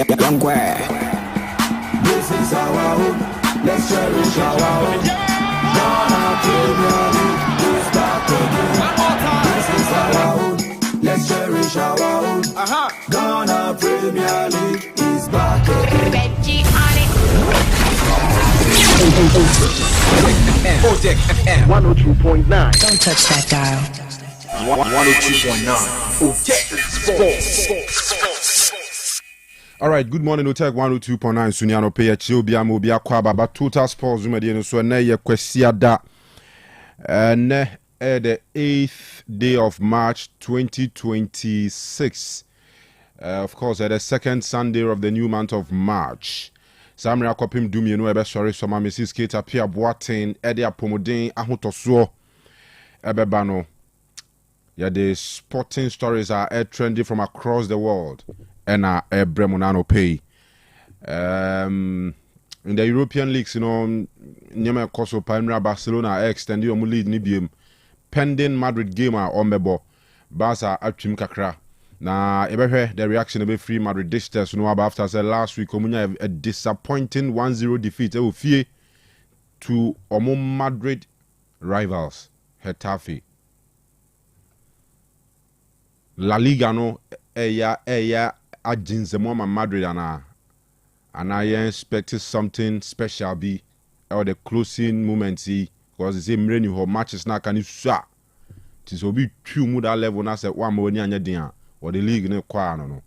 This is our home. Let's cherish our home. Ghana Premier League is back again. This is our home. Let's cherish our home. Ghana Premier League is back again. Reggie on it. Otec 102.9. Don't touch that dial. 102.9. Otec Sports. All right, good morning, Otec 102.9. Sunyano Pay Chilbia Mobia Kwaba, Total Sports Zumadian, so na ye kwesiada. The 8th day of March 2026. Of course, the second Sunday of the new month of March. Samra Kopim Dumi, no ebe sorry, so my Mrs. Kate appear boating, Eddie Apomodin, Ahotoso, Ebebano. Yeah, the sporting stories are trending from across the world. And Bremonano pay. In the European leagues, you know, Nyama Koso Palmira Barcelona extended your lead Nibium. Pending Madrid game on Mebo. Barca at Chim Kakra. Now, the reaction of a free Madrid distance, no about after last week, Comunia a disappointing 1-0 defeat. Fear to Omo Madrid rivals, Getafe. La Liga no eya Ajinzemoma Madrid and I expected something special be or the closing moment because the same rain you matches now can you shot. It will be two mood that level now say one more near dia or the league no kwa no.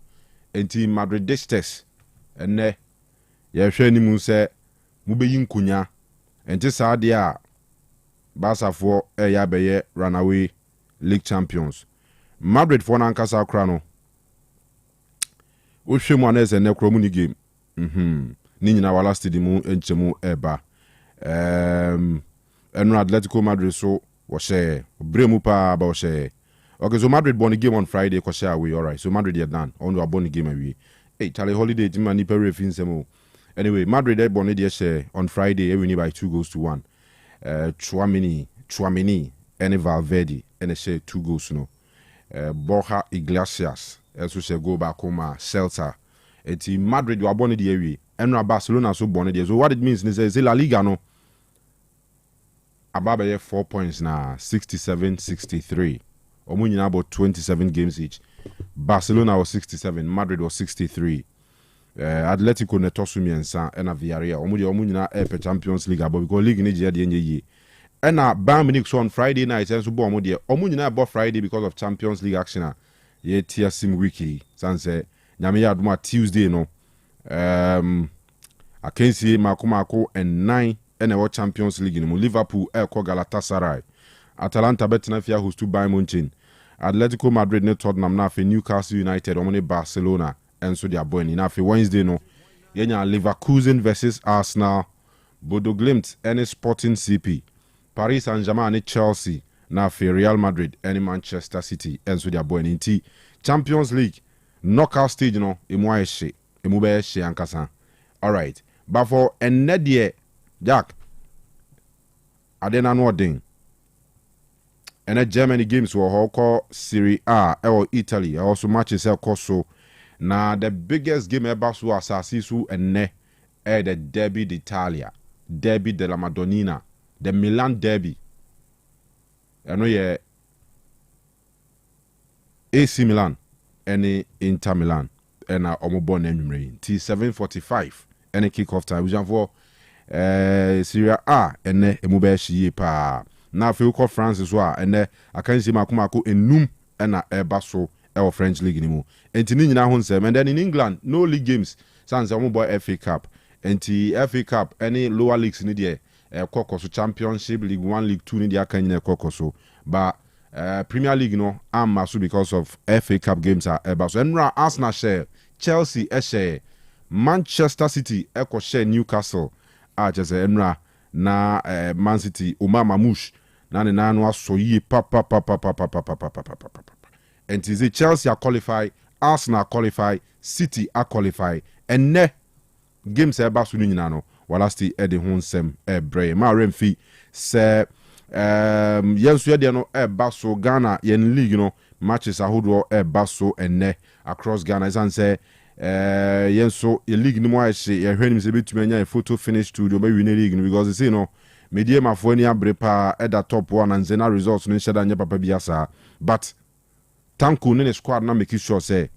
Enti Madrid distance and ne ye hwe ni mu say mu be yinkunya enti sa dia Barca for eya beye runaway league champions. Madrid for nankasa kra no wo hwe mu anese ne kro mu ni game ni nyina wala stadium enchemu eba enu Atletico Madrid so wo share bremu pa ba wo share. Okay, so Madrid born the game on Friday ko share we all right, so Madrid are done on the born the game we hey Charlie holiday ti mani per refin semo. Anyway, Madrid they born the share on Friday we win by 2-1. Chouameni and Valverde and share 2 goals no. Borja Iglesias also shall go back home Celta. It's in Madrid you are born the area and Barcelona so born the. So what it means is La Liga no Ababe 4 points now 67-63. Omunyina about 27 games each. Barcelona was 67, Madrid was 63. Atletico netosumi ensa and Villarreal. Omunyina Epe Champions League above because league in the and Bayern Munich so on Friday night and so Omunyina about Friday because of Champions League action. Ye tia sim wiki. Sanse nyame aduma Tuesday no. I can see Marco and 9 and a Champions League in Liverpool Elko Galatasaray. Atalanta betina fia host to Bayern Munich. Atletico Madrid ne Tottenham na fe Newcastle United omone Barcelona and so they are born na fe Wednesday no. Yenya Leverkusen versus Arsenal, Bodo Glimt and Sporting CP. Paris Saint-Germain and Chelsea na fe Real Madrid and Manchester City and so they are born in Champions League knockout stage no emu be she ankasa. All right. But for enedie Jack adena no odin. And Germany games were called Serie A or Italy. Also matches so. Now the biggest game ever so Assasisu and ne the Derby d'Italia, Derby della Madonnina, the Milan Derby. I know yeah AC Milan and Inter Milan and Omobon and T7:45 and a kick-off time. We have for Serie A and Emubeshi pa. Now if you call France as well, and I can see Makumako enum and Basso or French League anymore. And and then in England, no league games. Sans boy FA Cup. And FA Cup, any lower leagues in the Kokoso Championship, League 1, League 2 in the Akanya Kokoso. But Premier League no I'm massive because of FA Cup games are Basso. And Arsenal share, Chelsea share, Manchester City share Newcastle. Just Enra na Man City Umama Mush. Na no so ye and is Chelsea are qualified, Arsenal qualify, City are qualify, and ne games eba so nyina no wala sti e de ho nsem e bre ma remfi se yenso ye de no eba so Ghana yen league no matches ahodo eba so enne across Ghana is say yen so a league no more she ye hwenim se betumi anya a photo finish studio be win league because you see no media mafo ani abrepa at the top one and zena results no sheda nya papa biasa but Tanku ne squad na make sure say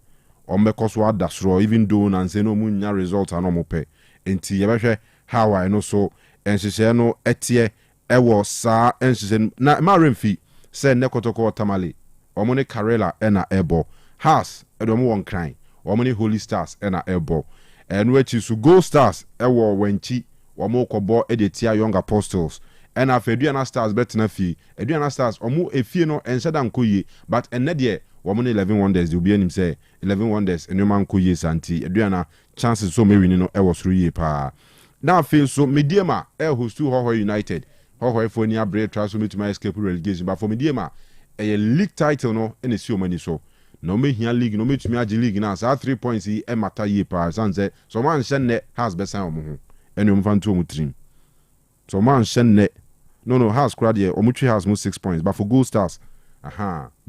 ombeko so adasro even though na nse no munya result ano mo pe enti ye behwe how I know so enhyehyɛ no etie ewo saa enhyehyɛ na ma remfi say ne kotoko tamale omo ne Karela na ebo has edomo won kran omo ne Holy Stars na ebo enu achi so Gold Stars ewo wanchi omo kobo edetia Young Apostles and after Aduana Stars betena fi Aduana Stars omo efie no enhyeda nkoye but enne de woman 11 wonders you be anim say 11 wonders and man ko ye santi Aduana chances so me win no e was ye pa now feel so mediema host to Hoho United Hoho for ni abre try so me to my escape relegation but for mediema a league title no and it's so many so no me here league no me to me agi league now so 3 points e matter ye pa san say so man hye has besan omo ho enu mfanto omo trim so man hye no has crowd here omo has mo 6 points but for Gold Stars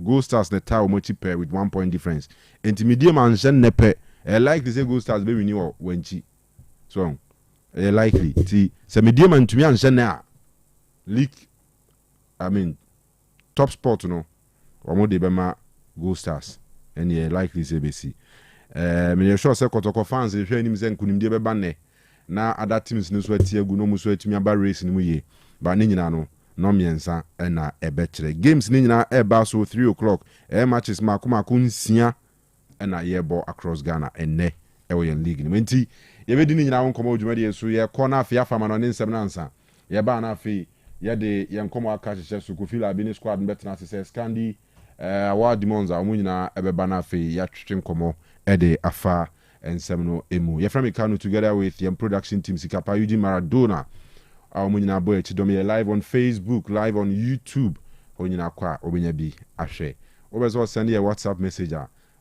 Gold Stars the tie much pair with 1 point difference. And medium and shen nepe. Like to say Gold Stars baby new wenchi. So likely. See, so medium and to me and shen na league. I mean top sport no. Omo de bema Gold Stars. And likely say BC. Me sure say Kotoko fans if hwe nim say nkunim de beba ne. Na other teams no so atie gu no mu so atumi aba race ni mu ye. Ba ne nyina no no miensa na ebechere games ni nyina eba so 3 o'clock matches makomako nsia na yebo across Ghana enne ewo yen league ni menti ye bedi ni nyina won komo dwumade so ye kɔ na afia fama no ne nsɛm na nsa ye ba na afi ye de yen komo aka hyehyɛ so Kofi Labini squad betena se Scandi awa demons a mo nyina ebeba na afi ya twetwe komo de afa nsɛm no emu ye from Kanu together with your production team Sikapa Eugene Maradona Munyina boy Chidomie live on Facebook, live on YouTube. Onyina kwa obenya bi ahwe. Obezo send a WhatsApp message.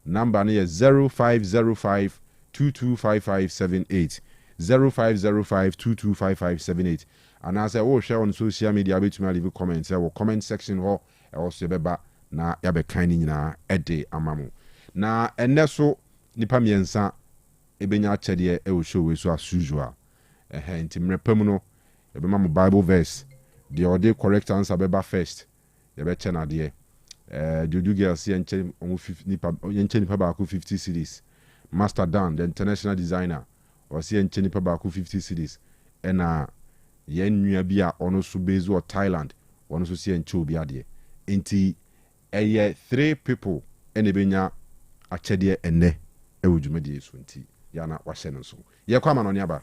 Number ni 0505 225578. 0505 225578. And as I will share on social media betumi leave comments. Or comment section ho also beba na yabe kind nyina ede amamu. Na eneso nipa miensa ebenya chede e wo show we so as usual. Nti mrepam no ebema mo Bible verse the order correct answer beba first ye be che na de Juju girls yenche on 50 nipa ba ku 50 series Master Dan the international designer or yenche nipa ba ku 50 series na yen nua bi a ono so base or Thailand ono so yenche obi ade enti eye 3 people ene benya achede enne e wudwumade so enti ya na wahye no so ye kwa ma no ne aba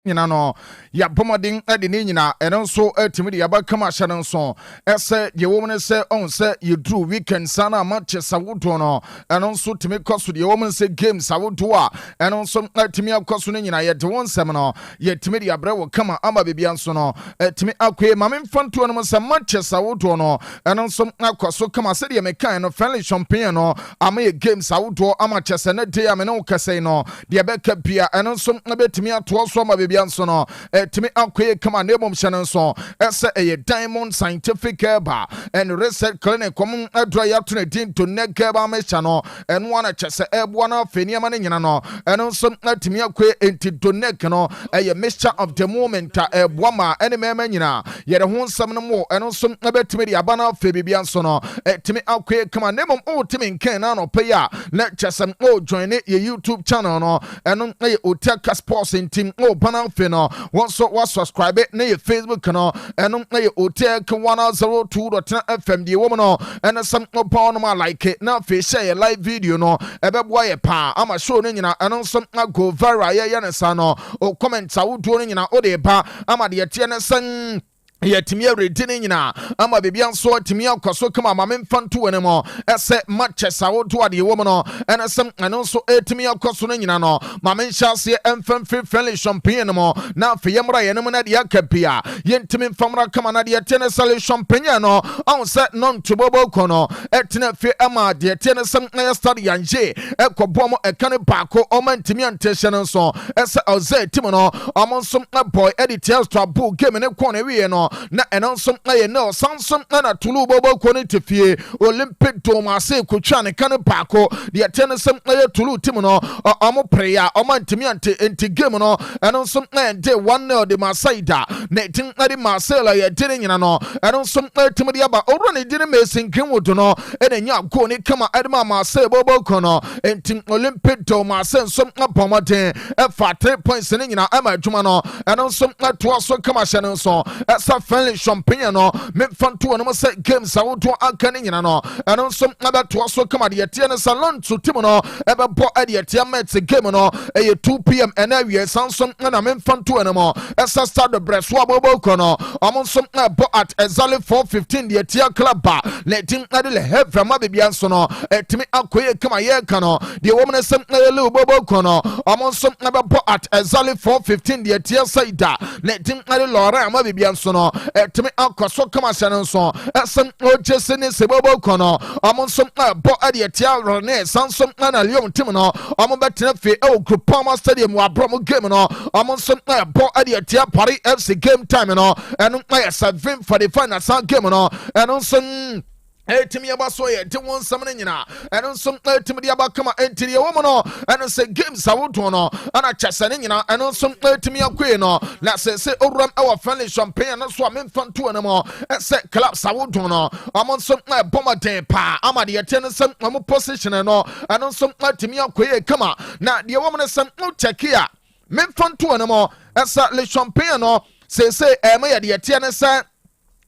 nyina no ya bomodin ade ne nyina eno so atimi de yabakama hye no so ese de wo mun se on se yedru weekend sana Manchester wodo no eno so timi koso de wo mun se game sawodo a eno so atimi akoso no nyina ye de won sem no ye timi de abre wo kama ama bebia so no atimi akwe mame mfanto no se Manchester wodo no eno so akoso kama se de me kan no friendly champagne no ama ye game sawodo ama Manchester na de ame no kase no de beka bia eno so betimi ato so ama so no timi akwe kama nebom hye so ese a Diamond Scientific Herba and Research Clinic kom adra ya to din to nekeba me hye no eno wana chese ebo na afeni ama ne nyina no eno so timi akwe enti to nek no a mixture of the moment ebo ma ene mema nyina ye de ho nsam no mo eno so betimi de aba na afe bibia so no timi akwe kama nebom o timi nkan na no pe ya na chese o join ye YouTube channel no eno ye Otec Sports team o bana fe no won so was subscribe na ye Facebook no eno na ye Otec 102.9Fm de wo no eno sam no pa no ma like na fe share live video no ebeboa ye pa ama show no nyina eno sam go viral ye ne sa no o comment a wo do no nyina o de ba ama de tie ne san yetimi awredine nyina ama bebia nso atimi akoso kama mame mfanto wene mo ese Manchester wodo ade wo mo no ene sem eno nso etimi akoso no nyina no mame nhyase emfamfri friendly champagne mo na afeyemra ye no na de akapia yentimi mfamra kama na de tene sale champagne no on se non tubobo kono etene fe ama de tene sem na stade yanje ekobo mo ekane baako o mantimi antehye no nso ese Osei timo no amonso boy editors to abu game ne kone wie no na enonsom na ye no sansom na tulu bobo koni tefie Olympic domase kotwa ne kan baako de tenesem na ye tulu tim no omo prayer omo ntimi anti game no enonsom na de 1-0 de Masaida na tin na de Marcelo ye dire nyina no enonsom na tim de aba oro ne dire mesin kenwodo no enya go ne kama edema Marcelo bobo kono enti Olympic domase nsom na pomoden e fa 3 points ne nyina ama adwuma no enonsom na to so kama hye no so esa friendly champagne no me fanto no say games awoto aka ne nyina no eno nso abeto so kama de tie ne salon to tim no ebebo ade tie met game no 2 p.m. and awie sansom na me fanto no mo esa start the breso abobo kono omonso bo at exactly 4:15 de tie club ba let him ade le have from abia nso no etimi akoye kama ye ka no de woman sem na le bobo kono omonso abebo at exactly 4:15 de tie saida let him ade lore amabia nso no etimi akoso kama hye so esem ojese ne sebobo kono amonsom bo ade tia rone sansom na leon tim no amo betena fe e Okrupama stadium wa bromo game no amonsom bo ade tia Paris FC game time no eno 7:45 na san game no eno nson etimi abaso ye te won samne nyina eno nso etimi de abakama entiri wo mo no eno se games awodo no ana chasane nyina eno nso etimi akwe no na se oram our friendly champagne no so amfanto no mo se club awodo no amon so bombarden pa ama de yete no sam mo position no eno nso etimi akwe kama na de wo mo no sam check here memfanto no mo esa le champagne no se ema ye de yete no sa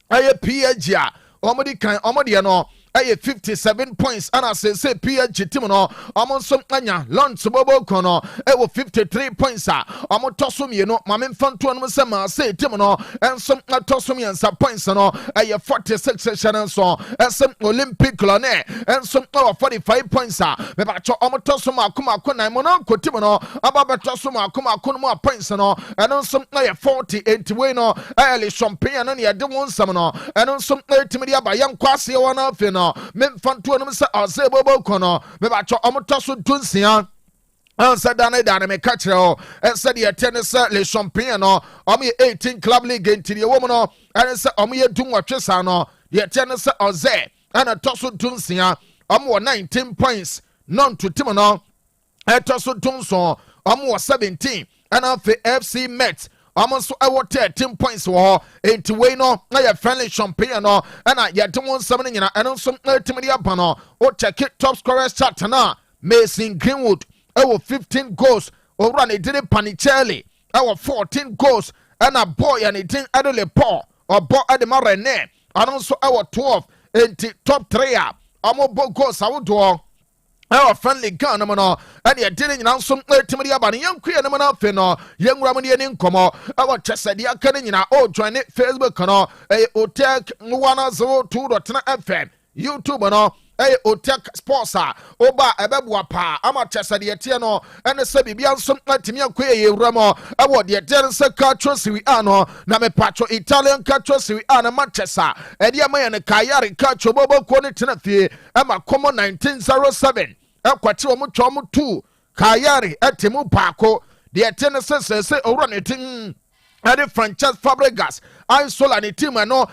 aye PSG a omodi kan omodi no aye 57 points ana say PSG team no omonso anya lunch bobo kono e wo 53 points a omo tosom ye no mame mfanto no se ma say team no enso tosom ye nsa points no aye 46 channel so enso Olympic lone enso 45 points a me ba cho omo tosom akoma akona mo no ko team no aba be tosom akoma akona mo points no enso aye 48 we no aye le champagne no ye de won sam no enso team dia ba yan kwase wona fe no me fanto no se Osei bobo kono me ba cho omoto so dunsia ansa dane me catch o ensa de tennis le champagne no omo 18 club league ntiri wo mo no ensa omo ye dunwatwe sa no de tennis Osei ana toso dunsia omo 19 points non to tim no etoso dunso omo 17 ana FC Met Amonso ewo 13 points wo enti we no na ya friendly champagne no na ya de won sam nyina eno so timidi aba no o check it top scorers chart na Mason Greenwood ewo 15 goals o run e dire Panicelli ewo 14 goals na boy and it adole Paul or boy adema Rene anonso ewo 12 enti top 3 a amo bo goals awodo our friendly gun no and you didn't announce some timidity about young queer no man no young Ramanian income our chest said ya can oh join it Facebook no Otec 102.9Fm YouTube no Otec Sports oba ebebua pa ama chesa de tie no ene se bibia nso atimi akoye yewramo ewo de den se culture siwi ano na me patro Italian culture siwi ano Manchester ede amaye ne kayari culture bobo ko ne tenafie ama komo 1907 ekwachi omo twomo 2 kayari etimu baako de ten se owura ne tin ade franchise Fabregas I sold an team no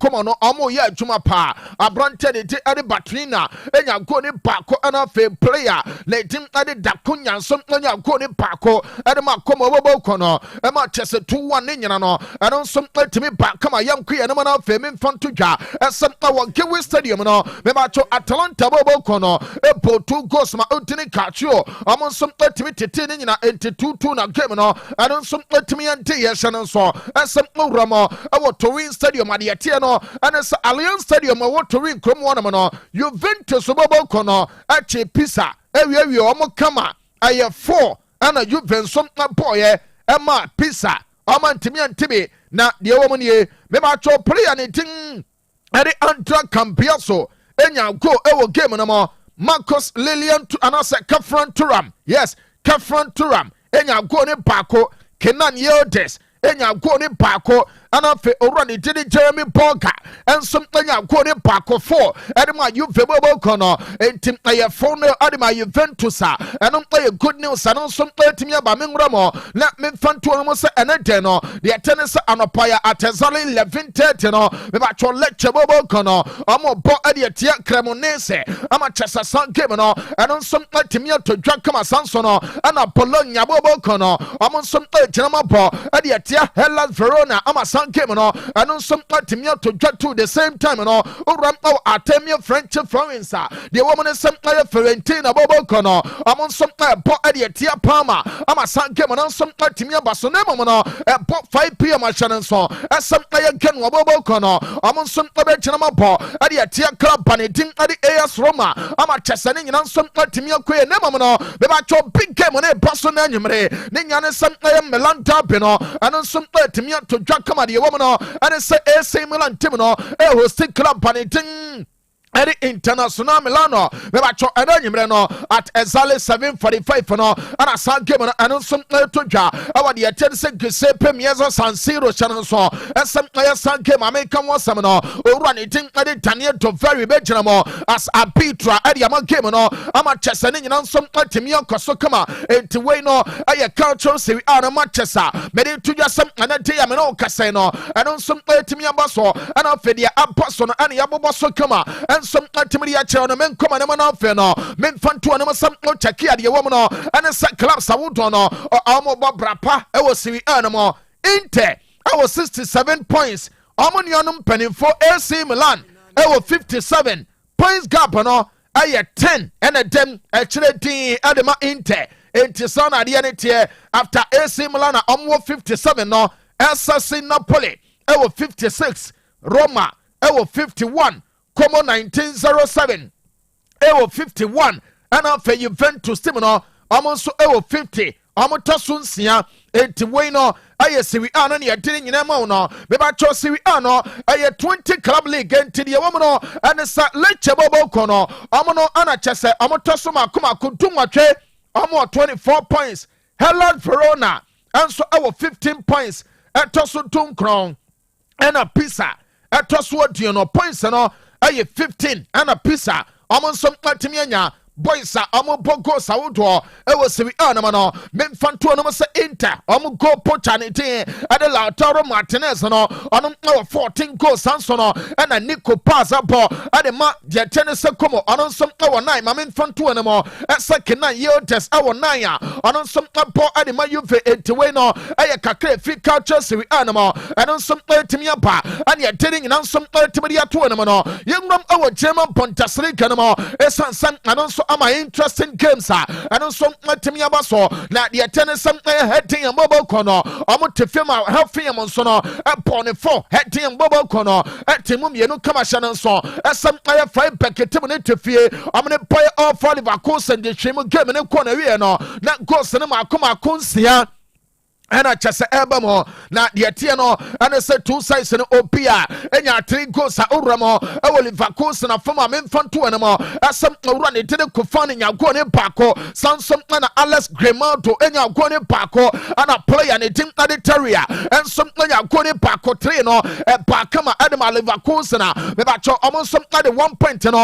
come on omo ya adwuma pa abrante de te ade batrina enya go ne baako ana fe player le team ade dakonya nso enya go ne baako ade ma komo bobo kono e ma chese 2-1 ne nyina no ade nso timi ba kama yam kwe ne ma na fe me mfanto dwa esem na wo Gateway Stadium no me ba cho Atalanta bobo kono e po 2 goals ma otini kacho omo nso timi tete ne nyina enti 2-2 na game no ade nso timi ante yesha nso esem uramo our Turin Stadium at the Atiano and it's Allianz Stadium. What Turin Crom one no Juventus Bobo Kono Ache Pisa Ewi Omo Kama I have 4 and a Juventus boy Emma Pisa Oman Timmy and Timmy na the woman ye Memacho play anything at the Antra Campiaso Enya go ewo game no more Marcus Lilian to anasa Kafran Turam yes Kafran Turam Enya go ne Bako Kenan Yodes enya go ne baako ana fe orani didi Jeremy Boga and some enya go ne baako 4 edema you vebo kono entim aye phone adema Juventus and play good news and some timi aba mengramo let me fanto no se enede no the tennis anopaya at exactly 11:30 no me ba cho lecture bobo kono amo bo ade tia Cremonese ama chesa san game no and some timi to dwa kama sanso no ana Bologna bobo kono amo some tirama bo ade Hellas Verona ama san game no and some timi to dwa to the same time no oram Artemia French Florence the woman is some Fiorentina bobo kono amo some bo ade tia Parma ama san game no some timi Barcelona no 5 p.m. Shannon some again bobo kono amo some tirama bo ade tia club panetin ade AS Roma ama chesane nyina some timi akwe nemo no be ba cho big game no Barcelona nyimre ne nyane some Milan derby no and some timi to dwa kama de woman no and say AC Milan team no host club panetin Eri International Milano, Mebacho Adanyimre no at exactly 7:45 no, and a san game and some to ja. Our the attendance Giuseppe Miazza San Siro channel so, and some san game American was some no, or run eating at Daniel to very Benjamin as a Petra at Yaman game no, I'm a Chesaning and some Timio Kosokama, and to way no, I cultural Siri Anna Manchester, made it to just some and a Tiamano Casino, and on some Timia Basso, and off the Apostle and Yaboso Kama. And some timidity on a men come and man off no men fan to another some no check here the woman and a set club Savutono or Amo Brapa I was see animal Inter I was 67 points Ammonium penny for AC Milan I was 57 points gap no I had 10 and a dem actually Adema Inter Son at the end after AC Milan I'm 57 no Assassin Napoli I was 56 Roma I was 51 Como 1907 ewo 51 ana fe Juventus team no amonso ewo 50 amoto sunsia enti wey no aye Serie A no ne yedin nyina ma no be ba cho Serie A no aye 20 club league enti de wo no ane sa leche bobo kono amono ana chese amoto so makoma kuntumwatwe amo 24 points Hellas Verona anso ewo 15 points etoso tunkron ana Pisa etoso aduano points no aye 15 and a pizza amon some atimianya boys amo bogo sawodo e wo Serie A na no men fanto no se Inter amo go pochanite ade Lautaro Martinez no ono 14 goals sanso no and Nico Pazabo ade ma de tennis komo ono some 9 ma men fanto no mo second 9 years awo 9 ono some bo ade ma Juve etiwe no aye kakre free culture Serie A na mo ono some timia ba and ye telling nan some timia to no mo no yengrom awo German Bundesliga no mo esansan ano so ama interesting games and also matimi aba so na the tennis some heading and mobile corner omo te film healthy am so no upon 4 heading and mobile corner timum ye no kama hye no so some five packet tim ne te fie amne boy all for Liverpool and the shame game ne corner we no na goals ne makoma konsia and I just Ebamo, not the Atiano, and I said 2 sides in Opia, and ya 3 goals at Uramo, I will leave a course and a former men fun to anymore. As some run it didn't confine in your going Paco, some man Alex Grimaldo, and your going Paco, and a player and a team at the Terrier, and some you're going Paco Trino, and Pacama Adama Leverkusena, Mebacho almost some other 1 point, and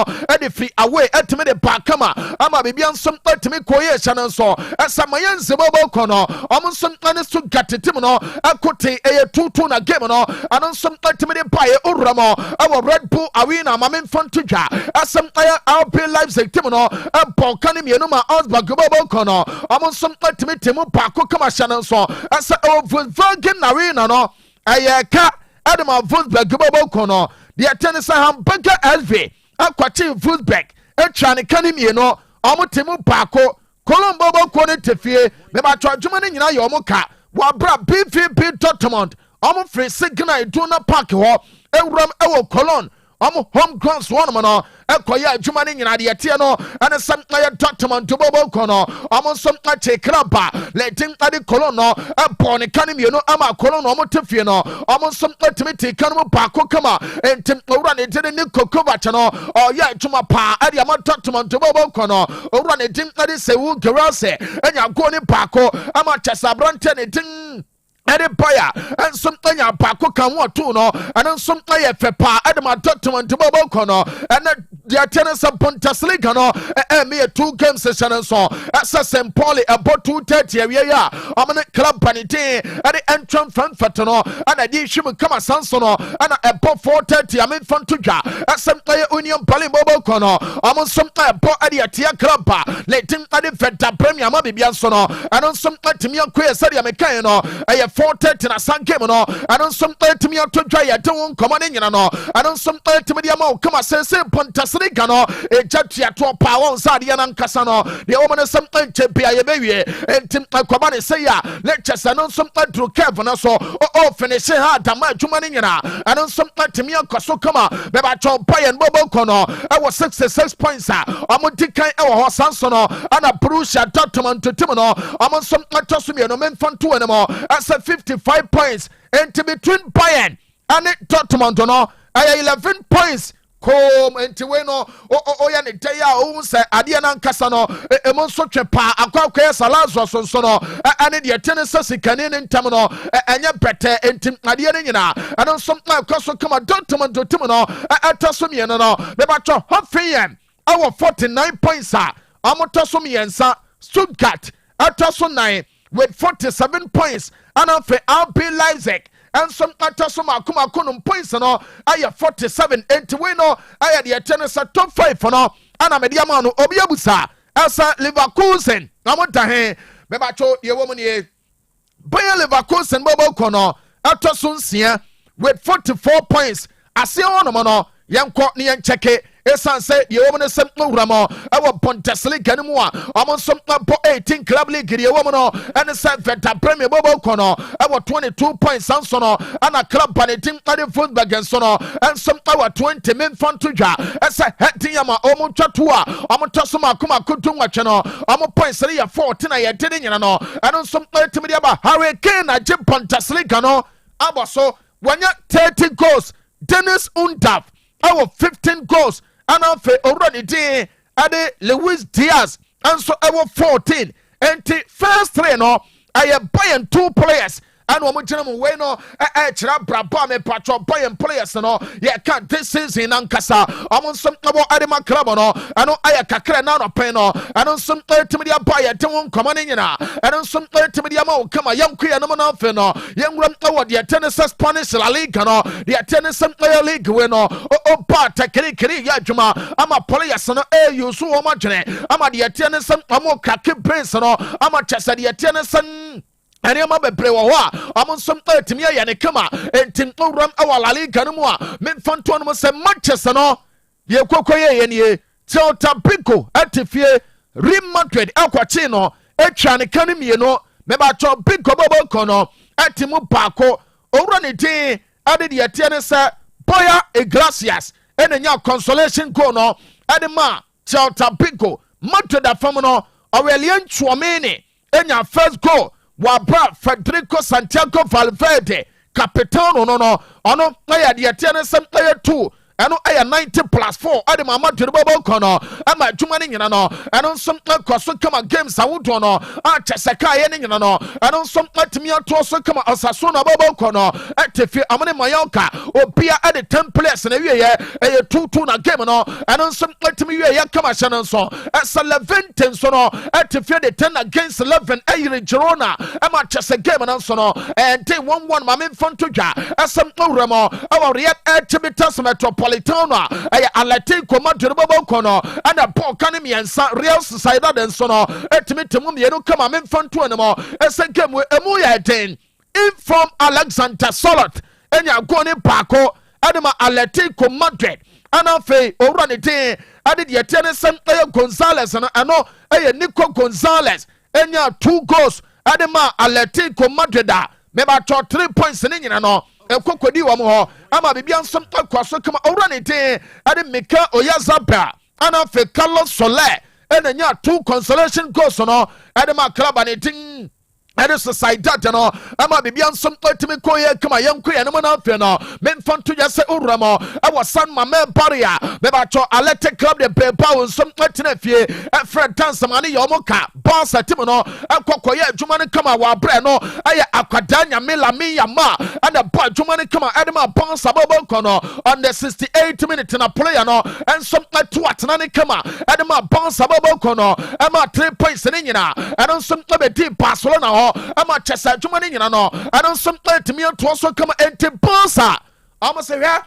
if he away at me the Pacama, I'm a baby on some to me cohesion and so, as some Mayan Zibobo Kono, almost some to get it, no, I could take a 2-2 na game, no, and on some ultimate buy Uramo, our Red Bull Arena, Mamin Fontuja, as some our pay lives a Timono, and Paul Canimianuma, Osbag Gobokono, I'm on some ultimate Timu Paco Kamashan, so as a Virgin Arena, no, I cat Adam of Volsberg Gobokono, the tennis hamburger LV, Aquati Volsberg, and Chani Canimiano, Amo Timu Paco. Colombo Kone Tefie, Meba Trajumani Nina Yomoka, Wabra BVP Dortmund, Omo Free Signal Duna Park Ho, Euram Ewo Colon, Omo Home Ground Swanmano, Ekoya Jumani in Adiatiano, and a Sankaya Dortmund to Bobo Kono, Omo Samkache Kraba, letting Adi Colono, a Pony Canimino, Ama Colon, Omo Tifiano, Omo Samkatimiti, Kanu Paco Kama, and Tim Oran it didn't Nico Kovachano, or Ya Juma Pa, Adiama Dortmund to Bobo Kono, Oran it didn't Sewu Garase, and Yagoni Paco, Ama Chasabranten it didn't. Any buyer and something a Paco can want to know, and then something a Fepa, Adama Dortmund to Bobo Kono, and the tennis of Pontasligano, and me a 2 game session and so. As a St. Pauli about 2:30, yeah, I'm a club panite, and the entrance from Fatano, and I did she will come a Sansono, and about 4:30, I'm in front to Ja, as some Union Pali Bobo Kono, I'm on some about Adiatia Club, letting Adi Feta Premier Mabiansono, and on some Timia Queer Sadia Mecano, I have 4:30 na san game no and some 30 me to dry ya don come on in no and some 30 me am come say Pontasri gano e jatia to power side ya nan kasa no the woman some champion ya bewie entim akoma ne say ya lectures and some through Kevin so finish ha dama juma ne nyina and some 30 me akoso kama be ba cho Bayern Bobo kono I was 66 points amodikan e wo sanso no ana Borussia Dortmund to tim no am some tosu me no men fan to anymore as 55 points and to between Bayern and Dortmund no 11 points come into weno ya ne taya o say ade na nkasa no emo so twepa akwa salazo so no ane de tennis sikane ne ntam no enye bete entim ade ne nyina ane so akwaso kama Dortmund to tim no ataso me no be ba cho Hoffenheim our 49 points amotaso me yensa Stuttgart ataso 9 with 47 points and for RB Leipzig and some atasoma kuma kunum points no I 47 and to win no I the tennis top 5 for no and mediamano obiabusa asa Leverkusen amota he mebacho ye woman ye Bayer Leverkusen bobo kono atosunsia with 44 points ase ono no yanko ne yancheke esan say ye woman sem uramo awo Bundesliga ni mu a amon som po 18 club league ye woman no and say Veta Premier bobo kono awo 22 points sanso no ana club panetim ade football against no and some awo 20 men fan to dwa esa hetin yama omo twatu a omo tosoma kuma kutu nwatwe no omo points re ya 14 na ye dede nyina no and some ultimate aba Hurricane na je Bundesliga no aboso wanya 30 goals Dennis Undav our 15 goals and for already day ade Luis Diaz and so our 14 and the first three no I am buying 2 players and one gentleman we no chira braba me patro buying players no yeah can this season ankasa amon some about Adema club no and I kakra na no pen no and some ultimate buy te won come on nyina and some ultimate ma come yam kuya no na fe no yam ram award the tennis Spanish La Liga no the tennis league we no ba takiri ya juma ama players no you so o ma dwene ama the tennis amo kake brains no ama chesa the tennis and you might play among some 30 years and come and Tim Oram our La Liga no more men fan to say Manchester no ye koko ye Celta Vigo atifie Real Madrid akwachi no etwa ne kan mieno mebacho Vigo bobo kono atimu baako owura ne din ade de yete ne se Boya Iglesias enenya consolation goal no ade ma Celta Vigo Madrid afam no Aurelien Tchouameni enya first goal wa bra Federico Santiago Valverde capitano no ono na de yete ne se 2 ɛno ɛyɛ 90+4 ade ma Madrid bobo kono ama adwuma ne nyina no ɛno nso akɔso kama games awodo no akyɛ sɛ ka yɛ ne nyina no ɛno nso atumi ato so kama Osasuna bobo kono ɛtefi amene Mallorca obia ade 10 players na wieyɛ ɛyɛ 2-2 na game no ɛno nso atumi wieyɛ kama hyɛ no nso ɛsɛ Levante nso no ɛtefi de 10 against 11 ɛyere Girona ɛma kyɛ sɛ game no nso no ɛnte 1-1 ma memfa nto dwa ɛsɛm owura mo ɛwɔ Real Activitas Metropolitano ɛyɛ Atletico Madrid bobo kono ɛna ball kan miɛnsa Real Sociedad nso no ɛtumi temu mienu kama memfa nto ne mo ɛsɛ game emu yɛ den inform Alexander Solot ɛnya go ne baako ɛde ma Atletico Madrid ɛna afei owura ne den ade de yɛte ne sɛm ɛyɛ Gonzalez no ɛno ɛyɛ Nico Gonzalez ɛnya 2 goals ɛde ma Atletico Madrid a mebatɔ 3 points ne nyina no ekokodi wɔ mo hɔ ama bibia nso akwaso kama owura ne den ade Mika Oyarzabal ana fe Carlos Soler ena nya 2 consolation goals no ade ma club ne den ade Sociedad no ama bibia nso atimi koye kama yanko ya no na fe no memfa nto ya se owura mo ɛwɔ San Mamés Barria mebacho Athletic Club de Bilbao nso atena fie Fred Tansamane yɛ ɔmo ka Barca team no akɔkɔyɛ adwuma no kama wɔ abrɛ no ayɛ akwada nyame Lamine Yamal ana ba adwuma no kama ade ma Barca bobo kono on the 68th minute na player no enso atu atena ne kama ade ma Barca bobo kono ama 3 points ne nyina ɛno nso bɛdi Barcelona hɔ ama kyesa adwuma ne nyina no ɛno nso atimi ato so kama enti Barca ɔmo se hwɛ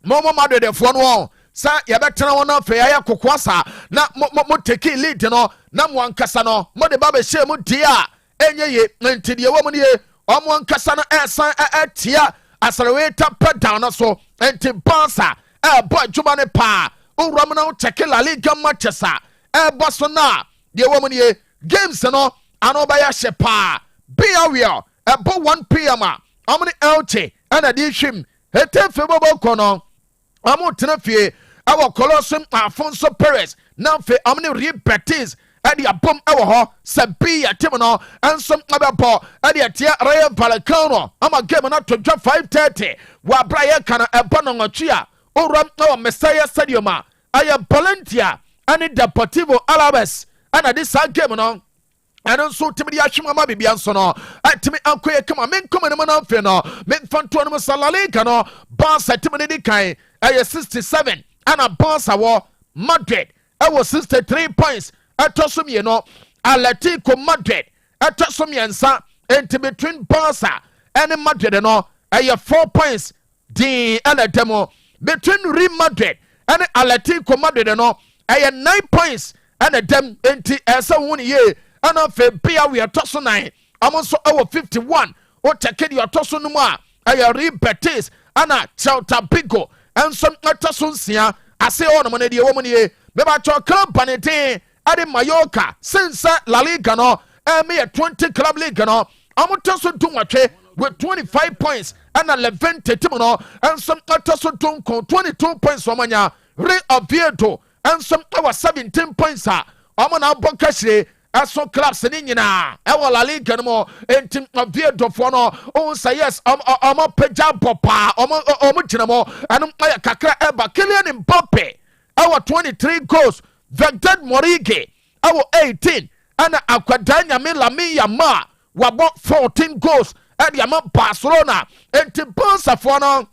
momo madedefoɔ no sa yɛbɛtena wɔn afei ayɛ kokoasa na mo take lead no na mo ankasa no mo de ba be hye mo dia enye ye nti de wɔ mo ne ɔmo ankasa no ɛsan ɛtia accelerator pedal no so nti Barca ɛbɔ adwuma ne pa owura mo na check La Liga matches ɛbɔ so na de wɔ mo ne games no ano ba ya hye pa Villarreal ɛbɔ 1 p.m. ɔmo ne Elche ɛna de hwim hetefe bobo kono ɔmo tena fie ɛwɔ Colosseum Afonso Perez na fe ɔmo Real Betis ɛde abom ɛwɔ hɔ Sevilla team no ɛnso ɛbɛbɔ ɛde atia Rayo Vallecano ama game na to 5:30 wɔ abra yɛ kana ɛbɔ no nwɔtwe a owura ɛwɔ Mestalla Stadium a ɛyɛ Valencia ɛne Deportivo Alaves ɛna de saa game no ɛno nso timi de ahwema ma bibia nso no atimi ankoye kama menkoma ne mo na mfe no memfa nto no mo La Liga no Barca timi ne di kan ɛyɛ 67 ana Barca wɔ Madrid ɛwɔ 63 points ɛtɔ so mieno Atletico Madrid ɛtɔ so miensa enti between Barca ɛne Madrid no ɛyɛ 4 points din ɛna demo between Real Madrid ɛne Atletico Madrid no ɛyɛ 9 points ɛna dem enti ɛsɛ woni ye ana fe bia we are toso 9 amonso ɛwɔ 51 o take the toso no mu a ɛyɛ Real Betis ana Celta Vigo enso toso nsia ase ono mo ne de wo mo ne me ba cho club banete ade Mallorca since La Liga no me 20 club league no amotoso dunwatwe with 25 points ana Levante team no enso toso dunko 22 points omanya Real Oviedo enso ɛwɔ 17 points a ɔmo na bɔ kashire ɛso clubs ne nyina ɛwɔ La Liga no mo enti Oviedo fo no on say yes ɔmo pagya bɔ pa ɔmo gyina mo ɛno ayɛ kakra ɛba Kylian Mbappe ɛwɔ 23 goals Victor Morigi ɛwɔ 18 ɛna akwada nyame Lamine Yamal wabɔ 14 goals ɛde ama Barcelona enti Barca fo no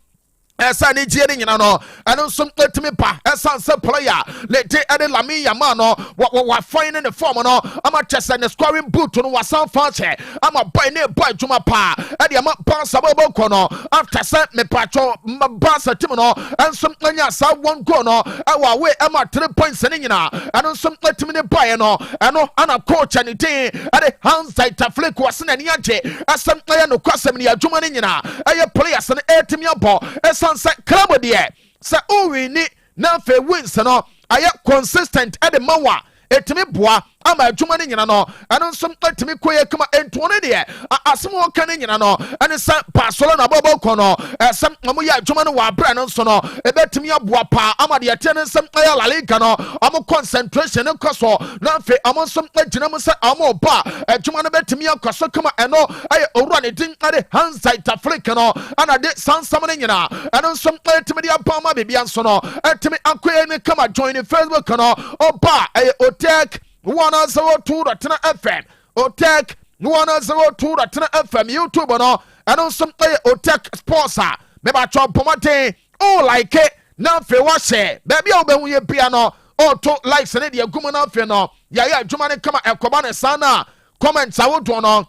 esa ni gie ni nyina no ɛno nso etimi pa esa nse player lete ɛde Lamine Yamal no wa fine ne form no ama chese ne scoring boot no wasan fa che ama boy ne boy juma pa ɛde ama Barca bobo kɔ no after se me pacho Barca team no enso anya sa 1 goal no ɛwɔ away ama 3 points ne nyina ɛno nso etimi ne boy no ɛno ana coach ani tin ɛde Hans Dieter Flick wase na ni agye asem ɛyɛ no kwasem ne adwuma ne nyina ɛyɛ players ne etimi abɔ sanse club de se o wini na fe wins no ayɛ consistent ɛde ma wa etimi boa ama adwuma ne nyina no ɛno nso etimi koye kama entuo ne deɛ asɛm wɔ ka ne nyina no ɛne sɛ pasolo na bɔbɔ kɔ no ɛsɛm ɔmo yɛ adwuma no wɔ abrɛ no nso no ebetimi aboa pa ama deɛ ɛte ne nsɛm ɛyɛ La Liga no ɔmo concentration ne kɔ so na afei ɔmo nso gyina mu sɛ ɔmo ba adwuma no betimi akɔ so kama ɛno ɛyɛ owura ne din ɛde Hansa Itafrika no ana de sansam ne nyina ɛno nso etimi de apa ama bibia nso no etimi akoye ne kama join ne Facebook no ɔba ɛyɛ Otec 102.9FM Otec 102.9FM YouTube no ɛno nso ɛyɛ Otec Sports a mebatwa pɔmɔten o like na afei wahyɛ baabi a wobɛhu yɛ bia no ɔto likes ne deɛ gum no afei no yɛayɛ adwuma ne kama ɛkɔba ne saa no a comments a wodoɔ no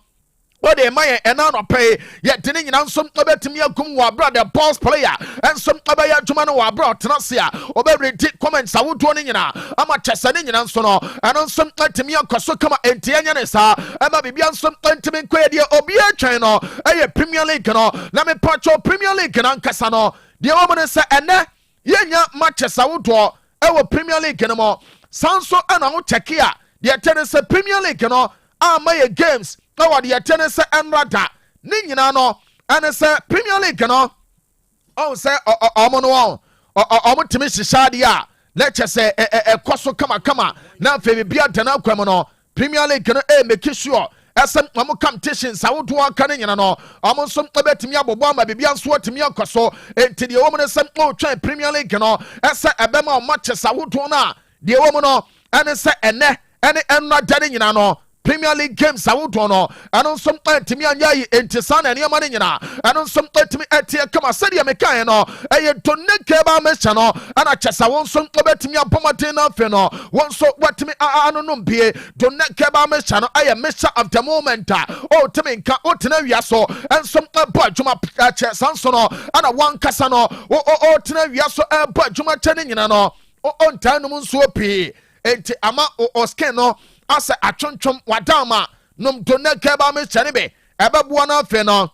wode ma yɛ ɛna nɔpɛ yɛde ne nyina nso bɛtumi agum wɔ aberɛ the boss player ɛnso bɛyɛ adwuma no wɔ aberɛ ɔtena se a ɔbɛwerɛdi comments awodoɔ no nyina ama kyɛsɛ ne nyina nso no ɛno nso atumi akɔ so kama enti ɛnyɛ ne saa ɛma biribia nso ntimi nkɔyɛ deɛ obiaa twɛn no ɛyɛ Premier League no na mepatwɛ Premier League no ankasa no deɛ wɔ mu ne sɛ ɛnɛ yɛnya matches awodoɔ ɛwɔ Premier League no mu saa nso ɛna ho kyɛke a deɛ ɛtɛ ne sɛ Premier League no ama yɛ games na wɔde yɛtɛ ne sɛ ɛnrada ne nyinaa no ɛne sɛ Premier League no ɔhu sɛ ɔmo no ɔmo tumi hyehyɛ adeɛ a na kyɛ sɛ ɛkɔ so kamakama na afei bibia dana akwam no Premier League no make sure ɛsɛ ɔmo competitions awodoɔ aka ne nyina no ɔmo nso ɛbɛtumi abobɔ ama bibia nso atumi akɔ so enti deɛ wɔ mu no sɛ ɔtwɛn Premier League no ɛsɛ ɛbɛma ɔmo matches awodoɔ no a deɛ wɔ mu no ɛne sɛ ɛnɛ ɛne ɛnrada ne nyina no Premier League games awodoɔ no ɛno nso ɛtumi anya yi enti saa na nneɛma no nyinaa ɛno nso ɛtumi ɛteɛ kama sɛdeɛ mekaeɛ no ɛyɛ doneke ba mehyɛ no ɛna kyɛ sɛ wɔn nso ɛbɛtumi abɔmmɔden no afei no wɔn nso wɔatumi anonom bie doneke ba mehyɛ no ɛyɛ mehyɛ of the moment a ɔtumi nka ɔtena wia so ɛnso ɛbɔ adwuma kyɛ saa nso no ɛna wankasa no ɔtena wia so ɛbɔ adwuma kyɛ ne nyina no ɔntaa nom nsuo pii enti ama ɔskin no asɛ atwontwom wadama nom doneke ba mehyɛ ne be ɛbɛboa no afei no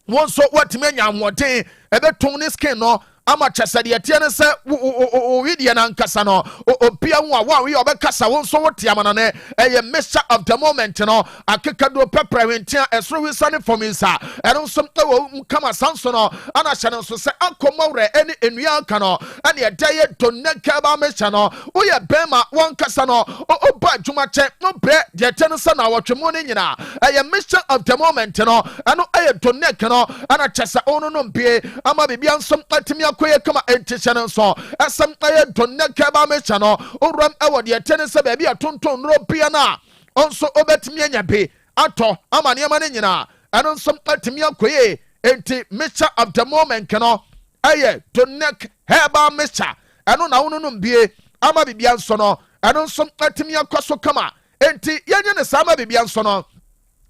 wɔn nso wɔatumi anya ahoɔden ɛbɛtom ne skin no ama kyɛ sɛ deɛ teɛ ne sɛ wowideɛ no ankasa no obia ho a woawoyɛ ɔbɛkasa wo nso wote ama no ne ɛyɛ measure of the moment no akekaduro pɛprɛ hwentia ɛsoro wisa ne fam nsa ɛno nso ɛwɔ kama sa nso no ana hyɛ no nso sɛ akɔmmɔ werɛ ɛne nnua aka no ɛne ɛda yɛ doneke ba mehyɛ no woyɛ bɛrima wankasa no ɔba adwuma kyɛ wobrɛ deɛ teɛ no sɛ na wɔtwe mu no nyinaa ɛyɛ measure of the moment no ɛno ɛyɛ doneke no ana kyɛ sɛ ɔnonom bie ama biribia nso atumi akɔyɛ kama ɛntihyɛ no nso ɛsɛm ɛyɛ doneke ba mehyɛ no owuram ɛwɔ deɛ teɛ no sɛ baabi a tonton nnuro bia no a ɔnso ɔbɛtumi anya bi atɔ ama nneɛma no nyinaa ɛno nso atumi akɔyɛ enti mehyɛ of the moment no ɛyɛ doneke ba mehyɛ ɛno na wononom bie ama biribia nso no ɛno nso atumi akɔ so kama enti yɛnyɛ ne saa ama biribia nso no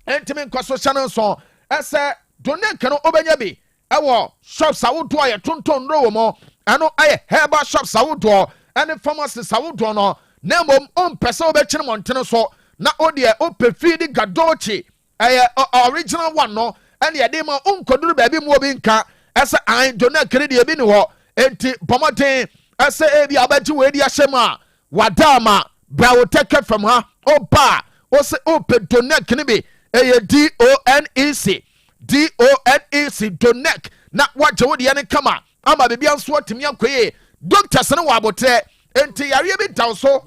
ɛntimi nkɔ so hyɛ no nso ɛsɛ doneke no ɔbɛnya bi ɛwɔ shops awodoɔ a yɛtonton nnuro wɔ mu ɛno ɛyɛ herbal shops awodoɔ ɛne pharmacies awodoɔ no na mmom ɔmpɛ sɛ wobɛkyene mmɔntene so na wodeɛ wopɛ fii de gadokyi ɛyɛ original one no ɛne yɛde ma wonkɔduru baabi mu obi nka ɛsɛ an doneke ne deɛ bi ne hɔ enti bɔmmɔden ɛsɛ ebi a wobɛgye wɔadi ahyɛ mu a wada ama bra wo tɛkɛ fam ha ɔba a wosɛ wopɛ doneke ne bi ɛyɛ DONEC doneke na wagye wo deɛ ne kama ama bibia nso atumi akɔyɛ doctors ne wɔ abotrɛ enti yareɛ bi da so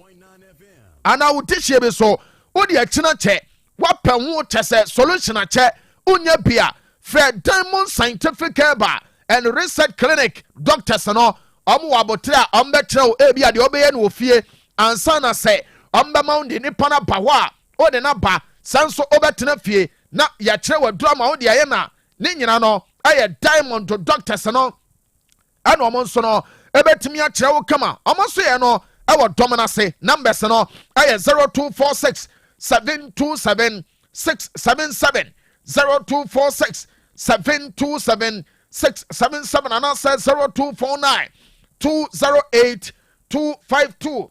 anaa wo tihyie bi so wode akyina kyɛ wapɛ ho kyɛ sɛ solution akyɛ wonya bia frɛ Diamond Scientific Herbal and Research Clinic doctors no ɔmo wɔ abotrɛ a ɔmbɛkyerɛ wo ebi a deɛ ɔbɛyɛ no wɔ fie ansa na sɛ ɔmbɛma wo de nipa no ba hɔ a wode no ba saa nso wobɛtena fie na yɛkyerɛ wadura ma wode ayɛ na ne nyina no ɛyɛ Diamond doctors no ɛna ɔmo nso no ɛbɛtumi akyerɛ wo kama ɔmo nso yɛ no ɛwɔ dɔm no ase numbers no ɛyɛ 0246 727 677 0246 727 677 anaasɛ 0249 208 252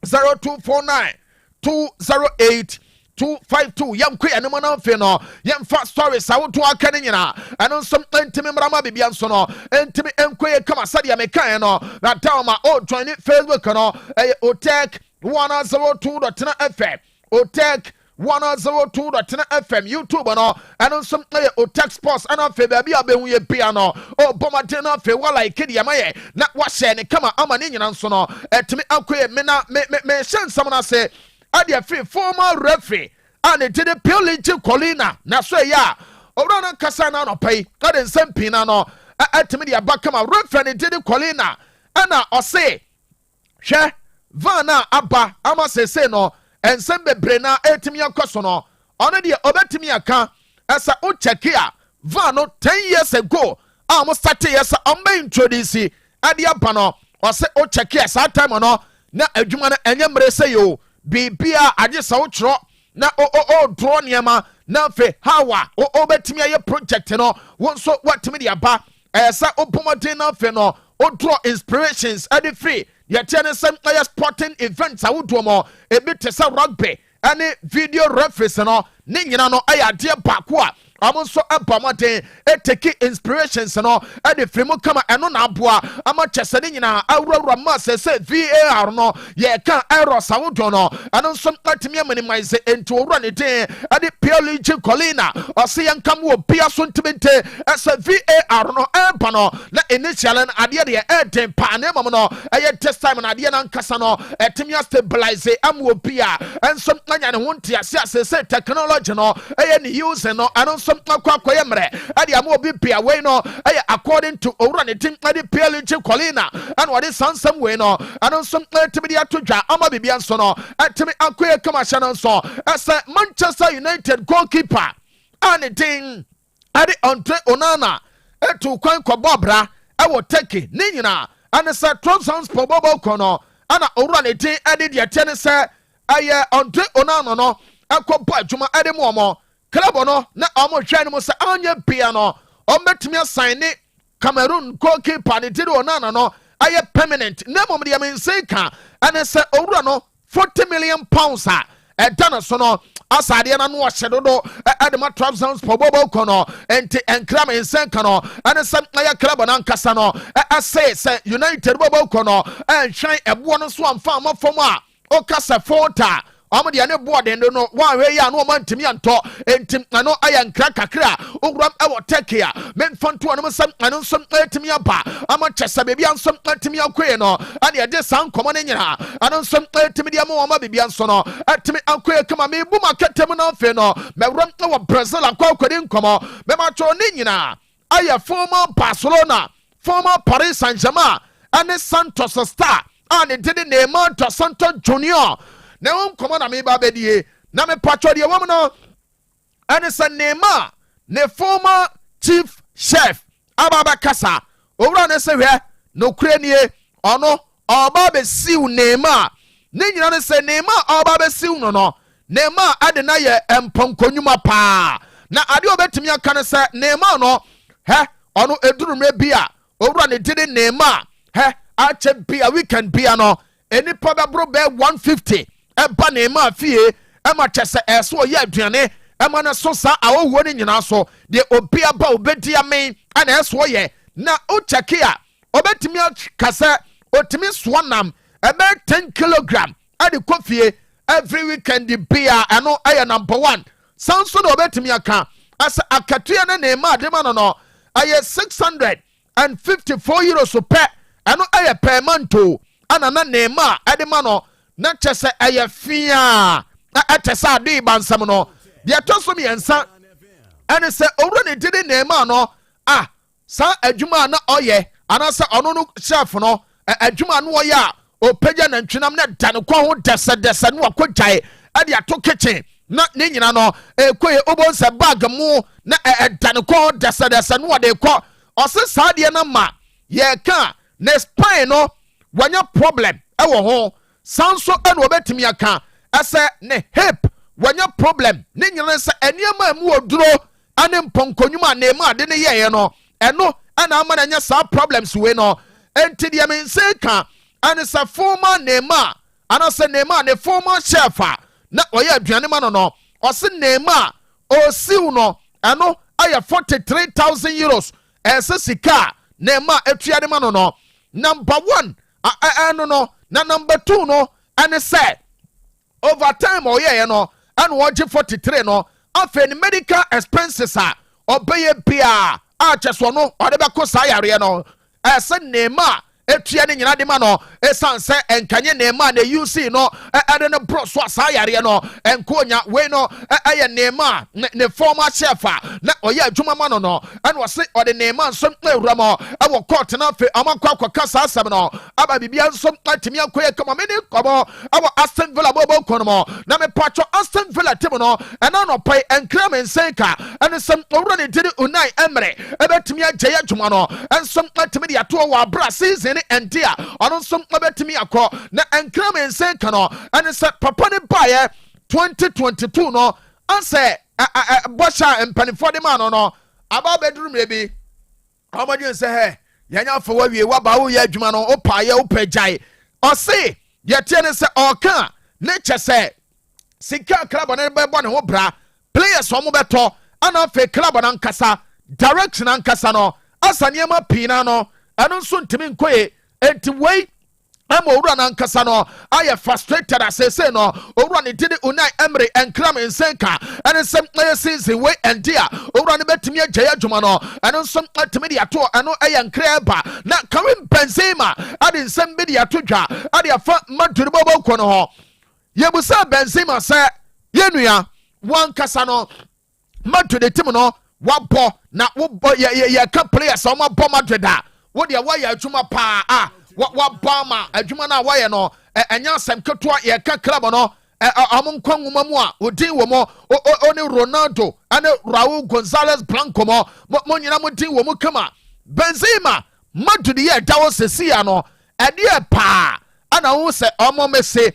0249 208 252 yam kwe ene mana fe no yam fa stories awoto aka ne nyina eno nso ntimi mrama bibia nso no ntimi enkwe kama sadia mekan no na tawma o join Facebook no Otec 102.9FM Otec 102.9FM YouTube no eno nso Otec Sports ana fe bia abehu ye bia no o bomade na fe wala ikedi amaye na wa share ne kama ama ne nyina nso no etimi akwe me na me hensam na se adia free former referee and it did a purely Colina na so ya owura kasa na no pay na den sempina no atimi dia bakama referee did Colina ana Osei hwe vana aba ama sese no ensem bebre na etimi akoso no ono dia obetimi aka esa o check ya vano 10 years ago am start yes am be introduce ade aba no Osei o check ya sa time no na adwuma na enyemre se yo bibia agye sa wo kyro na o draw niema na fe hawa o betimi aye project no won so watimi dia ba esa opomodin na fe no o draw inspirations ade free ye tiene some sporting events awodo mo ebi tesa rugby ane video reference no ne nyina no aye ade baako a amo so abamode take inspirations no ade free mu kama eno na aboa ama chese ne nyina awurawura ma se VAR no ye ka error sawodo no eno so atimi minimize enti owura ne den ade purely Colina Osei yankam wo bia so ntimente ese VAR no eba no na initial na ade de eden pa na mom no eye test time na ade na nkasa no etimi stabilize am wo bia enso anya ne ho ntiase se technology no eye ni use no eno akwa mre ade am obi pia we no according to owura ne tin ade purely Colina and what is sansam we no eno so etimi de atodwa ama bibia nso no etimi akwa kama hye no nso ese Manchester United goalkeeper and thing ade Andre Onana etu kwan kobobra ewo Turkey ni nyina and say Trabzon's pobobo kono ana owura ne tin ade de tiene say aye Andre Onana no akobo adwuma ade mo club no na omo hwe no say anya bia no ometimi assign Cameroon goalkeeper ne tiri Onana no aye permanent na mom de am say ka and say owura no 40 million pounds dana so no asade na no hyedodo adema Trabzon's pobobo kono enti enkram ensenka no ane sam aya club na nkasa no say United bobo kono enhwan ebo no so amfa amafom a okasa forta amde ane board no wa we ya no mantimi anto enti no aya nkra kakra oguram ewo tekia memfanto no sam ane som etimi aba ama chesa bebi ansom etimi akwe no ane ade san komo ne nyina ane som etimi dia mo ma bebi anso no etimi akwe kama me bu maketem no fe no mewram ewo Brazil akwakodi nkomo me ma cho ne nyina aya former Barcelona former Paris Saint-Germain ane Santos star ane dede Neymar dos Santos Junior na won komo na me ba bedie na me patcho de wom no ane sa Neymar ne former chief chef ababa kasa owura ne se hwe no kurenie ono oba be siw Neymar ne nyina ne se Neymar oba be siw no Neymar ade na ye emponkonyuma pa na ade obetimi aka ne se Neymar no ono edurumre bia owura ne dide Neymar ache bia weekend bia no eni pa bebro be 150 eba Neymar fie ema chese eso ye aduane ema na so sa awowo ni nyina so de obi aba obedi amen ana eso ye na o check ya obetimi kasa otimi swanam ebe 10 kilogram ade kofie every weekend bia ano aye number 1 sanso do obetimi aka asa akatua na Neymar de ma no aye 654 euros per ano aye per month ana na Neymar ade ma no na chese aye fia na atesa ade bansam no de atoso mi ensa ane se owro ne dide Neymar no sa adwuma na oye ana se ono no chef no adwuma no oye a opagya na ntwenam na dane kwa ho dese no akogyae ade ato kitchen na ne nyina no ekoye obonse bag mu na dane kwa ho dese no de kwa ose sa de na ma ye ka na spine no wanya problem ewo ho sanso eno obetimi aka ase ne hip wanya problem ne nyina se eniema mu oduro ane mponkonyuma na ema de ne ye no eno ana amana nya sa problems we no enti de men se ka ane sa former Neymar ana se Neymar ne former chef na oya aduane ma no ɔse Neymar osiw no ɛno ayɛ 43,000 euros ɛsɛ sika Neymar etua de ma no number 1 ɛno no na number 2 no ɛne sɛ overtime ɔyɛɛ no ɛna wɔgye 43 no afei ne medical expenses a ɔbɛyɛ bia a kyɛ so no ɔde bɛkɔ saa yareɛ no ɛsɛ Neymar etua ne nyina de ma no esan sɛ enkanye Neymar na UC no ɛde ne bro so saa yareɛ no enkonya we no ɛyɛ Neymar ne former chef na ɔyɛ adwuma ma no ɛna ɔse ɔde Neymar nso ewura mo ɛwɔ court na fe amakɔ akɔka saa asɛm no aba bibia nso atimi akɔyɛ kama me ne kɔbɔ ɛwɔ Aston Villa bobo kono na me patcho Aston Villa tim no ɛna no pai enkra me nsenka ɛne sɛm owura ne diri Unai Emery ɛbɛtimi agye adwuma no ɛnso atimi de ato wɔ abra season and dear, I don't some about me a call. Na and cram and say cano and said Papa ne buyer 2022 no answer Bosha and penny for the man no about bedroom maybe. How much you say hey Yanya for what we wabau ya jumano opa ya upejai or say ya tennis say or can nature say Sika club on everybody bra players from beto and off a club on Ankasa direction Ankasano asanyama pinano. Ɛno nso ntimi nkoye enti wei ama owura na nkasa no ayɛ frustrated asese no owura ne didi Unai Emery enkram nsenka ɛne nsɛm ɛyɛ season wei ɛnde a owura ne bɛtumi agya adwuma no ɛno nso atimi de ato ɛno ɛyɛ nkra ba na Karim Benzema ade nsɛm bi de ato dwa ade afa Madrid bobo ko no ho yebusa Benzema sɛ yenua wankasa no Madrid team no wabɔ na wobɔ yɛ ka players a wɔabɔ Madrid a wo de wayɛ adwuma paa wabɔ ma adwuma no a wayɛ no ɛnya asɛm ketewa yɛka club no ɔmo nkwa nwoma mu a odin wɔ mo one Ronaldo ane Raul Gonzalez Blanco mo nyina mo din wɔ mo kama Benzema Madrid yɛ dawo sesia no ɛdeɛ paa ana wo sɛ ɔmo mese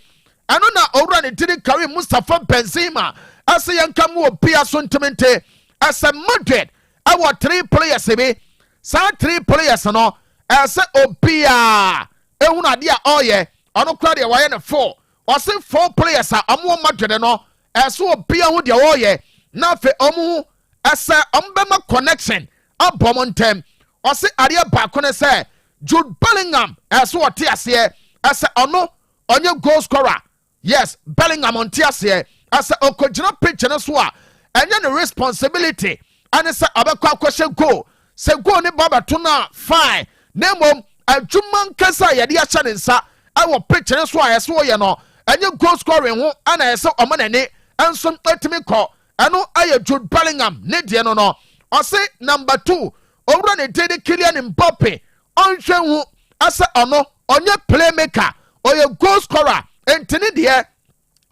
ɛno na owura ne diri Karim Mustafa Benzema ase yɛnka mu obia so ntemente ɛsɛ Madrid ɛwɔ 3 players bi saa 3 players no ɛsɛ obia ehunu ade a ɔyɛ ɔno kora deɛ wɔyɛ ne 4 ɔse 4 players a ɔmo Madrid no ɛsɛ obia ho deɛ wɔyɛ na afei ɔmo ɛsɛ ɔmo bɛma connection abɔ mo ntɛm ɔse adeɛ baako ne sɛ Jude Bellingham ɛsɛ ɔte aseɛ ɛsɛ ɔno ɔnyɛ goal scorer yes Bellingham ɔnte aseɛ ɛsɛ ɔkɔgyina pitch no so a ɛnyɛ ne responsibility ane sɛ ɔbɛkɔ akɔhyɛ goal sɛ goal ne baba to na fine na mmom adwuma nkasa yɛde ahyɛ ne nsa ɛwɔ pitch no so a ɛsɛ ɔyɛ no ɛnyɛ goal scoring ho ana ɛsɛ ɔmo n'ani ɛnso ɛtumi kɔ ɛno ayɛ Jude Bellingham ne deɛ no ɔse number 2 owura ne de Kylian Mbappe ɔnhwɛ ho ɛsɛ ɔno ɔnyɛ playmaker ɔyɛ goal scorer ntini deɛ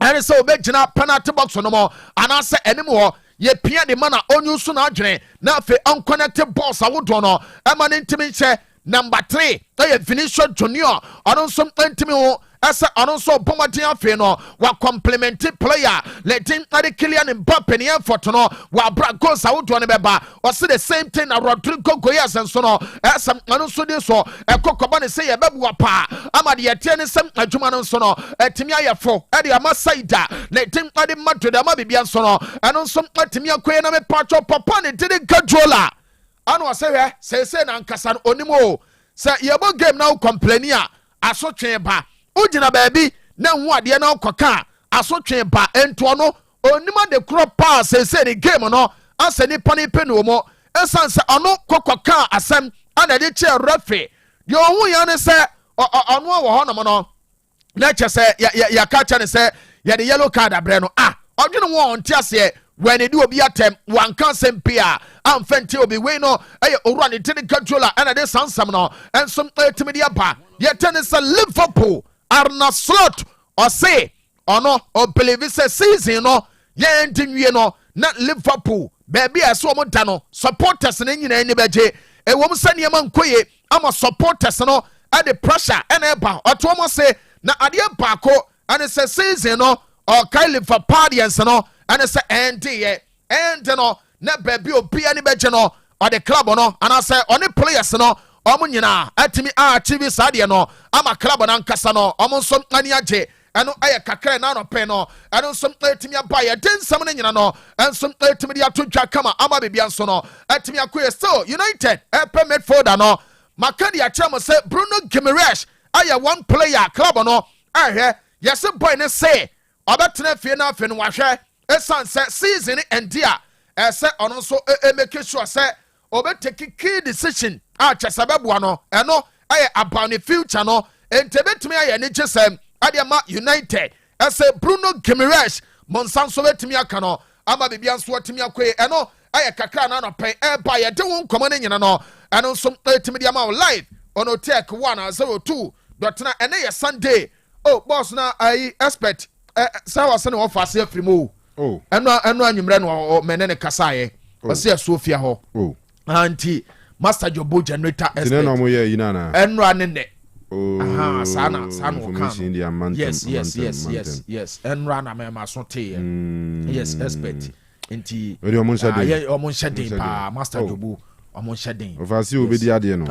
ɛne sɛ obɛgyina penalty box no mo anaasɛ anim hɔ yɛpia de ma na ɔnyu so na adwene na afei unconnected balls awodoɔ no ɛma ne ntimi nhyɛ number 3 ɛyɛ Vinicius Junior ɔno nso ntimi ho ɛsɛ ɔno nso bɔmmɔden afei no wa complementary player letin ade Kylian Mbappe ne effort no wa bra goals awodoɔ no bɛba ɔse the same thing na Rodrigo Goyas nso no ɛsɛ ɔno nso de so ɛkɔkɔba ne sɛ yɛbɛboa paa ama de yɛteɛ ne sɛm adwuma no nso no ɛtumi ayɛfo ɛde ama Saida letin ade Madrid ama bibia nso no ɛno nso atumi akɔyɛ na mepatwɔ papa ne de Gadrola ano ɔsɛ hwɛ sɛsɛ na nkasa no onim o sɛ yɛbɔ game na wo complain a asotwe ba ugina baabi na hu adeɛ na ɔkɔka asotwe ba ento no onima de kro pa sɛsɛ ne game no asɛ nipa ne pe no mo ɛsan sɛ ɔno kɔkɔka asɛm ana de kyɛ referee deɛ ɔhu ya ne sɛ ɔno wɔ hɔ no no na kyɛ sɛ ya ka kyɛ ne sɛ yɛde yellow card abrɛ no ɔdwene wo ɔnte aseɛ when they do obi atem one can sempia am fenti obi we no eye owura ne tini controller and de sansam no and some ultimate ba yet tennis Liverpool Arna slot or say or no or believe it's a season no ye ntinwie no na Liverpool baby aso mo da no supporters ne nyina ni beje e wo msa ne man koye ama supporters no at the pressure and eba oto mo say na ade baako and it's a season no or kai Liverpoolians no and it's and no na baby obi ani beje no or the club no and I say only players no omo nyina atimi achieve saade no ama club na nkasa no omo nso ani agye ɛno ayɛ kakra na no pɛ no ɛno nso ɛtumi aba yɛ den nsɛm no nyina no ɛnso ɛtumi de ato dwa kama ama bibia nso no ɛtumi akɔ yɛ still United ɛpɛ midfielder no maka de akyerɛ mo sɛ Bruno Guimaraes ayɛ one player club no ahwɛ yɛsɛ boy ne sɛ ɔbɛtena fie na afei no wahwɛ ɛsan sɛ season endi a ɛsɛ ɔno nso make sure sɛ ɔbɛtake key decision a kyɛ sɛ bɛboa no ɛno ayɛ about ne future no enti bɛtumi ayɛ ne gye sɛm ade ma United ɛsɛ Bruno Guimaraes monsa nso bɛtumi aka no ama bibia nso atumi akɔe ɛno ayɛ kakra na anɔpɛ ɛba yɛde wo nkɔmmɔ no nyina no ɛno nso ɛtumi de ama wo live on Otec 102.9 ɛne yɛ Sunday boss na ayi expert sɛ wɔ sɛ ne wɔfa ase afiri mu ɛno anwummerɛ no mɛne ne kasaeɛ ɔsɛ yɛ Sofia hɔ anti master jobo generator expert ɛnora ne nɛ sana yes ɛnora na mɛma so teɛ yes expert nti ɔmo nhyɛ den paa master jobo ɔmo nhyɛ den ɔfase obedi adeɛ no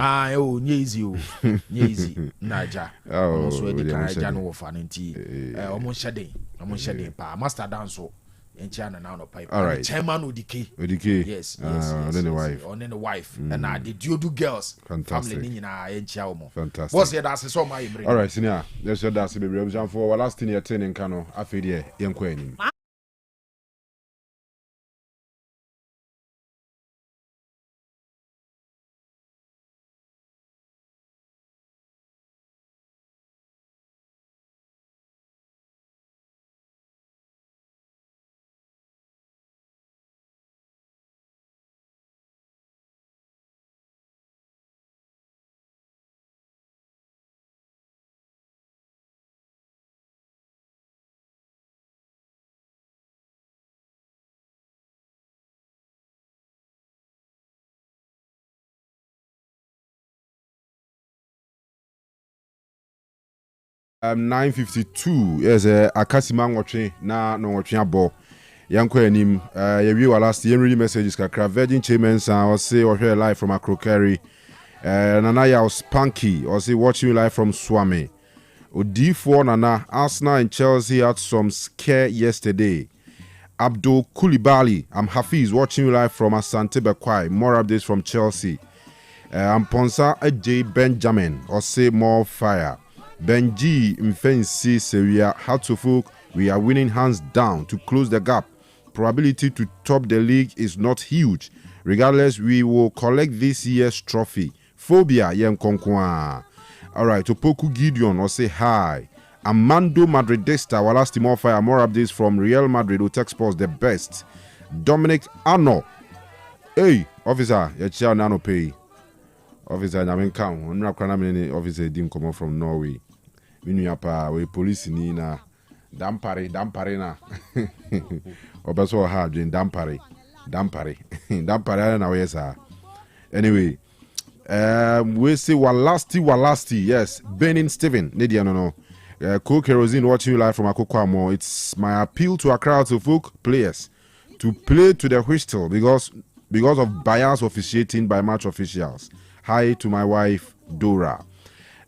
nye easy na agya ɔmo so edi kan agya no wɔ fa no nti ɔmo nhyɛ den paa master dance enchia na no pipe chairman odike yes on the wife and the Diodu girls fantastic family ni nyina enchia wo mo fantastic what's your dance so my brain all right senior let's your dance be represent for our last thing here ten in Kanu afedi yenko anim $9.52 yes akasima nwotwe na no nwotwe abo yanko anim yewie wa last year really messages kakra Virgin Chamens or say or hear live from Akrokari Nana ya Spanky or say watching you live from Swami Odi4 Nana Arsenal and Chelsea had some scare yesterday. Abdul Koulibaly I'm Hafiz watching you live from Asante Bekwai. More updates from Chelsea. I'm Ponsa AJ Benjamin or say more fire. Benji Mfensi Seria Hatofuk, we are winning hands down to close the gap. Probability to top the league is not huge. Regardless, we will collect this year's trophy. Phobia Yem Konkwa. All right, Opoku Gideon or say hi. Amando Madridista, Walasti more fire, more updates from Real Madrid, Otec Sports, the best. Dominic Arno. Hey, officer, your child nano pay. Officer, I mean, come on, officer didn't come from Norway. Minuapa, we police ni na dampare na. Obaso hard in dampare na we sa. Anyway, we say Walasti, yes. Benin Steven, Nidia no. Co-kerosene watching you live from Akokwamo. It's my appeal to a crowd of folk players to play to the whistle because of bias officiating by match officials. Hi to my wife Dora.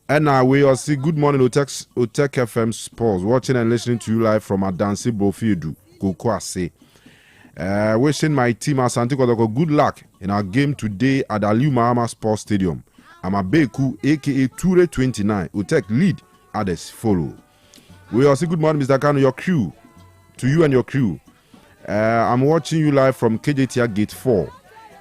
And now we all see good morning Otec FM Sports. Watching and listening to you live from Adansi Bofiedu, Kokwase. Wishing my team Asante Kotoko good luck in our game today at Aliu Mahama Sports Stadium. Amabeku aka Ture 29. Otec lead, others follow. We all see good morning Mr. Kanu, your crew. To you and your crew. I'm watching you live from KJTR Gate 4.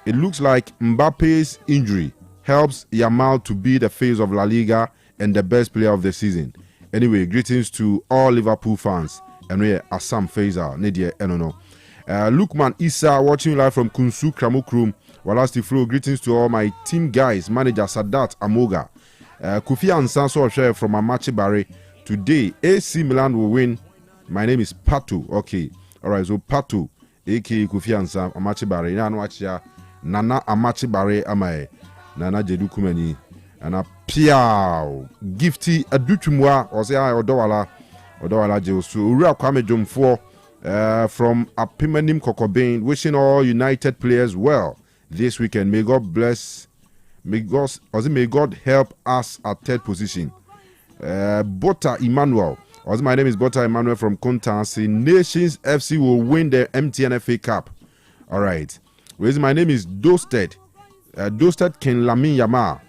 It looks like Mbappe's injury helps Yamal to be the face of La Liga and the best player of the season. Anyway, greetings to all Liverpool fans. And we are Assam Faisal, Nadia Enono. Lukman Issa watching live from Kunsu Kramukrum. Walasti Flow, greetings to all my team guys, manager Sadat Amoga. Kofi Ansanso share from Amachi Barre. Today, AC Milan will win. My name is Pato. Okay. Alright, so Pato, aka Kofi Ansan, Amachi Barre. Nana Amachi Barre Amae. Nana Jedu Kumeni. And a piao. Gifty Adutumwa, or say Odawala Jesu. Ura Kwame Jom 4 from Apimanim Kokobane, wishing all United players well this weekend. May God bless. May God help us at third position. Bota Emmanuel Also, my name is Bota Emmanuel from Kuntansi. Nations FC will win the MTN FA Cup. All right. My name is Dosted. Dosted King Lamin Yama.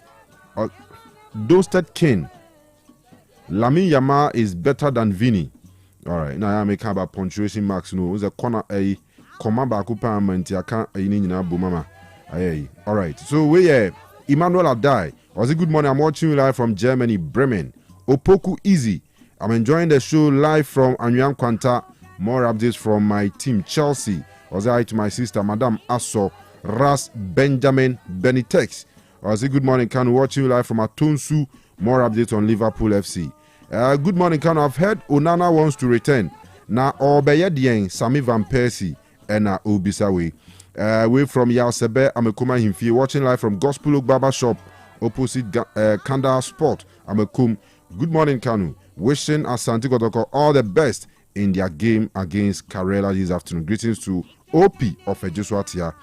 Dosted King Lamin Yama is better than Vini. All right. Now I make about punctuation marks. No, it's a corner a command back up and I can't mama. All right. So Emmanuel Adai. Was it good morning? I'm watching you live from Germany, Bremen. Opoku Easy. I'm enjoying the show live from Anyang Kwanta. More updates from my team, Chelsea. Was I to my sister, Madame Asso, Ras Benjamin Benitex. Was it good morning, Kanu? Watching you live from Atonsu. More updates on Liverpool FC. Good morning, Kanu. I've heard Onana wants to return. Na Obeyedien, Sami Van Persie, and Obisawe. Away from Yasebe, Amekuma Himfi. Watching live from Gospel Oak Barber Shop, opposite Kanda Sport, Amekum. Good morning, Kanu. Wishing Asante Kotoko all the best in their game against Karela this afternoon. Greetings to OP of Ejeswatia.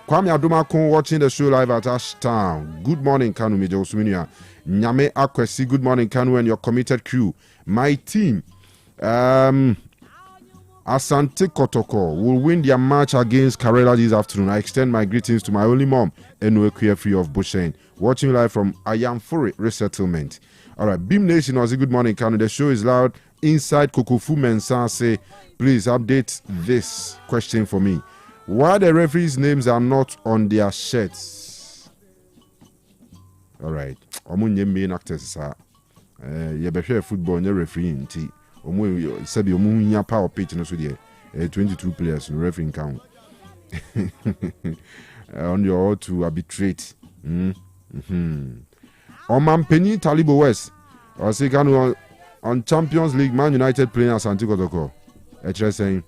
Kwame Adomako watching the show live at Ashtown. Good morning, Kanu Mejo Suminia. Nyame Akwesi, good morning, Kanu and your committed crew. My team, Asante Kotoko, will win their match against Karela this afternoon. I extend my greetings to my only mom, Enwe Free of Bushen. Watching live from Ayamfuri Resettlement. All right, Beam Nation was a good morning, Kanu. The show is loud. Inside Kokofu Mensa say, please update this question for me. Why the referees' names are not on their shirts? All right. Omunye main actors sir. You better football no referee nti. Omu sabi omu nya power pitch no so there. 22 players no referee count. On your own to arbitrate. Omampeni Talibo West. Or say Kanu on Champions League, Man United playing as Asante Kotoko. Saying,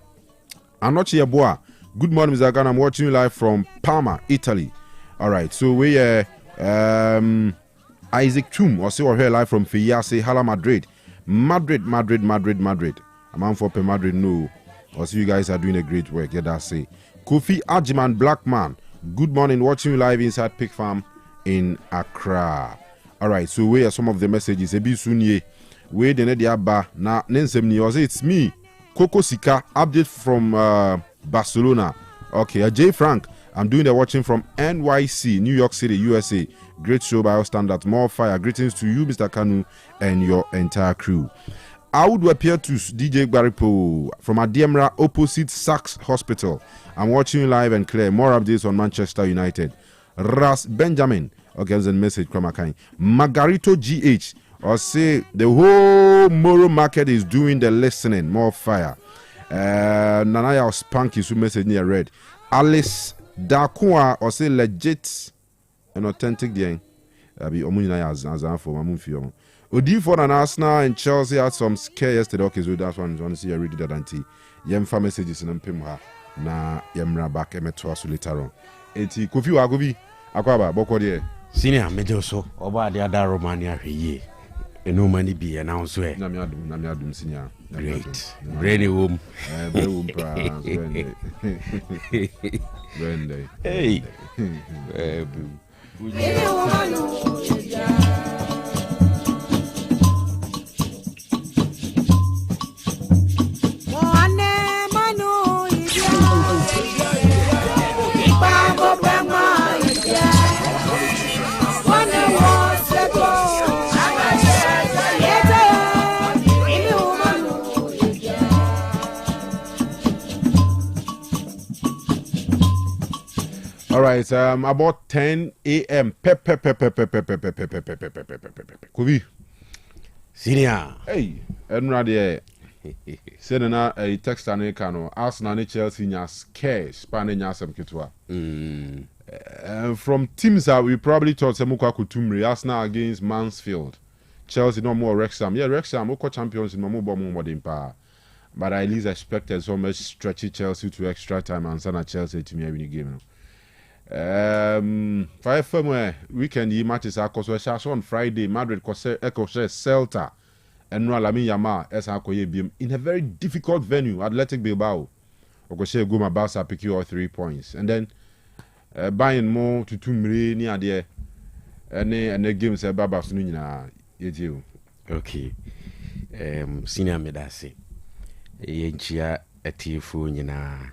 I'm not here, boy. Good morning, Mr. Ghana. I'm watching you live from Parma, Italy. All right, so we Isaac Tum, or say we're here live from Fiyase, Hala Madrid. Madrid. I'm on for Madrid, no. Or see you guys are doing a great work. Yeah, that's it. Kofi Ajiman Blackman. Good morning, watching you live inside Pig Farm in Accra. All right, so where are some of the messages? Ebi Sunye. Where the Nediaba na Nensemni was it's me, Coco Sika, update from Barcelona. Okay, Jay Frank, I'm doing the watching from NYC, New York City, USA. Great show by all standards, more fire. Greetings to you, Mr. Kanu, and your entire crew. I would appear to DJ Baripo from Adiemra, opposite Sachs Hospital. I'm watching you live and clear. More updates on Manchester United. Ras Benjamin, okay, there's a message from Akain. Margarito GH. Or say the whole Moro market is doing the listening. More fire. Nanaya Spanky who message near red. Alice Dakua or say legit and authentic the be omunaya as for Mamufio. Odi for an Arsenal and Chelsea had some scare yesterday. Okay, so that's one want to see I read that anti. Yemfa messages in Pimha na Yemra back emetwa so later on. Eti Kofi Wagobi akwaba boko de. Senior mejo so oba de ada Romania hweye. No money be announced where. Namiadum senior. Great. Brainy womb. Hey. All right, about 10 a.m. Kubi. Senior. Hey, Enradi. Sending a text on Kano. Arsenal and Chelsea nya scarce. Spanish nya some kitwa. From teams that we probably thought Semuka Kutumri. Arsenal against Mansfield. Chelsea no more Wrexham. Yeah, Wrexham Oko champions in Mamu Bomu Modimpa. But I at least expected so much stretchy Chelsea to extra time and Sana Chelsea to me every game. Five firm weekend matches are because on Friday Madrid Celta and Lamin Yama in a very difficult venue, Athletic Bilbao. Okoshe Goma Barca pick you all 3 points, and then buying more to 2 million near there, and the games are Babas Nuna. Okay. senior medase yenchia atifu nyina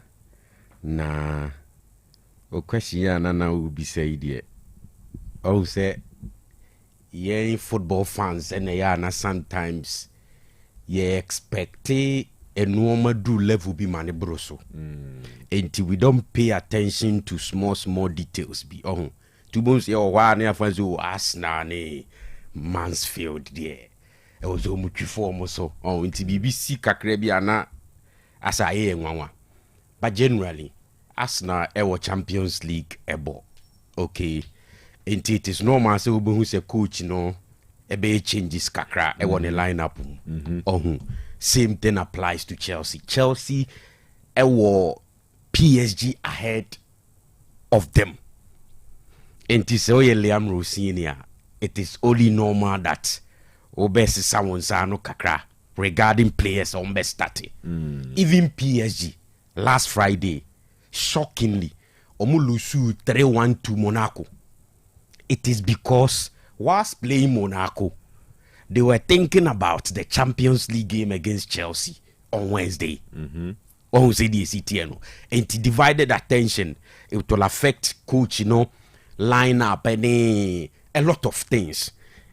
na o question na obi say die o say ye football fans and ya na sometimes ye expect a normal do level be mane broso until we don't pay attention to small details be to bones ye wa na fans o Arsenal ne Mansfield there e was o mutu form so until BBC kakra bi ana asa ye nwanwa but generally Arsenal e Champions League ebo okay and it is normal say we who say coach no ebe changes kakra e won the lineup same thing applies to Chelsea e PSG ahead of them and it is Liam Rosinia it is only normal that obesi someone sa no kakra regarding players on best starting even PSG last Friday shockingly omo lose 3-1 to Monaco. It is because whilst playing Monaco, they were thinking about the Champions League game against Chelsea on Wednesday. On Wednesday, and it divided attention. It will affect coach, lineup and a lot of things.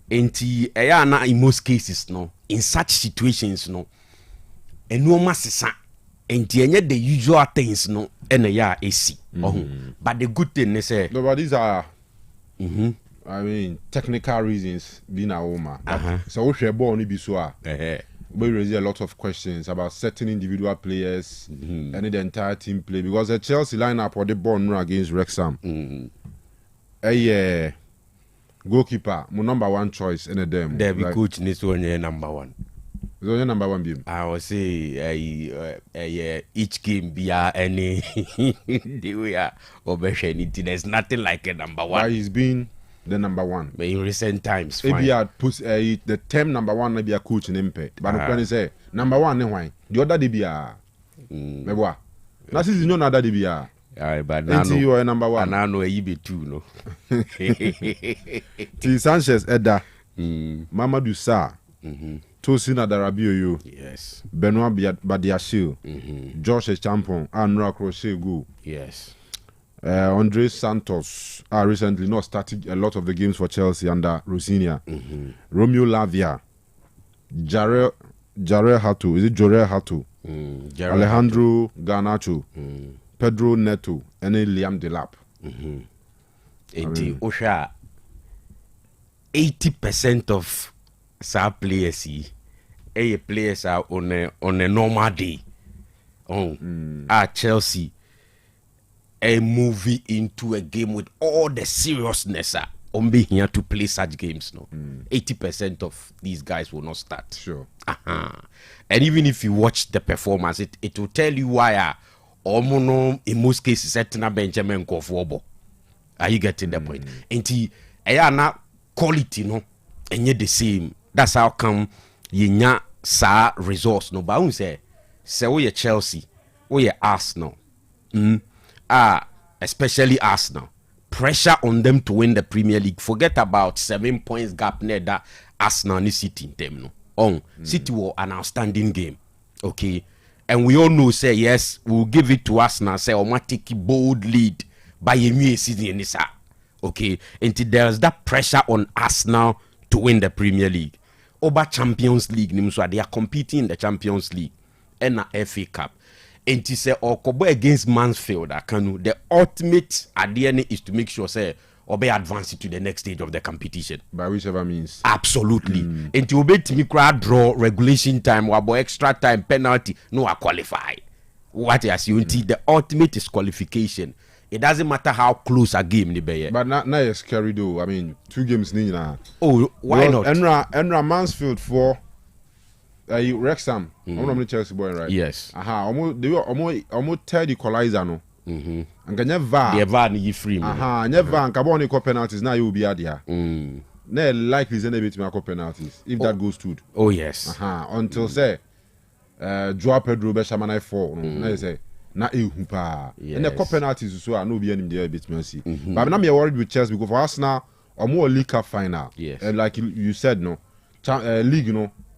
And in most cases, in such situations, enormous and the usual things, and AC. But the good thing is, no, but these are. I mean, technical reasons being a woman. So we share born be so. We raise a lot of questions about certain individual players and the entire team play because the Chelsea lineup or the born against Wrexham. Goalkeeper, my number one choice in them. David like, coach needs to be number one. Is your number one beam? I would say each game be any the way obesity. There's nothing like a number one. Why he's been the number one? But in recent times, maybe I put the term number one maybe a coach in impact. But I'm say number one why the other DBA. Maybe what? That is no other DBA. But now you are number one. And I know a bit too, no. T. Sanchez Edda, Mamadou Sarr. Tosina Darabio, yes. Benoit Badiashil, Josh Champon, Anra Crochet Go, yes. Andre Santos recently not started a lot of the games for Chelsea under Rosinia. Romeo Lavia, Jarrell Hato, is it Jorel Hato? Alejandro Garnacho, Pedro Neto, and Liam Delap. 80% of some players players are on a normal day. At Chelsea, a movie into a game with all the seriousness on being here to play such games. 80% of these guys will not start. Sure. And even if you watch the performance, it will tell you why in most cases Benjamin Kofobo. Are you getting the point? And not quality and yet the same. That's how come you sa resource no. But I won't say we are Chelsea, we are Arsenal. Especially Arsenal. Pressure on them to win the Premier League. Forget about 7 points gap near that Arsenal is sitting them. City was an outstanding game. Okay. And we all know say yes, we'll give it to Arsenal. Say take a bold lead by a new season in this. Okay. Until there's that pressure on Arsenal to win the Premier League. Over Champions League, so they are competing in the Champions League and the FA Cup. And to say Kobo against Mansfield, Kanu, the ultimate at the end is to make sure say Obe advance to the next stage of the competition. By whichever means. Absolutely. And to obey to draw regulation time, or extra time, penalty, no, I qualify. What is you the ultimate is qualification. It doesn't matter how close a game they be. But not it's scary though. I mean, 2 games now. Oh, why not? Enra Mansfield for Wrexham. I'm Chelsea boy, right? Yes. Almost tell the equalizer no. And can never. The VAR ni free. Never. And Caboni call penalties. Now you will be at here. Ne likely is a bit to make penalties if that goes to. Oh yes. Until say, Joao Pedro Beshamana 4. No, say. Na ehupa and the penalties so no be any there bit mercy but I'm not worried with Chelsea because for Arsenal or more League Cup final and like you said no league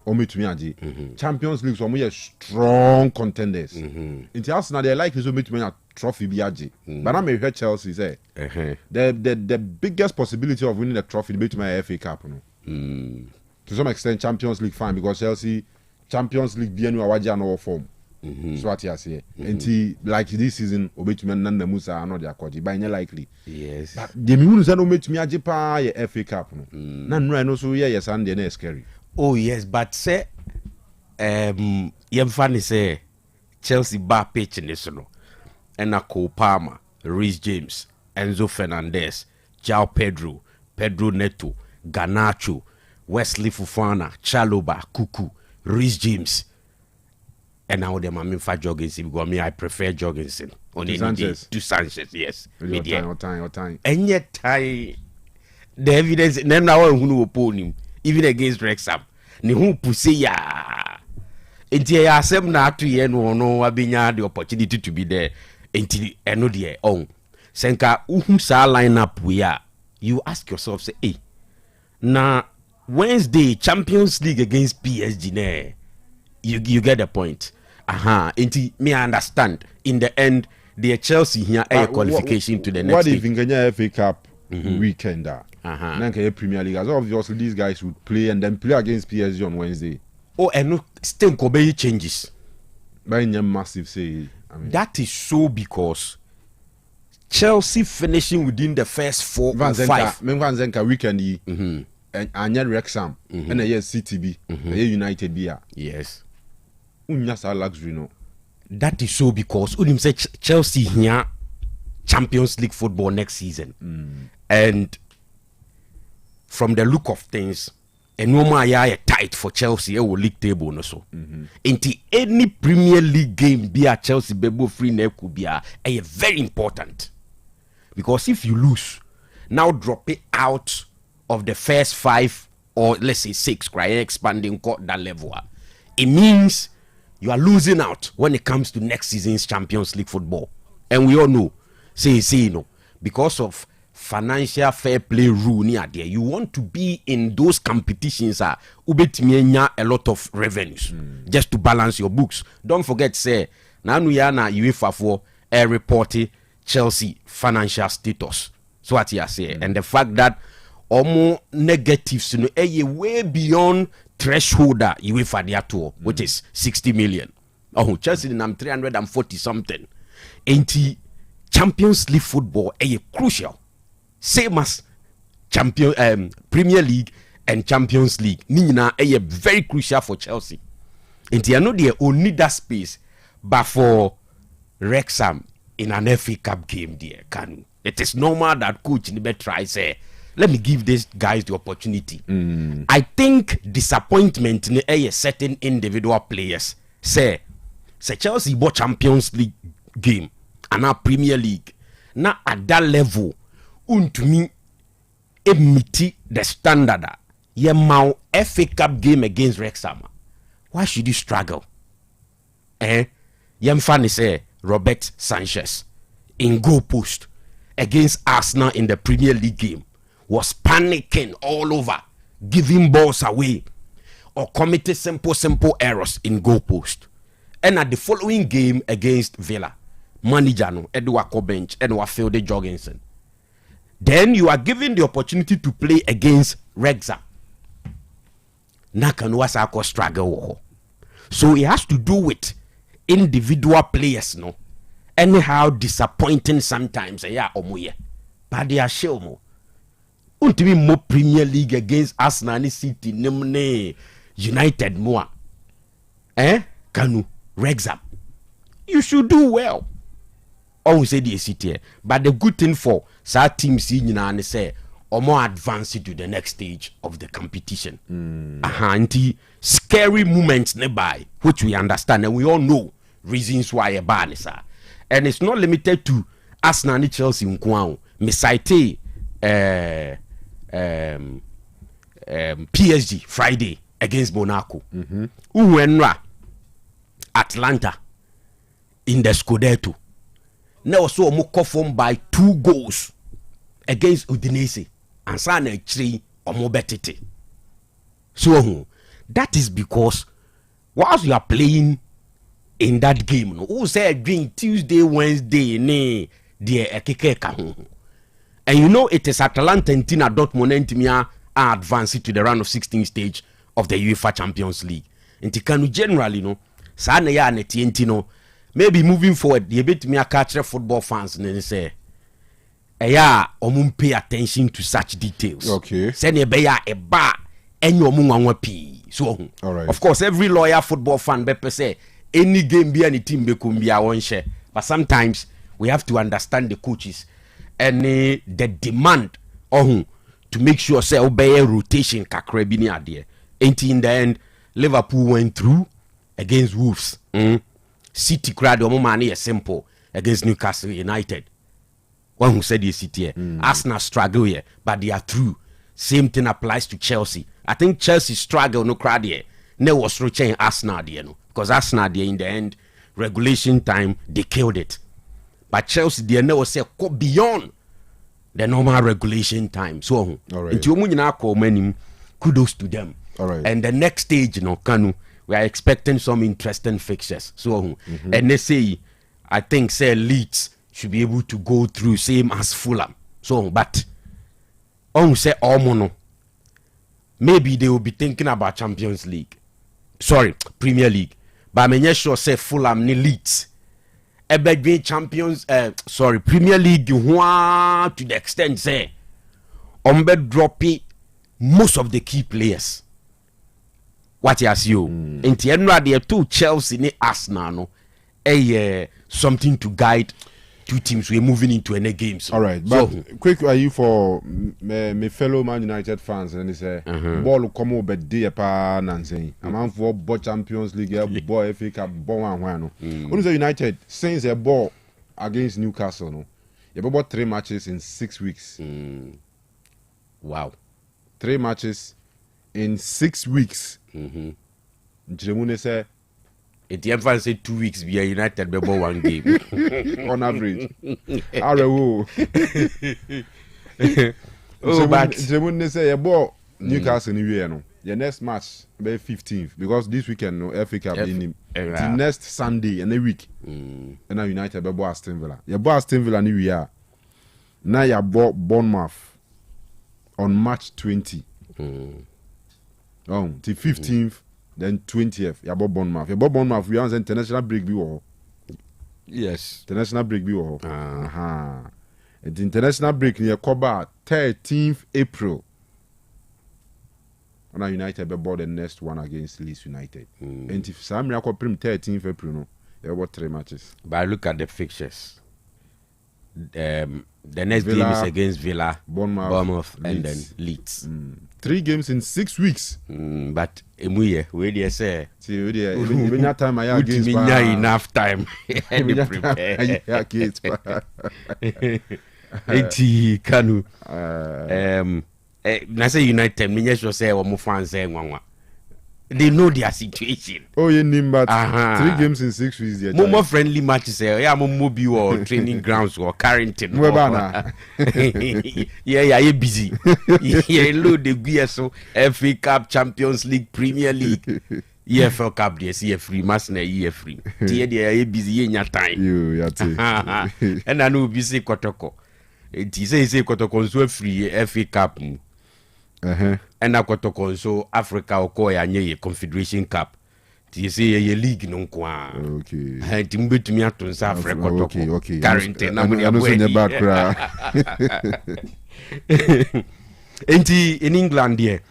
ometumi age. Champions League so omo strong contenders. Into Arsenal they like so ometumi a trophy bi age. But na me hear Chelsea say the biggest possibility of winning the trophy be to my FA Cup no. To some extent Champions League fine because Chelsea Champions League bienu awaja no form. So what you say? Until like this season, obetumi na Musa no dey akodi, but likely. Yes. But the me say no obetumi age pa ye FA Cup no. Na nura no so ye Sunday na scary. Oh yes, but say yemfa say Chelsea bar pitch in this no. And Cole Palmer, Reece James, Enzo Fernandez, João Pedro, Pedro Neto, Garnacho, Wesley Fofana, Chalobah, Kuku, Reece James. And now them I'm in for Jorgensen because me I prefer Jorgensen on any day to Sanchez. Yes, Your time. And yet the evidence. Then now who oppose him even against Wrexham. Ni who pussy ya. Until ya sem na to ye no abinya the opportunity to be there. Until eno the on. Senka who sa line up we are. You ask yourself say, hey, now Wednesday Champions League against PSG ne. You get the point. Inti me understand. In the end, the Chelsea here a qualification to the next. What if in Kenya FA Cup weekend? Then Premier League. As obviously these guys would play and then play against PSG on Wednesday. Oh, and no, still Kobe changes. By massive say. That is so because Chelsea finishing within the first 4 or 5. Van Zenka weekend and Anya Wrexham and a yes CTB, a United beer. Yes. Unyasa luxury no. That is so because Unim say Chelsea here Champions League football next season. And from the look of things, and no more tight for Chelsea will league table no so. Into any Premier League game be a Chelsea bebo free ne could be a very important. Because if you lose, now drop it out of the first 5 or let's say 6, expanding that level. It means you are losing out when it comes to next season's Champions League football. And we all know, say no, because of financial fair play rule near there, you want to be in those competitions a lot of revenues just to balance your books. Don't forget, say, now we are na UEFA for a reported Chelsea financial status. So what you say, and the fact that almost negatives, way beyond threshold that UEFA their tour, which is 60 million. Oh, Chelsea in 340 something. Ain't Champions League football crucial. Same as Premier League and Champions League. Nina very crucial for Chelsea. Ain't you know they only that space, but for Wrexham in an FA Cup game there, Kanu. It is normal that coach Nibe try say, let me give these guys the opportunity. I think disappointment in a certain individual players say Chelsea bought Champions League game and now Premier League. Now at that level, to me, meet the standard. Yemau FA Cup game against Wrexham. Why should you struggle? Yemfani say Robert Sanchez in goal post against Arsenal in the Premier League game was panicking all over, giving balls away, or committed simple errors in goal post. And at the following game against Villa, manager no Edward bench, Edward Field Jorgensen. Then you are given the opportunity to play against Wrexham. Nakanu was struggle. So it has to do with individual players, no. Anyhow disappointing sometimes, but they are sure more. Ultimately, more Premier League against Arsenal City, Nimne, United more. Kanu, Wrexham. You should do well. Always say the city, but the good thing for sad teams in say or more advanced to the next stage of the competition. Scary moments nearby, which we understand and we all know reasons why a ban is. And it's not limited to Arsenal and Chelsea in Kwao. Misite PSG Friday against Monaco. Uwenra Atlanta in the Scudetto. Now so mo formed by 2 goals against Udinese and Sana 3 or more betete. So That is because whilst you are playing in that game, no, who say doing Tuesday, Wednesday, ne the ekeke ka ho. And you know it is Atalanta and Tina Dortmund and Timia are advancing to the round of 16 stage of the UEFA Champions League. And Kanu generally, no, sana ya ne TNT no, maybe moving forward, the bit me a catch football fans and say, yeah, pay attention to such details. Okay. Send a beya a bar and your mungwapi. So, all right. Of course, every lawyer football fan bepe say any game be any team be could be our own share. But sometimes we have to understand the coaches and the demand to make sure say obey rotation kakra bi ni ade. In the end, Liverpool went through against Wolves. City crowd omo money is simple against Newcastle United. One who said the City Arsenal struggle here, but they are through. Same thing applies to Chelsea. I think Chelsea struggle no crowd here. No was reaching Arsenal there, no, because Arsenal there in the end regulation time they killed it. But Chelsea there never say go beyond the normal regulation time. So kudos to them. All right. And the next stage, Kanu, we are expecting some interesting fixtures. So and they say, I think say Leeds should be able to go through same as Fulham. So, but say mono, maybe they will be thinking about Champions League. Sorry, Premier League. But I'm not sure say Fulham ni Leeds. Ebedwe Champions, Premier League to the extent say dropping most of the key players. What you see you? In the end, there two Chelsea ni Arsenal no, something to guide two teams we're moving into any games. All right, but quick, are you for my fellow Man United fans? And they say ball come over day pa nansen. I'm for ball Champions League, ball FA Cup, ball one. What is United since a ball against Newcastle? No, you have about 3 matches in 6 weeks. Wow, 3 matches in 6 weeks. Njemune say. It even say 2 weeks be United be ball one game on average. But Njemune say a ball Newcastle anyway no. Your next match be 15th because this weekend no FA Cup in the next Sunday and a week. And now United be ball Aston Villa. Your ball Aston Villa ni we are. Now you bought Bournemouth on March 20. Oh, till 15th, then 20th. You bought Bournemouth. You bought Bournemouth. We have an international break. Yes. International break. The international break near Koba 13th April. And now United be bought the next one against Leeds United. And if some miracle prim 13th April, no, you bought 3 matches. But I look at the fixtures. The next game is against Villa, Bournemouth, and then Leeds. 3 games in 6 weeks. But where do you say? Even time I against enough time. Kanu. I say United. Me just say what my fans say. They know their situation. Oh, you need but 3 games in 6 weeks. More friendly matches. Yeah, mobile or training grounds or Carrington. Yeah, you're busy. Yeah, load the gear so FA Cup, Champions League, Premier League. EFL Cup, yes, year free, Masna, year free. You're busy in your time. And I know busy Kotoko. It is a Kotoko so free FA Cup. And Akotoko so Africa or Koya nye Confederation Cup. You see a league no kwa. Okay. I timbe to me aton sa Africa okay. Currently na mo ya back cry. In England here,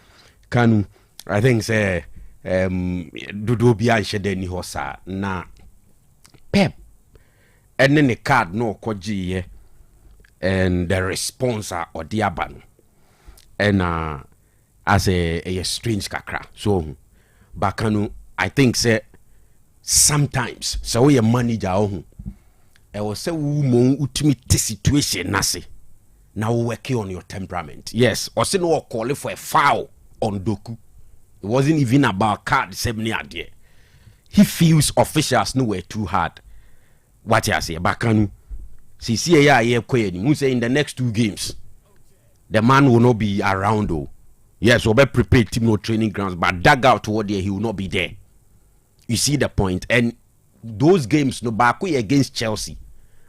Kanu, I think say dodo bia nhede ni hosa na Pep and then the card no koji and the response or the aban. And as a strange kakra. So Bakanu, I think say sometimes so we manager I was say woman ultimate situation nasi. Now working on your temperament. Yes, or say no call for a foul on Doku. It wasn't even about card 70 idea. He feels officials nowhere too hard. What you say, Bakanu? See say in the next 2 games. The man will not be around though. Yes, we'll be prepared team no training grounds, but dug out toward there, he will not be there. You see the point? And those games, no back against Chelsea,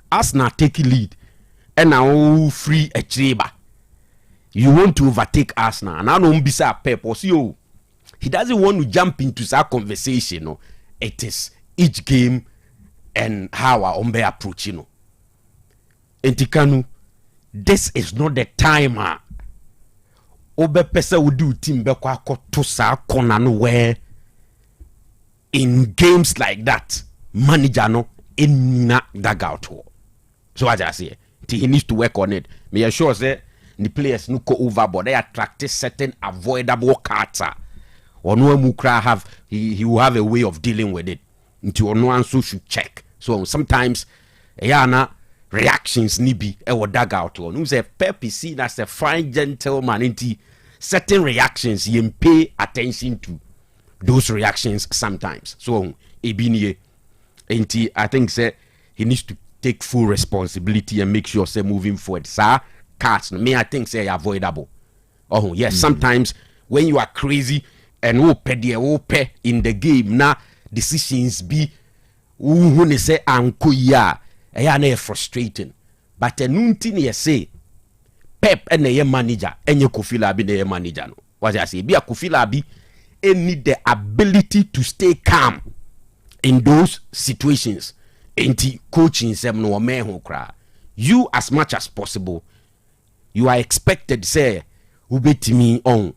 Arsenal take a lead, and now free a treba. You want to overtake Arsenal, and I don't be say Pep or see he doesn't want to jump into that conversation. No, it is each game and how our Ombe approach. And Kanu, this is not the time. Obe pesa would do team bekwa to sa corner no where in games like that manager no in na dugout. So as I say, he needs to work on it. Me assure say the players no go overboard. They attract certain avoidable cards. Or no mukra have he will have a way of dealing with it. Until no one so should check. So sometimes yana reactions nibi or dugout. No say Pep is seen as a fine gentleman. Into certain reactions, you pay attention to those reactions sometimes. So ebinye, I think say he needs to take full responsibility and make sure say moving forward. Sir, cards me I think say avoidable. Oh yes, sometimes when you are crazy and pay in the game na decisions be who say anko ya na frustrating. But enunti ne say Pep and a manager and you Kofi Labi na manager no. What I say be a Kofi Labi need the ability to stay calm in those situations. Enti coaching sem no me ho kra. You as much as possible you are expected say ubetimi on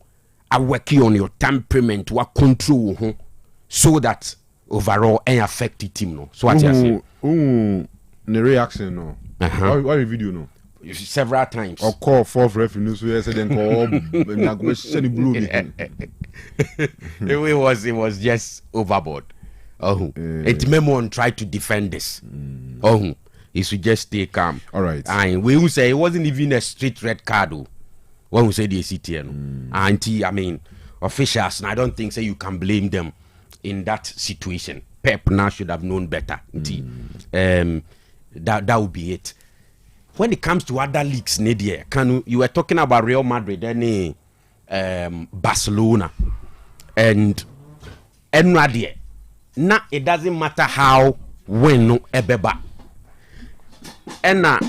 a working on your temperament what control ho so that overall any affect the team no. So what I say the reaction no. Why video no? Several times. Or call fourth referee so yes then call blue. It was just overboard. It Memon tried to defend this. He should just stay calm. All right. And we will say it wasn't even a straight red card. When we say the CTN, I mean officials, and I don't think say you can blame them in that situation. Pep now should have known better. That would be it. When it comes to other leagues, Nadia, Kanu, you were talking about Real Madrid and Barcelona, and Nadia. Now it doesn't matter how when no ebeba, and na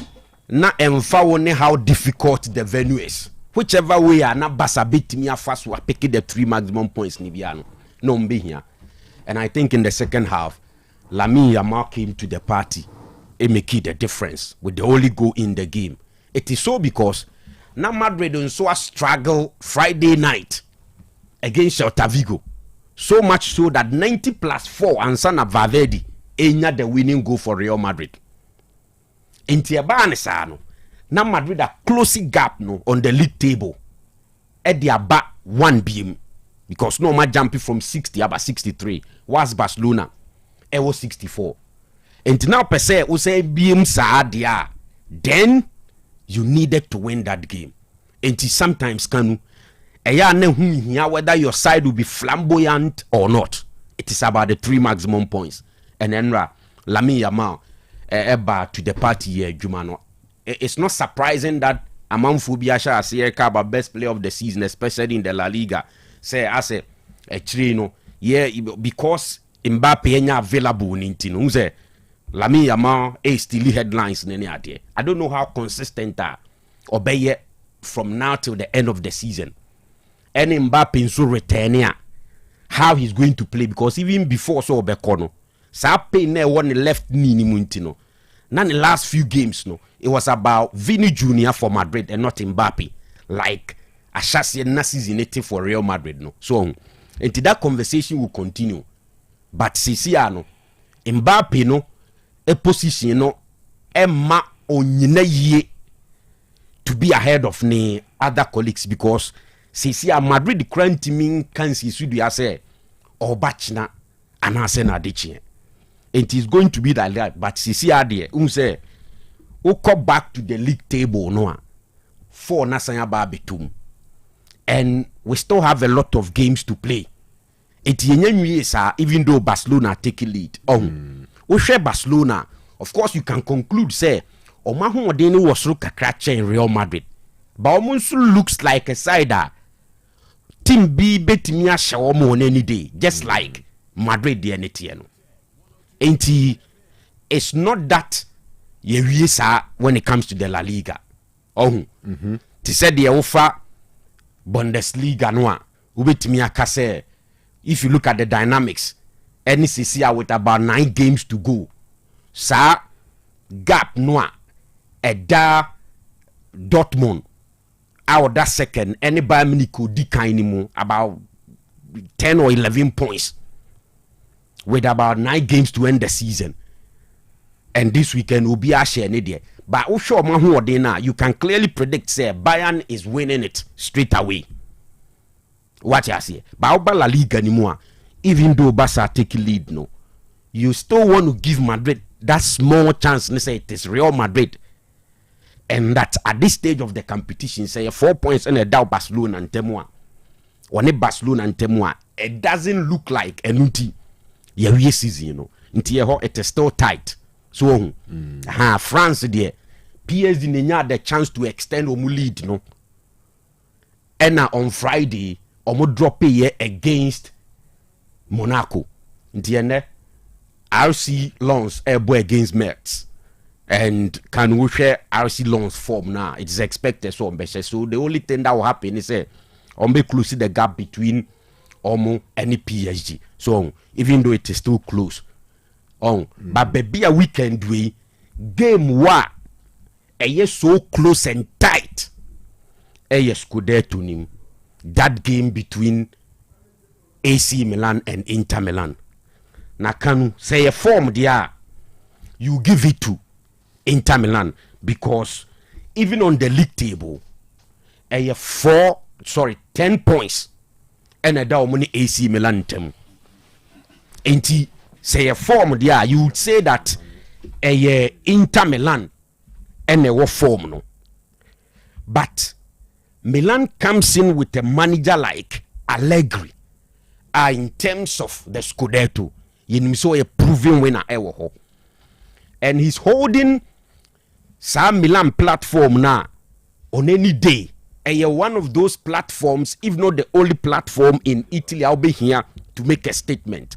emfa how difficult the venue is. Whichever way, na Barca beat me fast. We are picking the 3 maximum points. Nibiano, no be here, and I think in the second half, Lamine Yamal came to the party. It make it a difference with the only goal in the game. It is so because now Madrid and so struggle Friday night against Celta Vigo. So much so that 90+4 and Sana Valverde ain't the winning goal for Real Madrid. In Tiabane now Madrid a closing gap no on the league table. At the back 1 beam because no man jumping from 60 about 63 was Barcelona. It was 64. And now per se we say beam saadia, then you needed to win that game. And sometimes Kanu whether your side will be flamboyant or not. It is about the 3 maximum points. And then Lamine Yamal to the party here, Jumano. It's not surprising that among Fubiasha Asierka best player of the season, especially in the La Liga, say as a Trino, yeah, because Mbappe ain't available in Tino. Say Lamine Yamal is still headlines in any idea. I don't know how consistent are obey from now till the end of the season. And Mbappe so returning how he's going to play because even before so Obekono, Sape ne won the left knee ni Muntino. Now the last few games no, it was about Vini Jr. for Madrid and not Mbappe. Like a chassis na season for Real Madrid no. So until that conversation will continue. But Sisiano, Mbappe no a position no Emma onyina ye to be ahead of the other colleagues because Sisia Madrid the crime teaming can see Sudia say or Bachna and Hasena Dichi. It is going to be like that, but Sisia there, say, who come back to the league table no for Nasanya Barbitum. And we still have a lot of games to play. It is even though Barcelona take a lead. We share Barcelona. Of course, you can conclude say, Omahu Odeni was so kakrache in Real Madrid. But almost looks like a side that team B betimi ahye omo on any day, just like Madrid the NTN. Ain't it's not that ye sa when it comes to the La Liga. Oh, to say the offer Bundesliga no ubetimi akase. If you look at the dynamics, NCC with about 9 games to go. Sa gap noa eda Dortmund out that second any Bayern Munich could decline about 10 or 11 points with about 9 games to end the season. And this weekend will be a share there. But you can clearly predict say Bayern is winning it straight away. What you say? But La Liga anymore, even though Barca take lead, no, you still want to give Madrid that small chance. And say it is Real Madrid, and that at this stage of the competition, say 4 points and a down Barcelona and Temua. When Barcelona and Temua, it doesn't look like a nuti. Yeah, season, you know, until it is still tight. So, France there, PSG nenya the chance to extend omu lead, no. And on Friday, omu drop here against Monaco. Until RC Lens boy against Metz. And Kanu share RC Lens form now. It is expected so. So the only thing that will happen is close the gap between Omo and the PSG. So even though it is still close. But baby a weekend we game wa so close and tight. Scudetto nim. That game between AC Milan and Inter Milan. Na Kanu say a form there, you give it to Inter Milan because even on the league table, 10 points and a down money AC Milan tem. Ain't say a form there, you would say that Inter Milan and a form no. But Milan comes in with a manager like Allegri. In terms of the Scudetto, you saw a proven winner ever. And he's holding some Milan platform now on any day. And one of those platforms, if not the only platform in Italy, I'll be here to make a statement.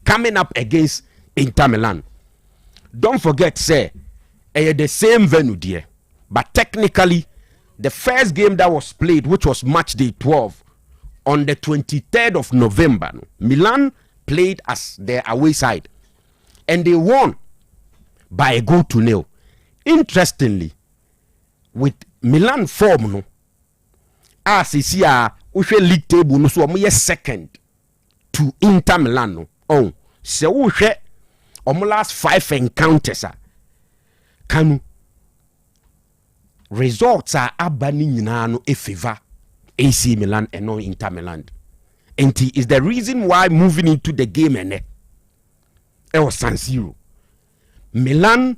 Coming up against Inter Milan. Don't forget, say, the same venue there. But technically, the first game that was played, which was match day 12, on the 23rd of November, Milan played as their away side. And they won by a goal to nil. Interestingly, with Milan form, no, as is here, we league table, no, so we are second to Inter Milan. No. Oh, so we share last 5 encounters. Kanu results are abaning no a favor AC Milan and no Inter Milan. And it is the reason why moving into the game and it was San Siro. Milan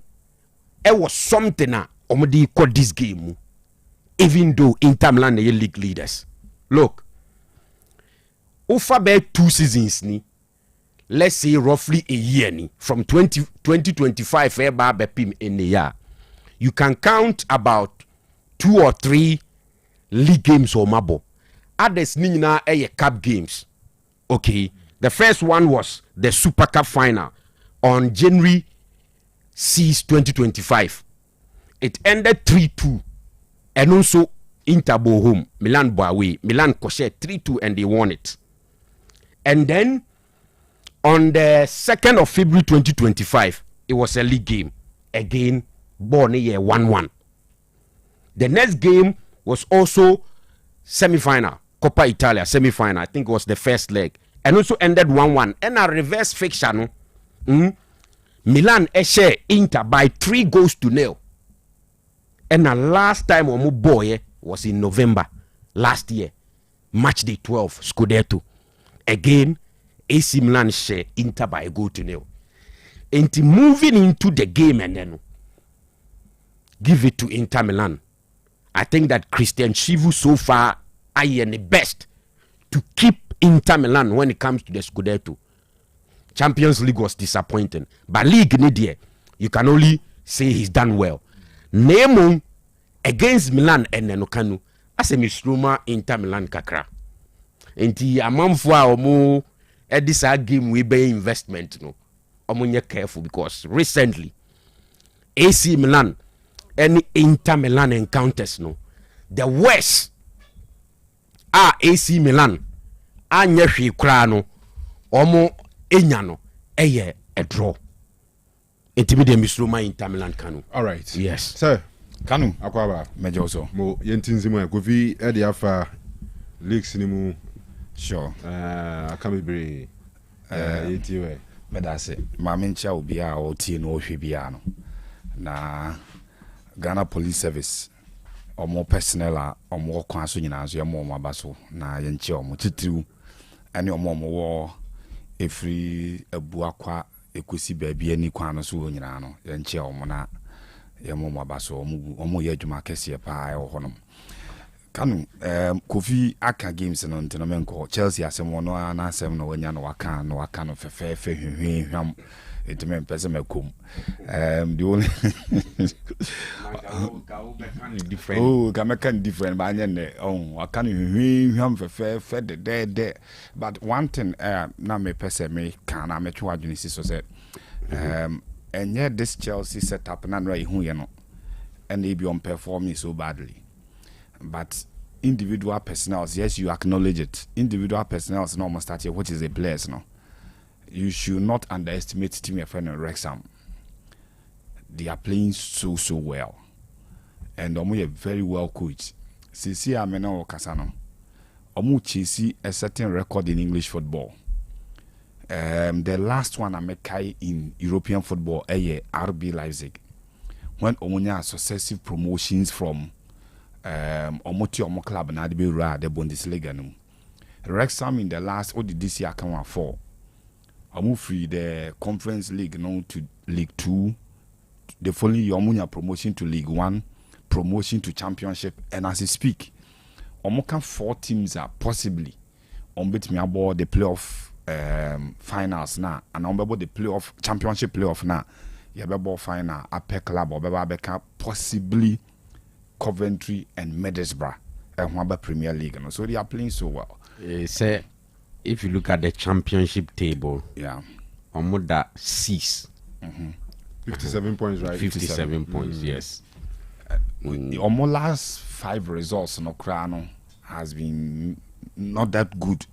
it was something omodi called this game. Even though Inter Milan are league leaders. Look, over 2 seasons ni, let's say roughly a year ni, from 2025 in a year, you can count about 2 or 3 league games or mabo. Others ni na cup games. Okay, the first one was the Super Cup final on January 6, 2025. It ended 3-2, and also Inter bo home, Milan bo away. Milan koshe 3-2 and they won it. And then on the 2nd of February 2025, it was a league game. Again, born a year 1-1. The next game was also semi-final, Coppa Italia semi-final. I think it was the first leg. And also ended 1-1. And a reverse fiction, Milan share Inter by 3 goals to nil. And the last time Omo boy was in November last year. Match day 12, Scudetto. Again, AC Milan share Inter by a goal to nil. And moving into the game and then give it to Inter Milan. I think that Christian Chivu so far are the best to keep Inter Milan when it comes to the Scudetto. Champions League was disappointing. But League Nidia, you can only say he's done well. Nemo against Milan and Kanu as a Mistruma Inter Milan kakra. Enti amanfo a omo this game we be investment no. Omo careful because recently AC Milan and Inter Milan encounters no. The worst AC Milan anya hwe kra no omo enya no eye a draw. Intimidate Misloma Inter Milan Kanu. All right. Yes. Sir, Kanu. Akwaba. Mejoso. Mo yentinzimu ya kofi edi afa leaks ni mu. Sure. Akamibre. Yetiwe. Medase. Mamencha ubia o tie no hwe bia no. Na Ghana Police Service omo personnel a omo kwan so nyina so yemo omo abaso na yenche omo titiriu ene omo wo efri abuakwa ekosi baabi ani kwan no so nyina no yenche omo na yemo omo abaso omo ye adwuma kese pa e ho no Kanu Kofi aka games no ntino menko Chelsea asem no na asem no wanya no waka no fefe hwehwehwam etime pese makom the only different can different but anya waka no hwehwehwam fefe de but one thing na me pese me kan na me twa adwene si so say enye this Chelsea setup na no hu ye no and they be on performing so badly. But individual personnel, yes, you acknowledge it. Individual personnel is not start here, which is a players, no. You should not underestimate Team FN and Wrexham. They are playing so well, and Omo are very well coached. Sisi Amena Okasano, Omo chase a certain record in English football. The last one I make in European football, RB Leipzig, when Omonia successive promotions from Omo club na be the Bundesliga no. Wrexham in the last this year can 4. Omo free the Conference League no to League 2. The following year Omo promotion to League 1, promotion to Championship, and as I speak, Omo can 4 teams are possibly on bet me about the playoff finals now, and on about the playoff Championship playoff now. Yabebo final upper club or beba possibly Coventry and Middlesbrough and Premier League. So they are playing so well. Say, if you look at the championship table, Omoda 6. 57 points, right? 57 points, yes. Omo last 5 results no crano has been not that good.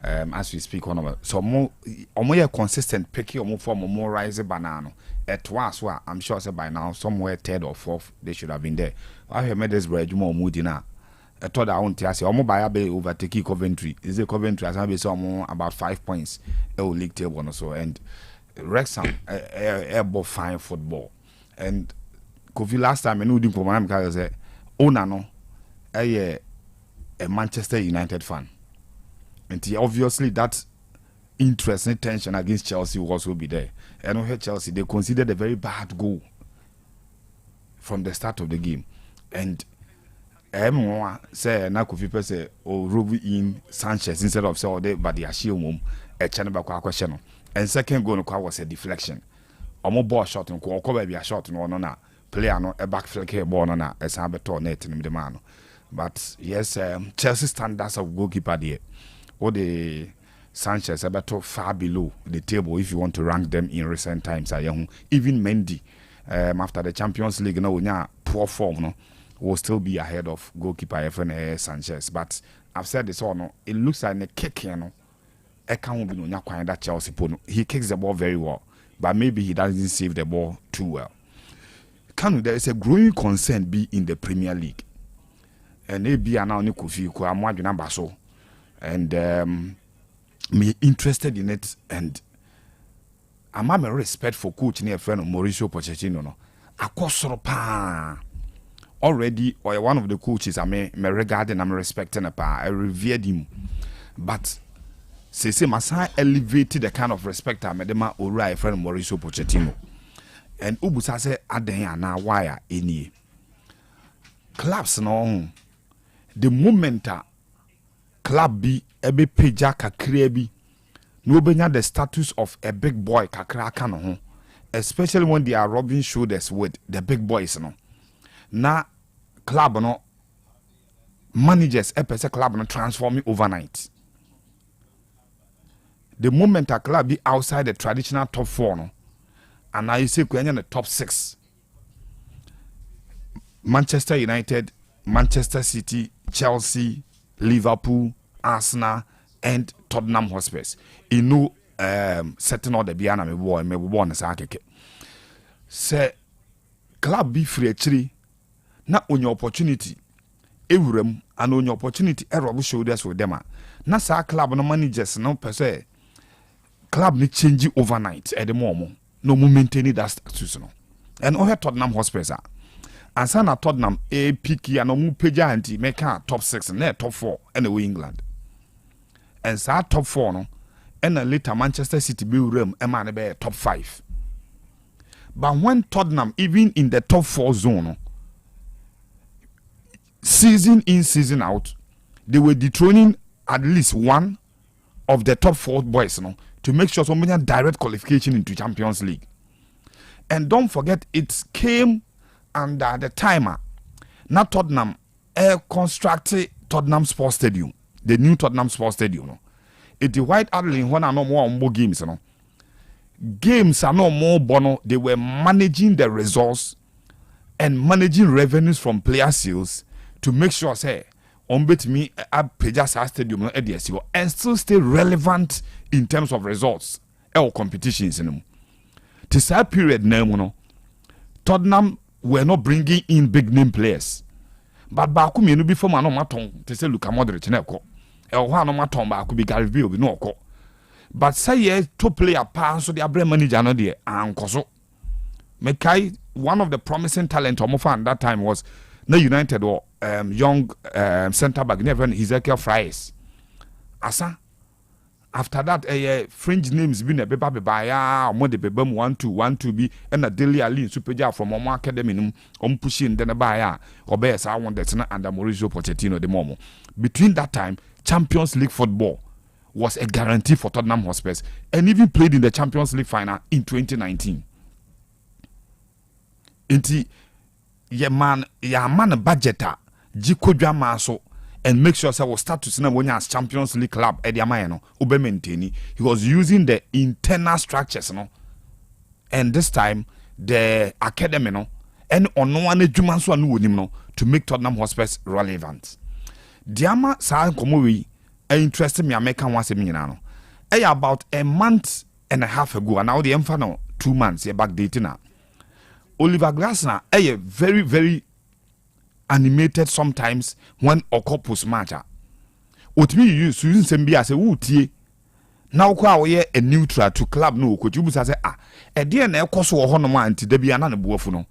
As we speak on so more consistent picky for more rise banana at once. I'm sure say by now somewhere 3rd or 4th they should have been there. I have made this bread more moody now. I thought I want to say almost by overtake Coventry. Is a Coventry as I be some about 5 points league table or so, and Wrexham airborne fine football. And Kofi last time I knew the problem because I say no a Manchester United fan. And obviously that interest and tension against Chelsea will also be there. And over Chelsea, they considered a very bad goal from the start of the game. And say na Kofi say rub in Sanchez instead of say but the Ashium a channel back question. And second goal was a deflection. Omo ball shot and ko be a shot no na player no a back flick ball no na as Habeto net in the man. But yes, Chelsea standards of goalkeeper there. Or the Sanchez about far below the table if you want to rank them in recent times. Even Mendy, after the Champions League, poor form, will still be ahead of goalkeeper FN Sanchez. But I've said this all, it looks like a kick, that Chelsea. He kicks the ball very well, but maybe he doesn't save the ball too well. There is a growing concern be in the Premier League, and maybe now Kofi and me interested in it, and I'm a respect for coach near friend Mauricio Pochettino. No, already or one of the coaches I may regard and I'm respecting I revered him, but say Masai elevated the kind of respect I made my Uri friend Mauricio Pochettino, and Ubusa say Aden na wire any clubs no the moment club be ebe peja kakra bi no benya the status of a big boy kakra aka no ho, especially when they are rubbing shoulders with the big boys no na club no managers a person club no transforming overnight. The moment a club be outside the traditional top 4 no, and now you say in the top 6. Manchester United, Manchester City, Chelsea, Liverpool, Arsenal, and Tottenham Hotspurs. You know, setting all the biana me born as a say club be free actually. Na on your opportunity, everyone and on your opportunity, everyone shoulders with them. Na sa club no managers no per se. Club ni change overnight at the moment. No maintaining that status no. And over Tottenham Hotspurs are. And sana Tottenham a picky and no peja anti make a top 6 and top 4 anyway England. And sa top 4 no. And then later Manchester City be room a man be top 5. But when Tottenham even in the top 4 zone no, season in season out, they were dethroning at least one of the top 4 boys no, to make sure somebody had direct qualification into Champions League. And don't forget, it came under the timer. Now Tottenham constructed Tottenham Sports Stadium, the new Tottenham Sports Stadium. No? It the White Hart Lane when I no more games. No? Games are no more bono. They were managing the resource and managing revenues from player sales to make sure say on bet me at Pejas Stadium no EDSU and still stay relevant in terms of results or competitions. To that period now, Tottenham were not bringing in big name players, but baku me no be from no maton to say Luka Modric na ko e ho no maton ba ku be Gareth Bale be no ko, but say ye to player pa so the abre manager no de ankoso mekai. One of the promising talent omofa at that time was na United or young centre back never Ezekiel Fries asa. After that, fringe names been a beba ya more the bebum 1-2 be and a daily ali superja from Omo Academy pushing then a baya or bears I want that under Mauricio Pochettino the Momo. Between that time, Champions League football was a guarantee for Tottenham Hotspurs and even played in the Champions League final in 2019. Inti ya man budgeter jiko drama so and make sure we start to see when as Champions League club at the Amayano Ube maintain. He was using the internal structures, and this time the academy and on no one to make Tottenham Hotspurs relevant. Diama sa komowi interested me American once a minute about a month and a half ago, and now the infano 2 months back dating now. Oliver Glasner very very animated sometimes when Okopus match. What me use Susan Sembia say wutie now kwa we a neutral to club no coach you say e dey na ekoso wo hono ma anti da bia na buofu no.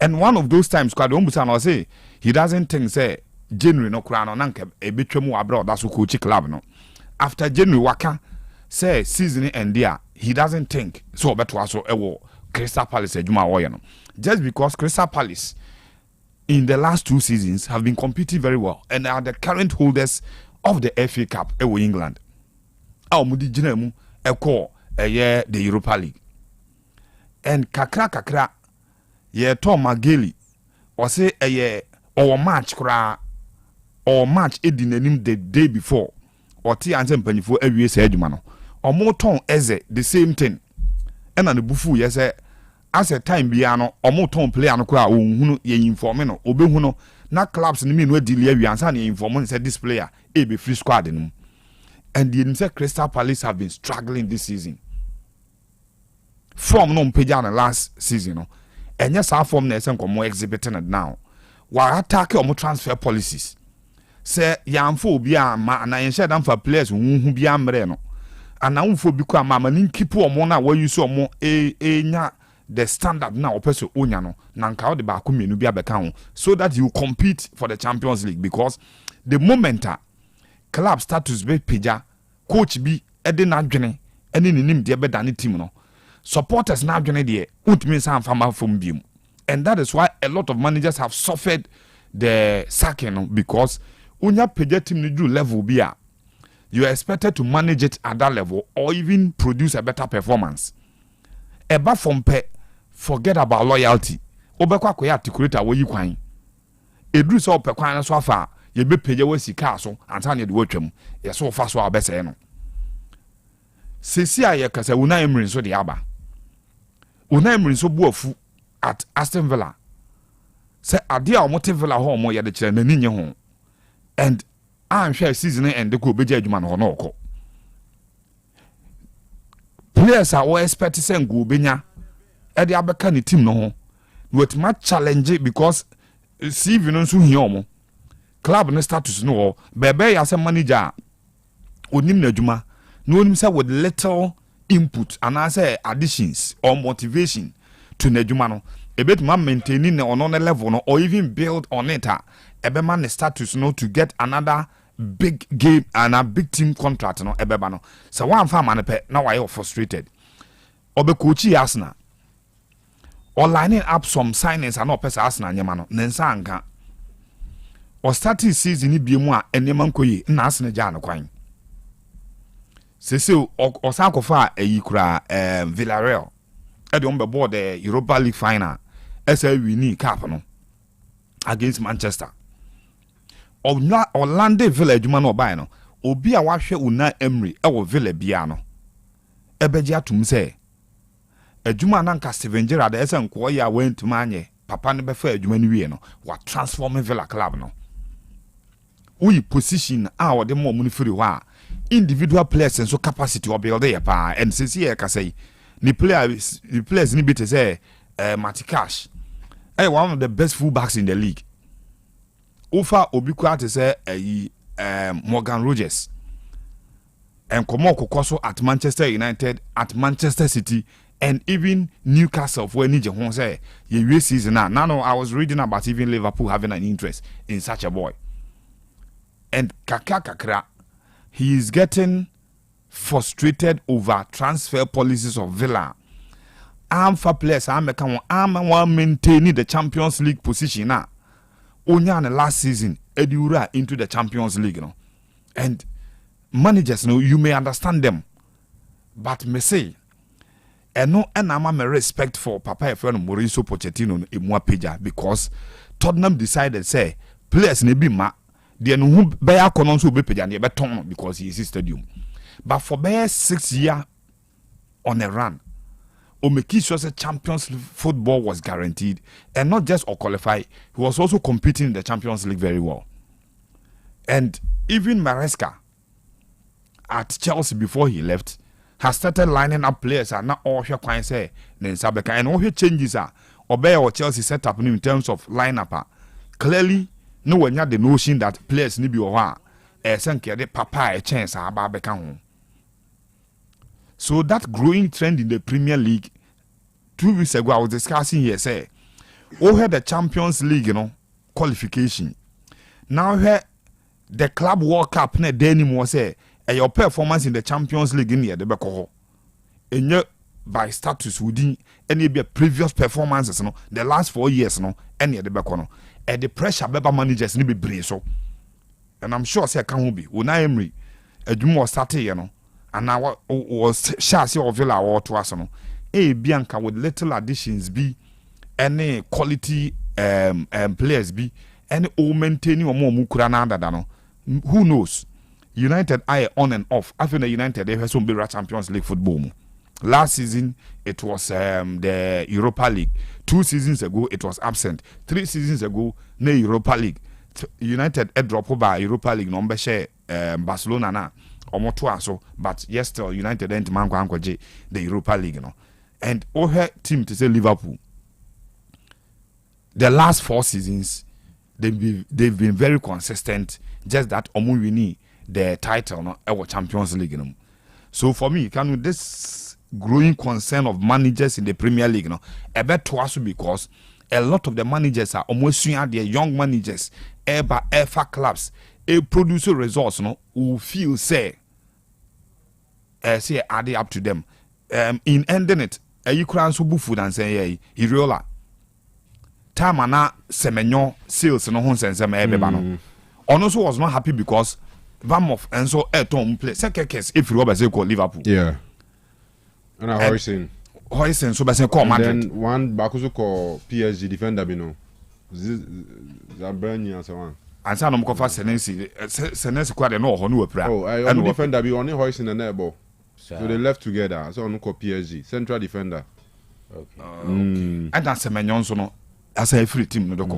And one of those times kwa ombusa na say he doesn't think say January no kra no na nka e betwemu abroad that so coach club no. After January waka say season end there he doesn't think so beto aso ewo Crystal Palace ejuma wo ye no. Just because Crystal Palace in the last 2 seasons have been competing very well and are the current holders of the FA Cup in England. Mudi jinemu the Europa League. And kakra ye Tom Mageli or say or match edinanim the day before or tea and sempany for every edumano or more ton eze the same thing. And an bufu yes as a time biano or more ton player no kwa hunu ye informe no obe huno na clubs ni me no deal wi ansa na informe say this player e be free squad no. And the say Crystal Palace have been struggling this season. Form no mpagya na last season no. Enye sa form na esen komo exhibiting it now. Wa attack or transfer policies. Say yamfo obi ama na yenhye dan for players hu bia mre no. Ana unfo bi kwa mama ni keep omo na wa use omo nya the standard now person onya no na nka o de ba akomienu bi abeka ho so that you compete for the Champions League, because the moment club status be pija coach bi ede na adwene ene nim de be dane team no supporters na adwene de utmi san fama from biom. And that is why a lot of managers have suffered the sacking, because unya pija team ni do level bi you are expected to manage it at that level or even produce a better performance. Eba from pe forget about loyalty. Obekwa ko ya articulate awoyi kwan. Edru so pe kwan so afa ye be page we sika so ansa ne de watwam ye so fa so abese no sesi a ye kasa Unai Emery so de aba Unai Emery so buafu at Aston Villa say ade a omote Villa ho omo ye de kire na ninye ho and I'm sure season end ko beja adwuma no no okọ players are all expect say go benya e de abeka ne team no ho with much challenge because CV no so hia omo club no status no bebe ya say manager onim na adwuma no onim say with little input and I say additions or motivation to na adwuma no e betuma maintaining on a level no or even build on it ebema ne status no to get another big game and a big team contract no ebeba no so one farm man pe na why frustrated obe coach Arsenal or lining up some signings and no person Arsenal nyema no nensa anka or starting season ni biemu a enema nkoyi na Arsenal ja no kwan sese o san kofa eyi kura Villarreal e de on be board the Europa League final esa wini cup no against Manchester Orlando Villa adwuma no buy no obi a wahwe Unai Emery e wo Villa bia no ebeji atum se adwuma na nka Steven Gerrard ese nko ya wentuma anye papa ne befa adwuma ni wie no wa transform Villa club no we position a wo de mo mu free ho a individual players and so capacity or build there pa and since here ka say the players ni bit say Matikash one of the best fullbacks in the league Ofa Obikwa to say Morgan Rogers and Komoko Koso at Manchester United, at Manchester City, and even Newcastle where Nije Hon say ye season now. Now I was reading about even Liverpool having an interest in such a boy. And Kakra, he is getting frustrated over transfer policies of Villa. I'm for players, I'm maintaining the Champions League position now. Only on the last season, Edura into the Champions League, you know. And managers, you know, you may understand them, but me say, and no, and I'm a respect for Papa friend Mauricio Pochettino in Mwapeja because Tottenham decided say players ne be ma, they no who be a kononso be peja ne be ton because he is stadium, but for be 6 years on a run. Omekisho's Champions League football was guaranteed, and not just or qualify, he was also competing in the Champions League very well. And even Maresca at Chelsea before he left has started lining up players and not all your clients say Sabeka and all your changes are obey or Chelsea set up in terms of lineup. Clearly, no one had the notion that players need be or a papa a chance home. So that growing trend in the Premier League 2 weeks ago, I was discussing here, say, had the Champions League, you know, qualification. Now here, the Club World Cup, ne day anymore say, your performance in the Champions League in here, the Beko, and yet by status within any be previous performances, you know, the last 4 years, you know, any the Beko, and the pressure Beba managers need be bring so, and I'm sure say can be Unai Emery, a more started, you know, and now was Chelsea or Villa or to us, you know. Bianca with little additions be any quality players be any old maintaining or more mukura who knows United are on and off after the United they have some big Champions League football last season it was the Europa League 2 seasons ago it was absent 3 seasons ago no Europa League United drop by Europa League number share Barcelona na omoto so but yes still United ain't man the Europa League you know. And all her team to say Liverpool, the last 4 seasons, they've been very consistent. Just that Omuwini the title, no, our Champions League. You know. So for me, can this growing concern of managers in the Premier League, you know, a bit to us because a lot of the managers are almost their young managers, ever clubs, produce results, you know, who feel say are they up to them. In ending it. You cry so bufu and say, Iriola. Tamana Semenyo sales no one sense ebano. Also was not happy because Vamov and so Tom play second case if you say call Liverpool. Yeah. And a Hoysen so be call Madrid. Then one Bakuzo call PSG defender bino. Zabrani and so on. and some of us Senesi quite a no honor. Oh, I defender be only hoist in the netball. So they left together. So on PSG, central defender. Okay. And that's a man so as a free team no doko.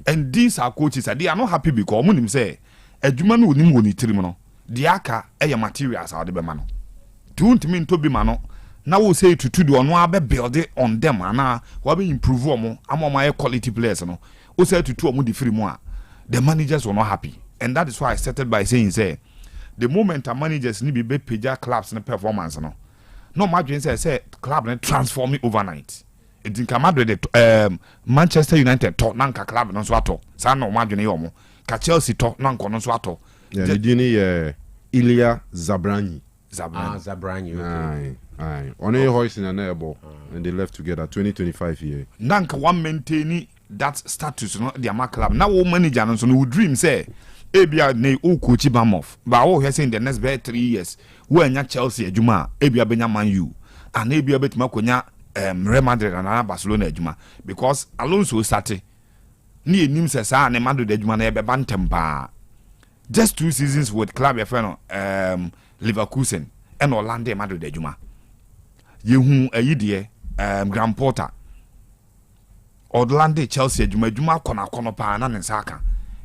And these are coaches they are not happy because munim say adwuma no onim woni tirim no. The aka e materials are the be man. Don't mean to be man. Now we say to do on one build it on them and we be improve them. I'm my quality players no. We say to two omo the free more. The managers were not happy, and that is why I started by saying say the moment a managers need be pay clubs in performance no imagine say club and transform it overnight. It in Madrid Manchester United talk nanka club no so ato sa no imagine yomo ka Chelsea talk nanko no so ato yeah the dini Ilya Zabrani okay. Aye. On a hoist in an airball, and they left together 2025 year. Nanka one maintaining that status no the Ama club. Now all manager no so no dream say ebia ne o coach Bamoff. But all he say in the next 3 years when nya Chelsea adwuma ebia benya Man U and ebia betima konya Real Madrid and Barcelona adwuma because Alonso started ni enim say sa ne Madrid adwuma na ebe bantem pa. Just 2 seasons with club your friend Leverkusen and Orlando Madrid adwuma. Yehu ayidie Graham Potter Orlando Chelsea adwuma kona pa na nsaka.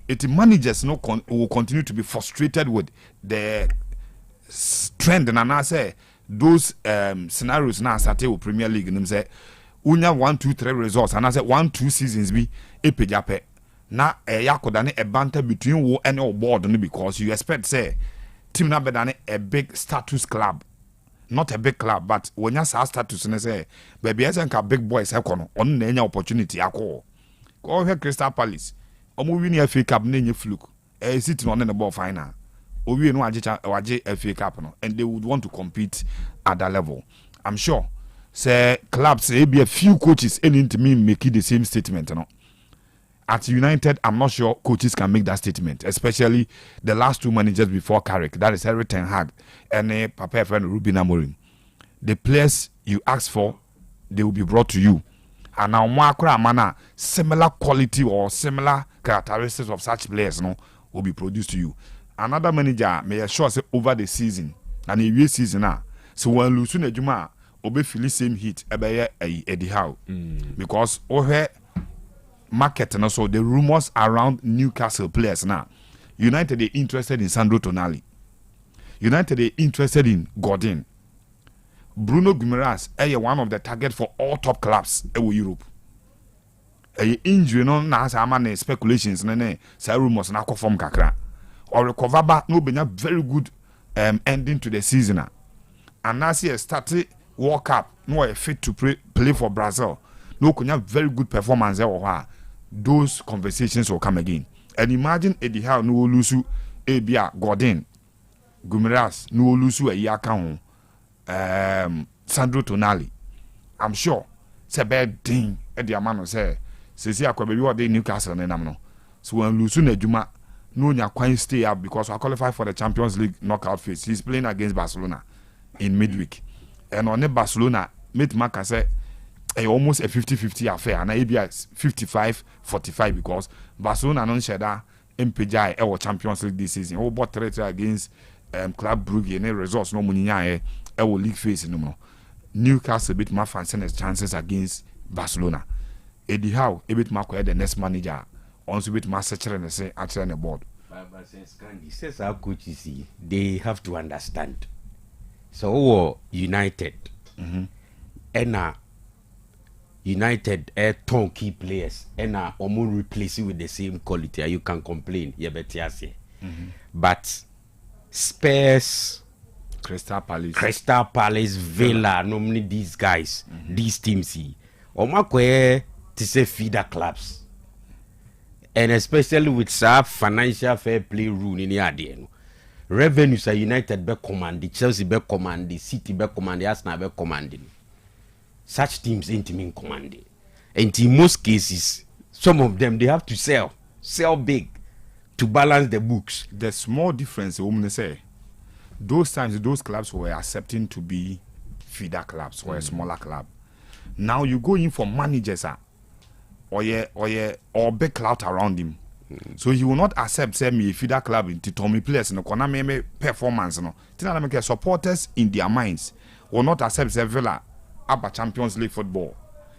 It managers no will continue to be frustrated with the trend and I say those scenarios now start with Premier League and say unya 1 2 3 results and I say 1 2 seasons be epejape na yakoda a banter between wo and your board because you expect say team na better a big status club. Not a big club, but when you say status, and say, baby, I think a big boys have on any opportunity. I call here Crystal Palace. Win FA Cup, name fluke. Sitting on the ball final. We know FA Cup, and they would want to compete at that level. I'm sure. Say clubs, be a few coaches, and to me making the same statement. At United, I'm not sure coaches can make that statement, especially the last 2 managers before Carrick. That is Erik ten Hag and Papa friend Ruben Amorim. The players you ask for, they will be brought to you. And now, mana similar quality or similar characteristics of such players will be produced to you. Another manager may assure say over the season, and a season so when losing a juma, obe feel the same heat Eddie Howe. Because market and also the rumors around Newcastle players now. United are interested in Sandro Tonali. United are interested in Godin. Bruno Guimaraes is one of the targets for all top clubs in Europe. Injury no na sa man speculations say rumors na form kakra. Or recover back no be very good ending to the season. And now see started World Cup no fit to play for Brazil. No kunya very good performance or those conversations will come again. And imagine Eddie Howe no lusu ebia Godin Guimaraes no lusu a yaka Sandro Tonali. I'm sure say bad thing Eddie Amano say sesi akwabebi what they Newcastle no. So when lusu na juma no nya kwan stay up because I qualify for the Champions League knockout phase. He's playing against Barcelona in midweek. And on the Barcelona mate Maka say almost a 50-50 affair and maybe 55-45 because Barcelona non sheda MPJ our Champions League this season. Oh, but threat against Club Brugge and results no money our league phase no. Newcastle a bit more fancy chances against Barcelona. Eddie Howe a bit more the next manager also a bit more searcher and say actually on the board. But since Candy says our coaches they have to understand. So United and United ton key players and almost replace it with the same quality. You can complain, but Spurs, Crystal Palace, Villa, normally these guys, these teams to say feeder clubs, and especially with financial fair play rule in the idea. Revenues are United be command, Chelsea be command, City be command, Arsenal be commanding. Such teams ain't mean commanding. And in most cases, some of them they have to sell big to balance the books. The small difference, women say, those times those clubs were accepting to be feeder clubs or a smaller club. Now you go in for managers or big clout around him. So he will not accept say me feeder club into Tommy players no kona me performance no. Tina make supporters in their minds will not accept say Villa aba Champions League football.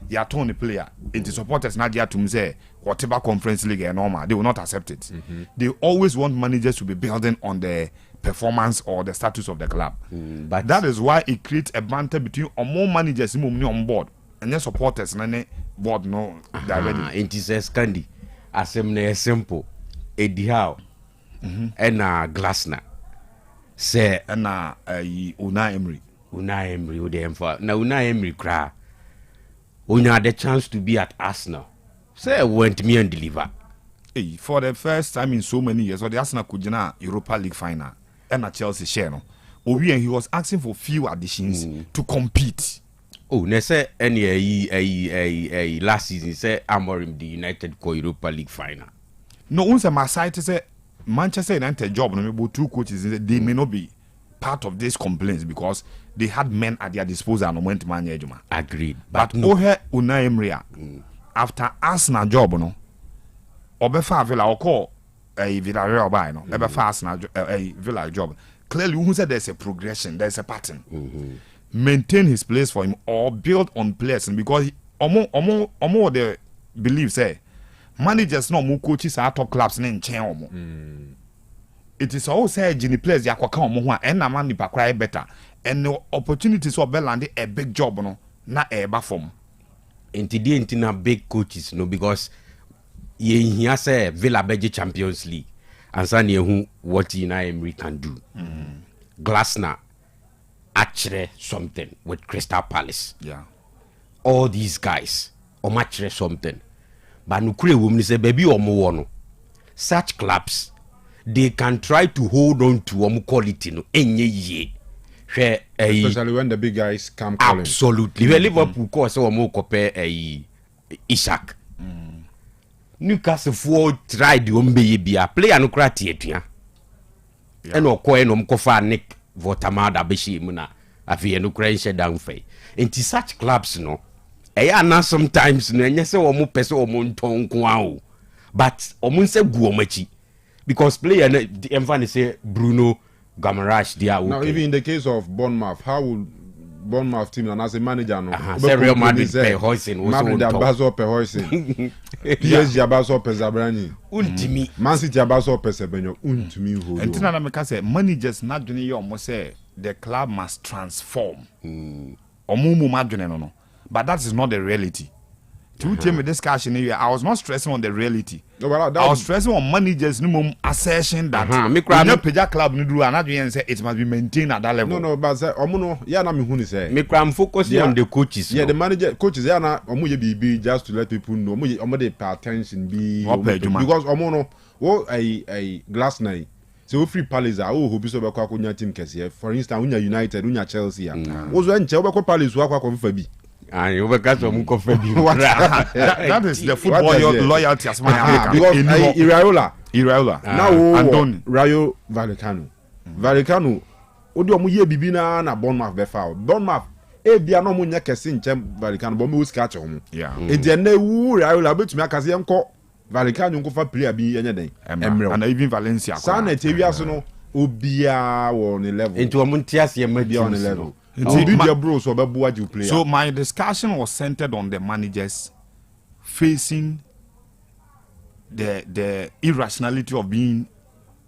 They are torn player into supporters not there to say whatever conference league and normal. They will not accept it. They always want managers to be building on the performance or the status of the club. But that is why it creates a banter between more managers on board and then supporters and board no directly. It is a scandi. Assembly simple. Eddie Howe and Glasner say and Unai Emery. Unai Emery with them for now. Unai Emery cry. We had the chance to be at Arsenal. Say went me and deliver. Hey, for the first time in so many years, so the Arsenal could Europa League final and a Chelsea share no. Obi and he was asking for few additions to compete. Oh, ne say any last season say Amorim the United co Europa League final. No, once my side say Manchester United job no maybe two coaches they may not be part of these complaints because they had men at their disposal and went man ejuma. Agreed. But no Unai Emery after Arsenal job no obefa Villa or call a Villarreal by no ebefa Arsenal a Villa job. Clearly who said there's a progression, there's a pattern. Maintain his place for him or build on players because omo the believe say managers no more coaches are top clubs in chain it is all say Gini players ya kwaka omo ho and na man nipa cry better and the opportunities for Belland a big job no na eba form inti na big coaches no because ye here say Villa Belgium Champions League and san who what Unai Emery can do. Glasner actually something with Crystal Palace. Yeah. All these guys or actually something. But no kure women say baby omo no. Such clubs they can try to hold on to quality no enye ye. Especially when the big guys come calling. Absolutely. When Liverpool call say omo compare Ishak. Newcastle for tried ombe bia player no kra tietua. And okọ no mkofa Nick Votamada beshi mu na afi no kra nche down fay. Enti such clubs no na sometimes no enye se omo pese omo nton ko awo. But omo nse gu omachi because player emfa say Bruno Gamarash dia. Now even in the case of Bournemouth, how will Bournemouth team and as a manager no Real Madrid pe Hoisin Madrid abaso pe Hoisin PSG abaso pe Zabrani untimi Man City abaso pe Sebenyo untimi ho entina na meka say managers na dwene ye omo say the club must transform omo mu madwene no but that is not the reality. To tell me discussion here, I was not stressing on the reality. No, well, I was stressing on managers no assertion that no Peja club no do and say it must be maintained at that level. No, but say omo yeah na me hu ni say. Me cram focus on the coaches. Yeah, the manager coaches yeah na omo ye BB just to let people know. Omo dey pay attention be because omo no wo a glass night. So free Palace who be so be kwa kunya team kese. For instance, unya United, unya Chelsea. Wo so enche wo be Palace wo kwa fa bi. And you that is the football loyalty as my because Iraola now Andoni Rayo Vallecano odi omo ye bibi na Bournemouth be foul Bournemouth e bia no mo nya kese nchem Vallecano bo me wo ska che ho e de na wu Iraola betumi akase enko Vallecano nko fa player bi enye den Emre and even Valencia sana te wiase no obia wo ne level into omo ntiase ma bia on the level. So my discussion was centered on the managers facing the irrationality of being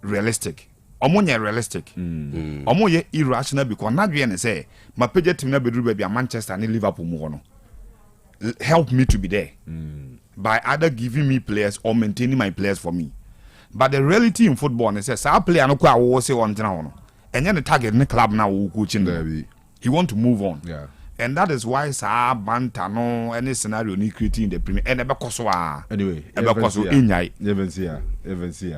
realistic. Omo realistic. Omo ye irrational because na dwe say my page team na bedru be Manchester and Liverpool mu no. Help me to be there by either giving me players or maintaining my players for me. But the reality in football is say player no kwa wo say on tena no. Enye the target ne club na wo coaching there. He want to move on. Yeah. And that is why sa banta no any scenario ni creating the premier and ebe koso anyway ebe koso inyai even see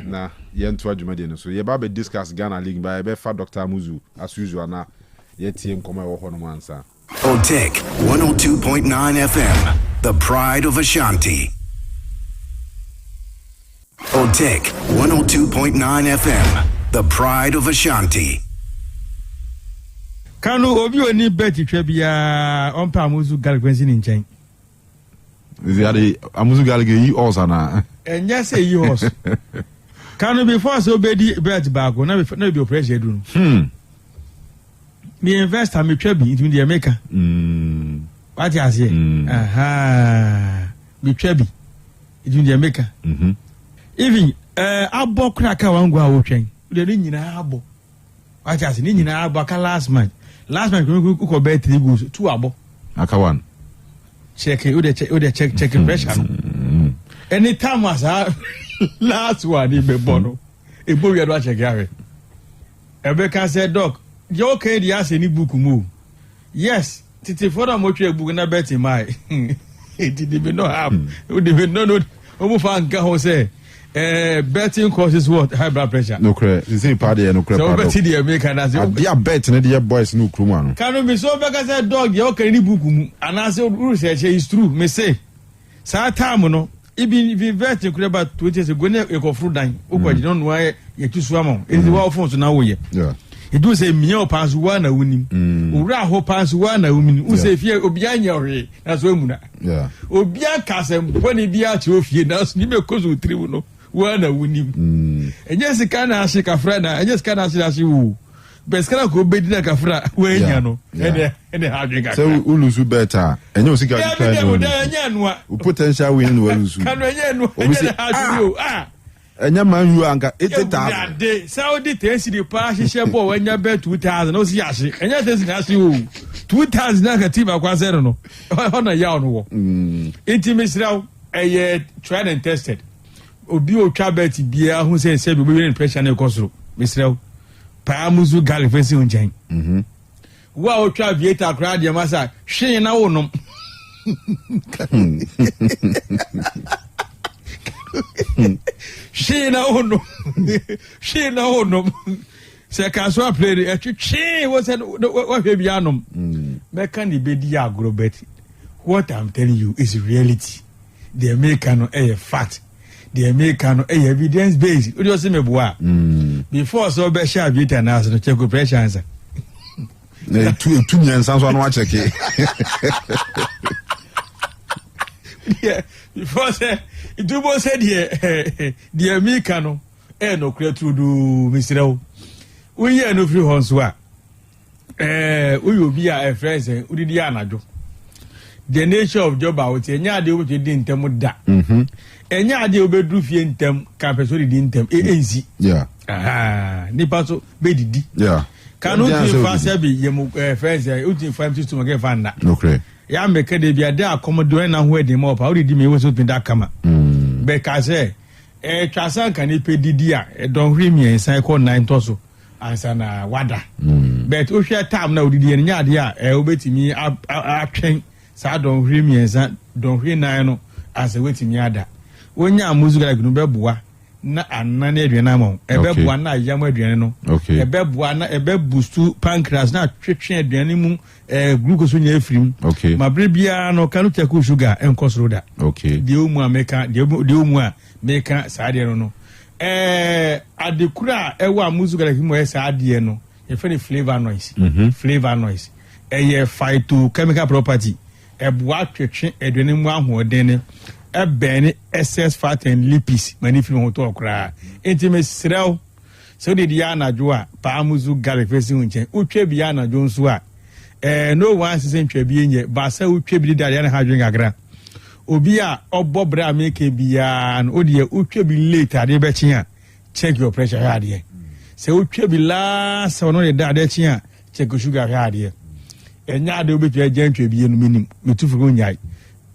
na ye nto adwumade no so ye ba be discuss Ghana League by ebe fa Dr. Muzu as usual na ye tie nkoma e wo ho no ansa. Otec 102.9 FM, the pride of Ashanti. Otec 102.9 FM, the pride of Ashanti. Kanu obi oni bet twabia onpa amuzu galkwensi ni nchen. Amuzu garlic yi also na. And yes, say you also. Can be forced obedi bet back or never be pressure do. Me invest me trebi into the America. What you say? Aha. Me trebi into the America. Even abo kraka wangu a wotwen. The nyina abo. What you say? Ni nyina abo ka last month. Last month we go bet 3 goals, 2 abo. Aka one. Check pressure. Anytime was last one in the bono. A boy had watched a Gary. Rebecca said, Doc, you okay? The ass any book move. Yes, Titi for a motor book and I bet in my. It didn't even know how. It would even know. Omufan Jose. Betting causes what? High blood pressure. No credit. The same party no credit. So betting the American as you are betting the boys no crew. Can be so Becca said, Dog, you okay? Any book and I said, research is true. Me say, Satamo. Even if you vet you could about 2 years ago, you go through dying. Okay, you don't know why you too swam. It's the war phones now. Yeah. It was a meal pass one a winning. Ura ho pass one a woman who say fear Obianya. That's woman. Yeah. Obia Casem, when he be out of you, that's never cause of tribunal. One a winning. And yes, I can't ask a friend. I just can't ask you. Beskana ko bedi na kafra we nya no ene ha dwen kakra so ulusu better enye osika nya no potential win no ulusu kan nya no ene ha dwen enya man yu anka 80,000 de saudi tensi de pa hihye bo wanya bet 2,000 no si ahye enya tensi na ahye o 2,000 na ka team akwa zero no ona ya no wo intimisraw tried and tested obi o twa bet bia hu se bi obi pressure na ekosoro misraw Pamuzu garlic fancy unchain. Wow, Traviata crowd your massa, she na wonom. She na wonom. Secaswa played it. She was at what Fabianum. Mecani bedia agrobet. What I'm telling you is reality. The American a fact. The American evidence based. What do you say, me boy? Before so be sharp you can ask no check pressure answer. 2 years sounds one watch okay. Yeah, before say it was said here the American no create to do Mr. We are no free horns wa. We will be a friends we did anajo. The nature of job out enya de we did ntem da. Enya de obedru fie ntem campus we did ntem enzi. Yeah. Nipa so be didi. Yeah. Kanu ti fa be yem friends uti fa to make fan na. Okay. Ya make de bia de accommodate na ho de mo pa we di me we so pin da kama. Be ka say twasan kan e pedidi a don hwe mi ensan ko 9 to so ansa na wada. But o hwe time na odidi en nya de a obetimi atwen sa don hwe mi ensan don hwe 9 no asa wetimi ada. Wonya amuzu ga gnu beboa na anane aduane amon ebeboa na ayam aduane no ebeboa na ebebustu pancreas na twetwe aduane mu glucose nya efrim mabre bia no kanu teku sugar enkosoro da de omu ameka de omu a meka saade no adekura ewa amuzu ga himo saade no e fe flavor noise phytochemical property eboa twetwe aduane mu ahoden a ben excess fat and lipids manifim ho to okra intimate srel so did yana joa Pamuzu garlic face unchen utwe bi yana jo nso a no one season twa bi enye ba sa utwe bi da yana ha dwen agra obi a obobra make bia no odi utwe bi later de be chia check your pressure ha de se utwe bi la so no de da chia check sugar ha de enya de obi twa gentwe bi enu minim metufu go nyai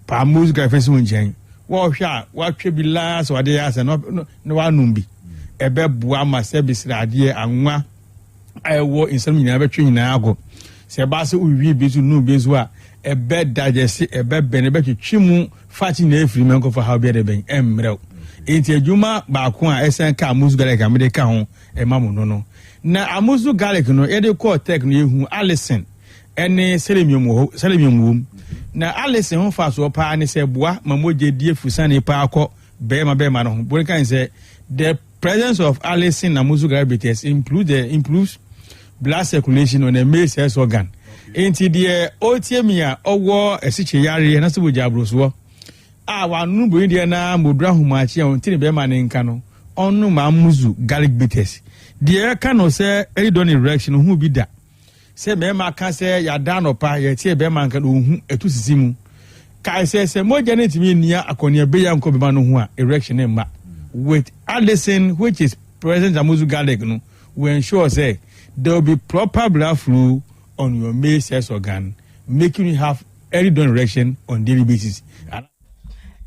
Pamuzu garlic face unchen watwe bi last wade ya se no wanum bi ebeboa ma se bisrade anwa ewo insam nyina betwe nyina ago se ba se uwi bi su nu bi su a ebe digest ebe bene betwe mu fati na efiri menko for how be de ben emrew enti adwuma ba ko a esen ka amuzu garlic amede ka ho emamu no na amuzu garlic no e de ko Otec no ehu alison ene selemium na alison ho fa so pa ne se boa mamoje die fusane pa akọ bema no bo kan say the presence of alison na amuzu garlic improves blood circulation on the male sex organ enti de otiemia owo esiche yare na so boja abroso wa nu bo India na modra humachi on tin be ma ne nka no onu ma muzu garlic bitters de ka no say any don erection hu bi da say me ma ka say ya da no pa ye tie be ma nka no hu etu sisi mu ka say mo janet mi nia akonia be ya nko be ma no hu a erection e ma with allicin which is present amuzu garlic no we ensure say there will be proper blood flow on your male sex organ making you have early dawn erection on daily basis.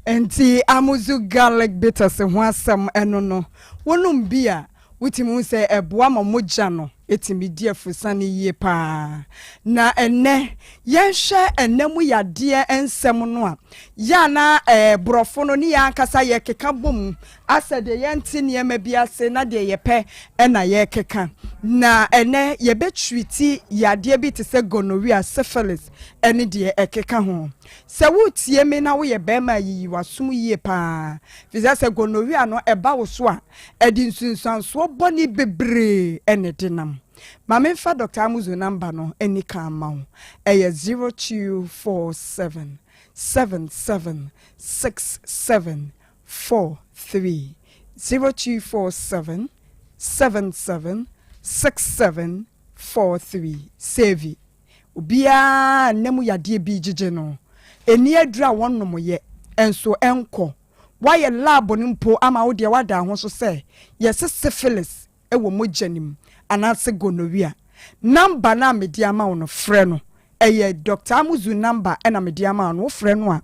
Enti amuzu garlic bitters ho asem eno no wonum bia wutimu se eboa mamoja no etimi die fusane yie pa na enne yenhwe enemu yade ensem no a ya na brofo no ni yankasa ye keka bom asede yenti niema bia se na de yepe na ye keka na enne ye betwiti yade bi te se gonorrhea syphilis ene de ekeka ho se wutie me na wo ye bema yi wasum yie pa fisa se gonorrhea no eba wo so a edi nsunsanso boni bebre ene dinam Mama fa Dr. Amuzu number no any kama eye 0247 776743 0247 776743 save ubia nemu yade bi jije no eni adura wonnom ye enso enko waye lab no mpo ama wo de wada ho so se yes syphilis ewo mojanim anase gonorrhea number na mediama no frɛ no eye Dr. Amuzu number na mediama no frɛ no a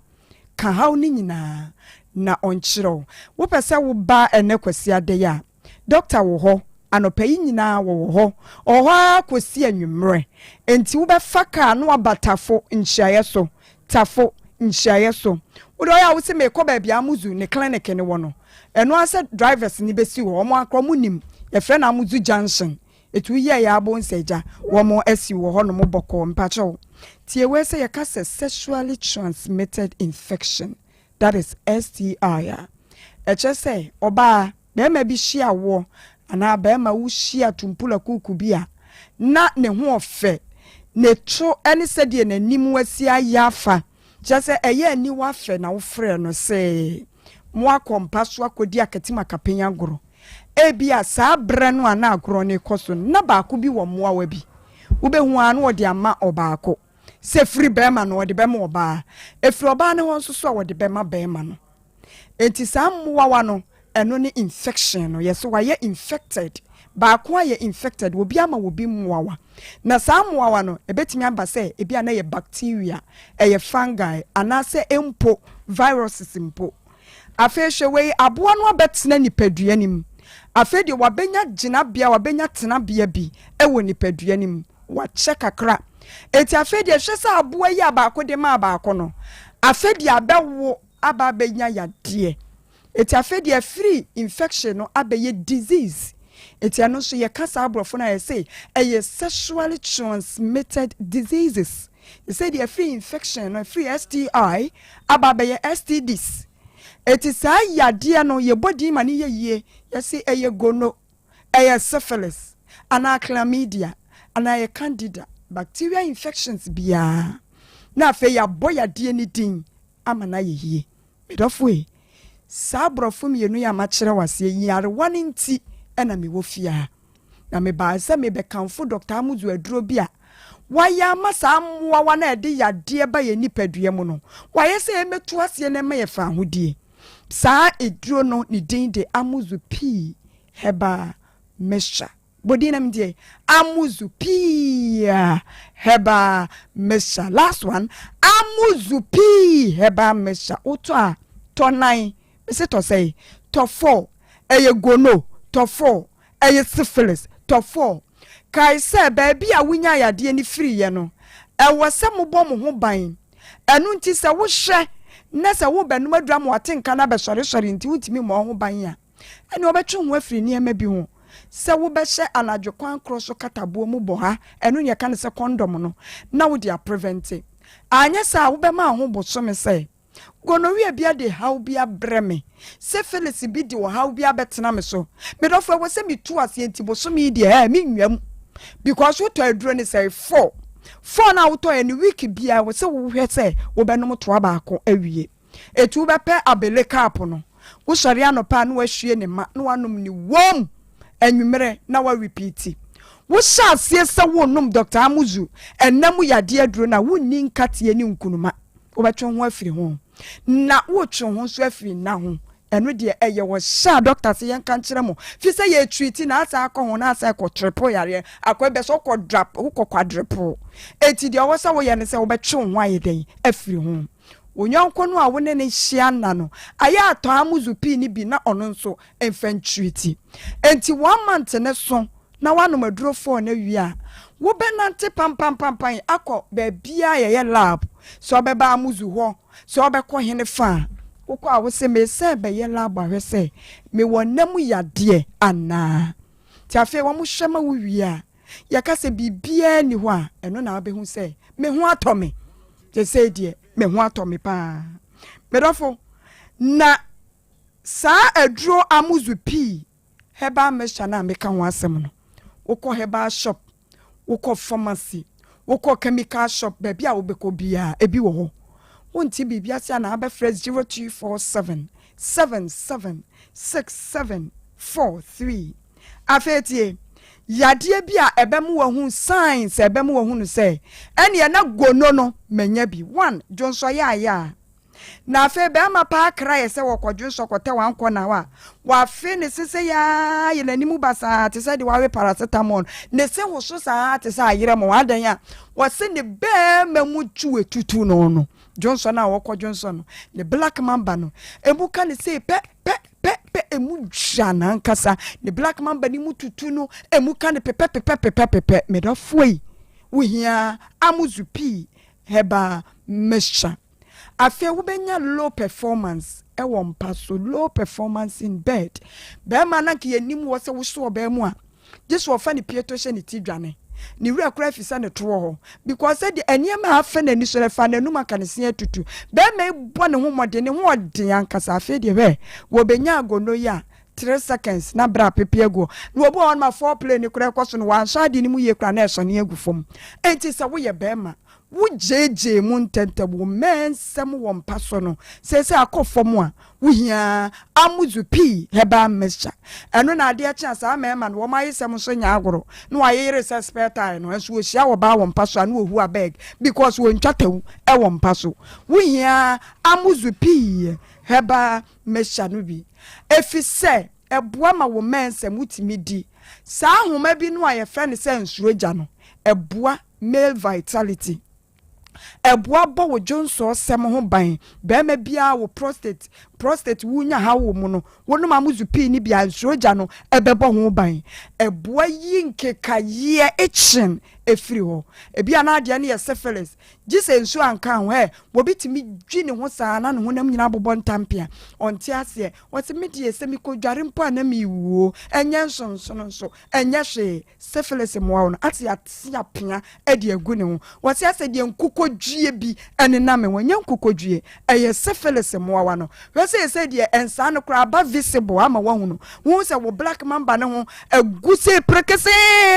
ka haw ni nyina na onkyerɛw wo pɛsɛ wo ba ene kwasi ade ya doctor wo ho anopayi nyina wo ho oho akosi anwumre enti wo bɛfa ka no abatafo nhyiaye so tafo nhyiaye so wo do ya wo se me kɔ ba bia Amuzu ne clinic ne wo no eno ase drivers ni besi wo omo akromu nim ye frɛ na Amuzu junction etu ye ya abo nseja wo mo asi wo ho no mo bɔkɔ mpacho tie we say yakasa sexually transmitted infection, that is STI. Eche say oba be ma bi hia wo ana be ma wo hia tumpula kuku bia na ne ho ofe ne tro ene sede na nim wasi ayafa just say eye ani wa fe na wo frɛ no say mo akompa so akodi akatima kapenya goro ebia saa bre no ana agoro ne koso na ba ko bi wo mo awa bi wo be hu anu odi ama obaako se free bema no odi bema oba efri oba ne ho so so odi bema bema no enti saa mmoawa no eno ne infection no yeso wa ye infected ba ko ye infected obi ama obi mmoawa na saa mmoawa no ebetimi amba se ebia na ye bacteria ye fungi anase empo viruses mpo afehwe we aboa no abetena nipadua nim afe de wabenya gina bia wabenya tena bia bi ewo nipadua nim wa check akra eti afe de hwesa aboa yi abaako de ma abaako no afe de abewo aba benya yade eti afe de free infection no abeye disease eti ano so ye kasa abrofo na ye say eye sexually transmitted diseases you say the free infection no free STI aba beye STDs eti sa yade no ye body mani ye ye say eye gono eye syphilis ana chlamydia ana ye candida bacteria infections bia na fe ya boya de ni din amana ye medofo sa brofo mienu ya ma kire wase yare wani nti ena me wofia na me ba se me be kanfo Dr. Amuzu aduro bia waya masa amwa wana ede yade ba ye nipadua mu no waye se emetu ase na me ye fa hodie sa eduro no ni din de Amuzu P heba mixture bodina mdie Amuzu P heba mixture. Last one Amuzu P heba mixture oto a to 9 se to say to 4 eye gono to 4 eye syphilis to 4 kai se baby a wunya yade ni free ye no e wose mo bom ho ban enu nti se wo hwe na se wo benum adura mo atenka na be sori nti wutimi mo ho ban ya ene obetwe ho afiri ni ema bi ho se wo be hye anadwo kwan kroso katabo mu bo ha enu ye kan se condom no na wo dia prevent anya sa wo be ma ho bosome se gonorrhea bia de how bia breme syphilis bi de wo how bia betena me so me do fo wo se me tu ase enti bosome de ha me nwam because wo to aduro ni say 4 na wo to any week bia wo se wo hwe se wo be no to abaako awie etu bepe abele cap no wo sori anopa na wahwie ne ma na wanom ni wom anwumere na wa repeat wo sha asie se wo nom Dr. Amuzu enam yade aduro na wo ni nkatie ni nkunuma wo betwe ho afiri ho na wo twe ho so afiri na ho eno de eye wo sha doctor se yanka nkire mo fi se ye treat na asa akọ ho na asa akọ triple yare akọ be so kọ drop wo kọ quadruple eti de wo sa wo ye ne se wo betwe ho ayeden afiri ho onyanko no a wo ne hia na no aya ato Amuzu pi ni bi na ono nso enfantreat enti 1 month ne so na wanu maduro for na wia wo benante pam akọ ba bia ye lab so obeba Amuzu ho so obekọ hene fa wokọ a wo se me se be ye lab ahwe se me wonam yade ana ti afi wo mo hwema wo wia yaka se bibia ni ho a eno na obehu se me ho atome je se die me ho atome pa medofo na sa aduro Amuzu pi heba mesha na meka ho asem no woko heba shop woko pharmacy woko chemical shop baby a wobeko bia ebi wo ho wonti bibia sia na abefres 0247 776743 afetie yade bia ebemu wo hu signs ebemu wo hu no se ene na gono no menya bi 1 jonso ya na fe be ama pa kra ye se wokwadwo sokote wanko na wa fe ne sese ya ye nanimu basa te se de wawe paracetamol ne se wo so sa te se ayire mo wadan ya wo se ne be mamu tuwe tutu no Johnson na wokọ Johnson no ne black mamba no ebuka ne se pe emu jana nkasa ne black mamba ni mututu no emuka ne pepe me do foi wo hia Amuzu pi heba mesha afi wo benya low performance e wo mpa so low performance in bed be ma na ke yanim wo se wo so be mu a jesu ofa ne pieto hye ne tidwane ni wura kura fisa ne to ho because said eniema afa na ni so le fa na numa kanese atutu be me bo ne ho mode ne ho ode yankasa afi de be wo benya agono ya 3 seconds na bra pepiego no obo on ma 4 play ni kura kwaso no wan sha de ni mu ye kura na eso ne agufom enti se wo ye be ma wo jeje mu ntentabu mensem wo mpaso no sese akofom a wo hia Amuzu pi heba mesha eno na ade a chance ama no wo mayesem so nya agoro no ayere suspect ai no eso ohia wo ba wo mpaso na ohu abeg because wo ntwatewu e wo mpaso wo hia Amuzu pi heba mesha no bi efise eboa ma wo mensem utimi di sa ahoma bi no aye friend se nsuro gya no eboa male vitality eboa bo wo jonso sem ho ban be ma bia wo prostate wunya ha wo mu no wono Amuzu pi ni bia nsroja no ebebo ho ban eboa yi nkeka ye etchen efiri ho ebia na ade na ye syphilis gise nsu anka ho wo bitimi dwi ne ho saa na ne ho nam nyina bobo ntampia onti ase wote medie se mi kodware mpo na mi wuo enye nso enye hwe syphilis mo wa no ate atia pia ade agu ne ho wote ase de nkukodwie bi ene na me wanya nkukodwie eye syphilis mo wa no say de ensa no kra ba visible ama wahu no wo se wo black mamba ne ho aguse prekese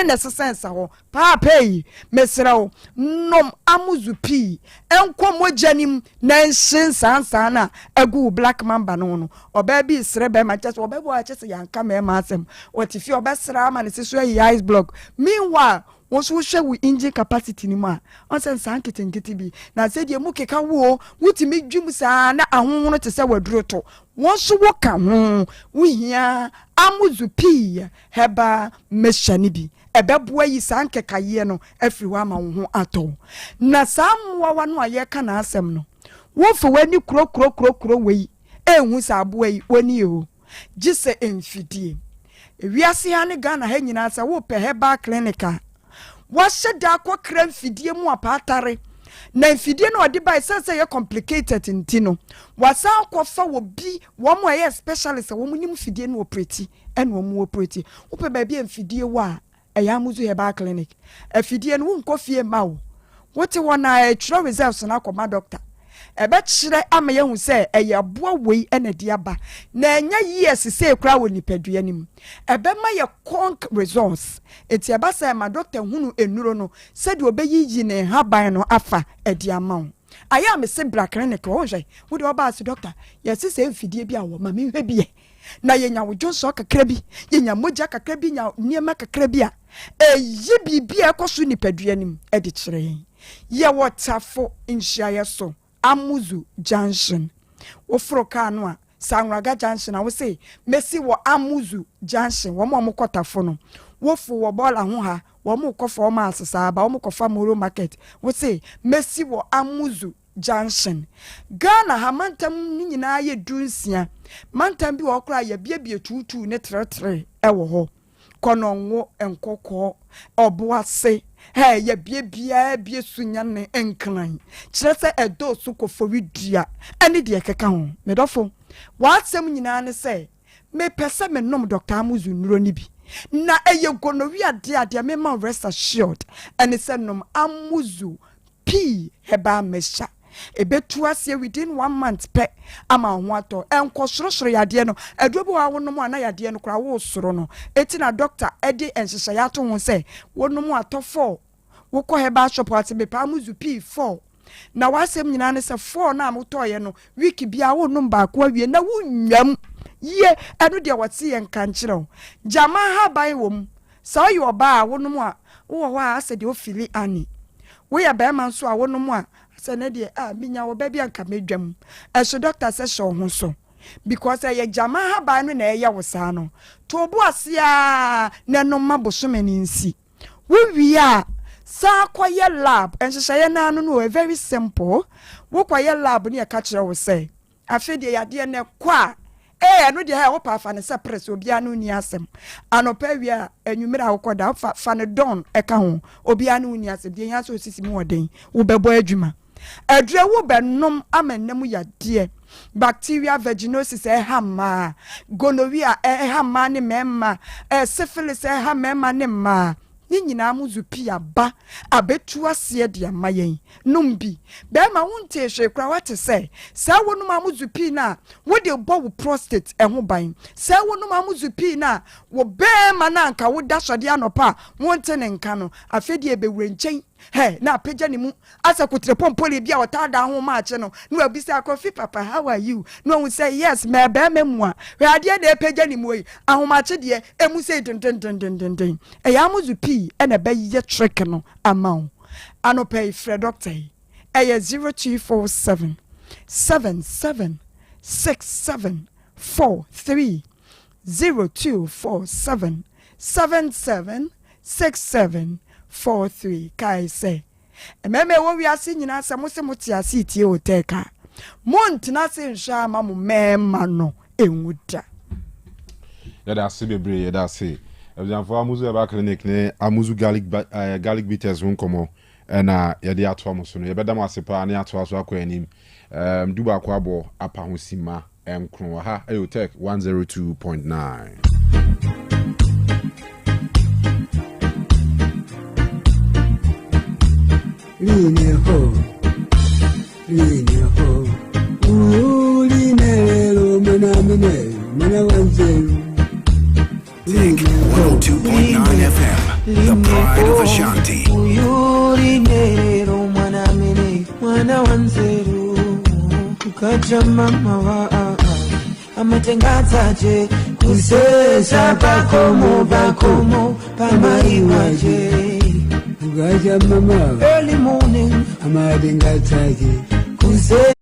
na sesensa ho pa pay mesrawo nom Amuzu pi enkomo janim na nshin sansa na agu black mamba no oba bi sre be ma chese oba bo a chese yanka me ma asem otifi oba sra ma ne so yi ice block meanwhile wonso hwe we engine capacity ni ma onsen san ketengeti bi na se de mu keka wo wutimi dwum saa na ahonhono te se waduro to wonso wo ka ho wo hia Amuzu pi heba meshani bi ebeboa yi san keka ye no afiri wa ma wo ho ato na samwa wa no aye ka na asem no wo fo wani kro wei ehu sa aboa yi woni ho gise emfidie ewiase ha ne Ghana ha nyina sa wo pe heba clinica washeda kwa kra mfidie mu apatare na mfidie no odi bai sense ye complicated ntino wasa akwafa wo bi wo mo ye specialist wo mu nim mfidie no operate en wo mu operate wo pe ba bi mfidie wa eya Amuzu heba clinic afidie no nko fie mawo wote wona tro results na akoma doctor ebe chire amaye hu se eye boa wei ena diaba na enya yes se kra wo nipadua nim ebe ma ye conk results eti eba se ma doctor hunu enuro no se de obeyiyi ne haban no afa edi amawo aya me se bra clinic wo hwe wo de oba as doctor yes se mfidie bi awo ma me hwe bi na yenya wo jonso kakra bi yenya moja kakra bi nya niema kakra bi a eyi bibia ekoso nipadua nim e de kire ye wotafo nhia so Amuzu Junction wo fro Kanu a Sanraga Junction a wo say mesi wo Amuzu Junction wo mo kotafo no wo fu wo bola ho ha wo mo kofo ma asesa ba wo mo kofa Moro market wo say mesi wo Amuzu Junction Ghana ha mantam ni nyina ye dunsia mantam bi wo kra ye biebie tutu ne tretre e wo ho kononwo enkoko oboase ye bia bie sunyane enkran kire se edo so kofori dua ene de keka ho medofo watsem nyina ne se me pese me nom Dr. Amuzu nuro ni bi na eye gonowi ade me ma rest assured ene se nom Amuzu P heba mesha ebetu asie within 1 month pe ama ho ato enko sorosoro yade no aduobo wa wonom ana yade no kra wo soro no eti na doctor edi enhyehyɛ ya to ho se wonom ato 4 wokɔ heba shop ati be pa Amuzu P4 na wasem nyina ne se 4 na amotoye no week bia wonom ba ko awie na wunwam ye enu de wɔte yɛ nkankyerɛw jama ha ban wom sa oyo ba wonom a wo wa ase de ofili ani wo ya ba man so a wonom a ne de binya wo ba bia nka medwam eso doctor se show ho so because ye jama ha ba no na ye wo sa no to obu ase a na no mabosome ni nsi wo wi a sa kwaye lab enhyehyɛ na no no very simple wo kwaye lab ne ye ka kire wo se afede yade ne kwa no de ha wo pa fa ne se press obia no ni asem anopa wi a enwumira wo koda fa ne don eka ho obia no ni asem de yan so sisi mu oden wo bebo adwuma adre wo benom amannam yade bacteria vaginosis hamma gonorrhea hamma ne memma syphilis hamma ne ma ni nyina Amuzu P aba abetu ase de amayen numbi be ma wonte hwe kra wate se sa wonum Amuzu P na wo de bo wo prostate ho ban sa wonum Amuzu P na wo be ma na nka wo da sode anopa wonte ne nka no afedi ebewure nchen na peja ni mu asa kutre pompoli bia wata da ho ma ache no no abisa Kofi papa how are you no we say yes me be memu a we ade na peja ni mu yi ahomache de emu say den Amuzu P ena be ye trick no amount anope fre doctor 0247 776743 0247 776743 kai say ememe wo wi ase nyina se mo se moti ase tie Otec montina se nhwa ma mo mema no enwuda ya da se bebre ya da se ebianfo Amuzu eba clinic ne Amuzu garlic bitters won komo na ya de ato amuso no ya beda mo asepa ne ato aso akọ anim duba akọ abo apa hosima enkron ha Otec 102.9 Line ho, Ulinero mana wanzeru. Otec 102.9 FM, the pride of Ashanti. Ulinero mana wanzeru. Kukacha mama wa amatengazaje kusesa bakomo pamaiwaje. Kukacha mama early morning amatengazaje kusesa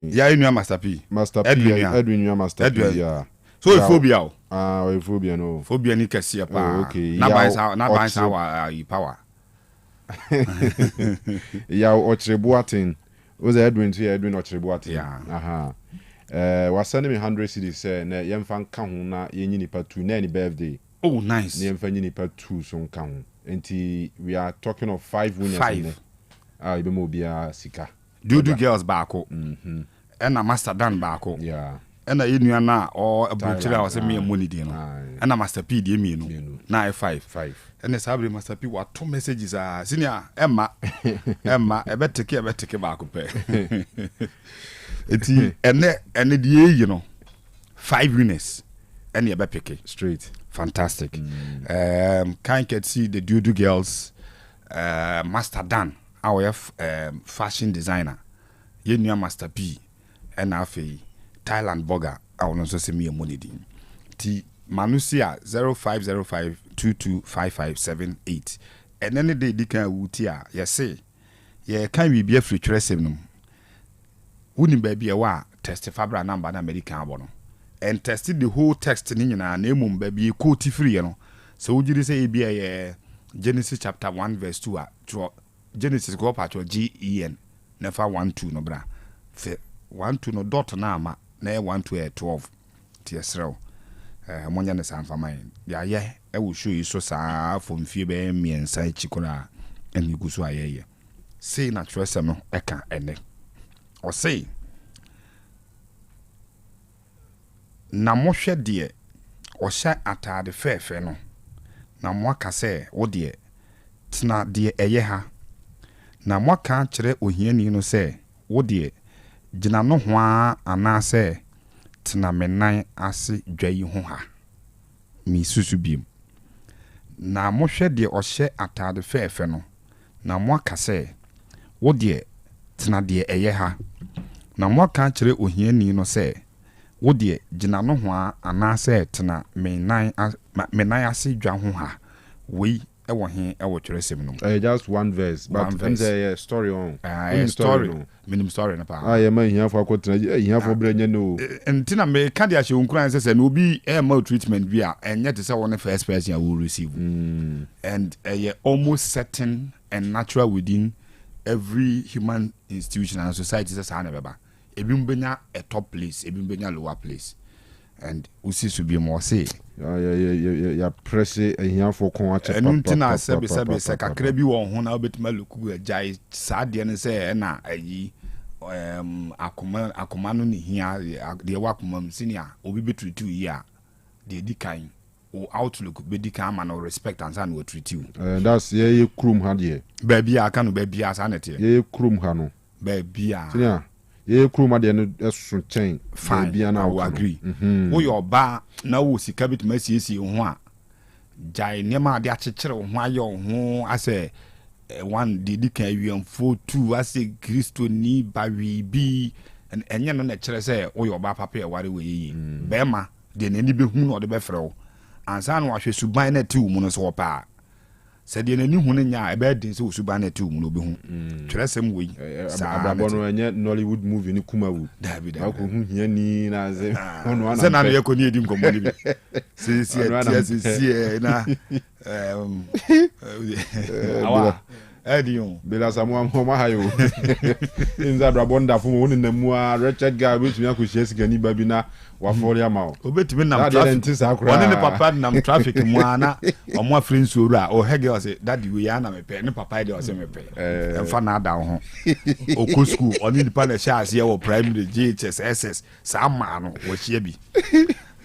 Yeah, you Master P. Master P. Edwin you Master P. Yeah. So phobia. Phobia no. Phobia ni kesi pa. Okay. Na bansa wa power. Yeah, Ochrebuatin. Was Edwin to Edwin Ochrebuatin. Yeah. Aha. Was sending me 100 cedis say na yemfa nka ho na yenyi nipa 2 na any birthday. Oh, nice. Yemfa nyi nipa 2 so nka ho. Enti we are talking of 5 winners. 5. Ibe mo bia sika. Dudu girls baako. Mhm. Ena Master Dan baako. Yeah. Ena yenua na o abrochira wa se me money di no. Ena Master P di emienu. Na 5. Ena sabre Master P wa to messages senior Emma ebeteke baako pe. Eti ene di you know 5 winners ene ebepeke straight. Fantastic. Can't get see the Dudu girls Master Dan our fashion designer yenua Master P and afi Thailand burger I want to say me a money din ti manusia 0505225578 and any day dikan wutia yes say ye can we be a free tracing no woni ba bia wa test fabra number na American abo no and tested the whole text ni nyina na emum ba bia quote free no so wujiri say e bia ye Genesis chapter 1 verse 2 Genesis go part GEN never 1-2 no bra 1-2 no dot na ama na 1-2 12 tiesrew monya ne san fama ya ye e wo show yi so saa from fie be miensa chikora eni guso ayeye say na trust no eka ene o say na mohwe de o sha atade fefe no na mo aka say wo de tena de eye ha na mo aka kire ohiani no say wo de gina no ho ana say tena menan ase dwai ho ha mi susu biem na mo hwe de o hye atade fefe no na mo aka say wo de tena de eye ha na mo aka kire ohiani no say wo de gina no ho ana say tena menan ase dwa ho ha we e wo he e wo twere sem no just one verse but the story on story minim story na pa yeah man here for akotena here for branya no entina me ka dia hye onkran se no obi e ma treatment bi a enye te se won first person will receive and almost certain and natural within every human institution and society says na beba ebi mbenya a top place ebi mbenya lower place and usi su bi mo say ya pressure here for kon ache papa enuntina se kakra bi won ho na obetima lokugu ajai saade ne se na ayi akoma no ne hia de wakoma msinia obi betreat you here de dikan o outlook be dikan ma no respect and san we treat you that's ye krum ha de ba bia aka no ba bia sa na te ye krum ha no ba bia sinia ye krum de no esu chen bia na we agree wo your ba na wo sika bitima siesie ho a jai nema de achechire ho ayo ho ase one didi kan wiam for two ase Kristo ni bawi bi enye no na kire say wo your ba papa e ware we yi be ma de na ni be hu no de be frɛ ansa no ahwe suban na ti wo mu no so pa se de na ni hu no nya e be din se wo suban na ti wo mu no be hu kire sem we ababo no enye Nollywood movie ni Kumawu David ako hu hia ni na ze ono ana se na ye ko ni edi nkomo ni bi si na awa edion bela samu ma hayo inza drabonda fu mo na mu a Richard guy betumi akohia sika ni ba bi na wa fori ama o obetumi nam traffic one ne papa nam traffic mu ana omo afrin suru a o hege o se daddy we ya na mepe ne papa de o se mepe emfa na ada ho okọ school oni di pa na sha ase wo primary JHS SS sa ma no wo hia bi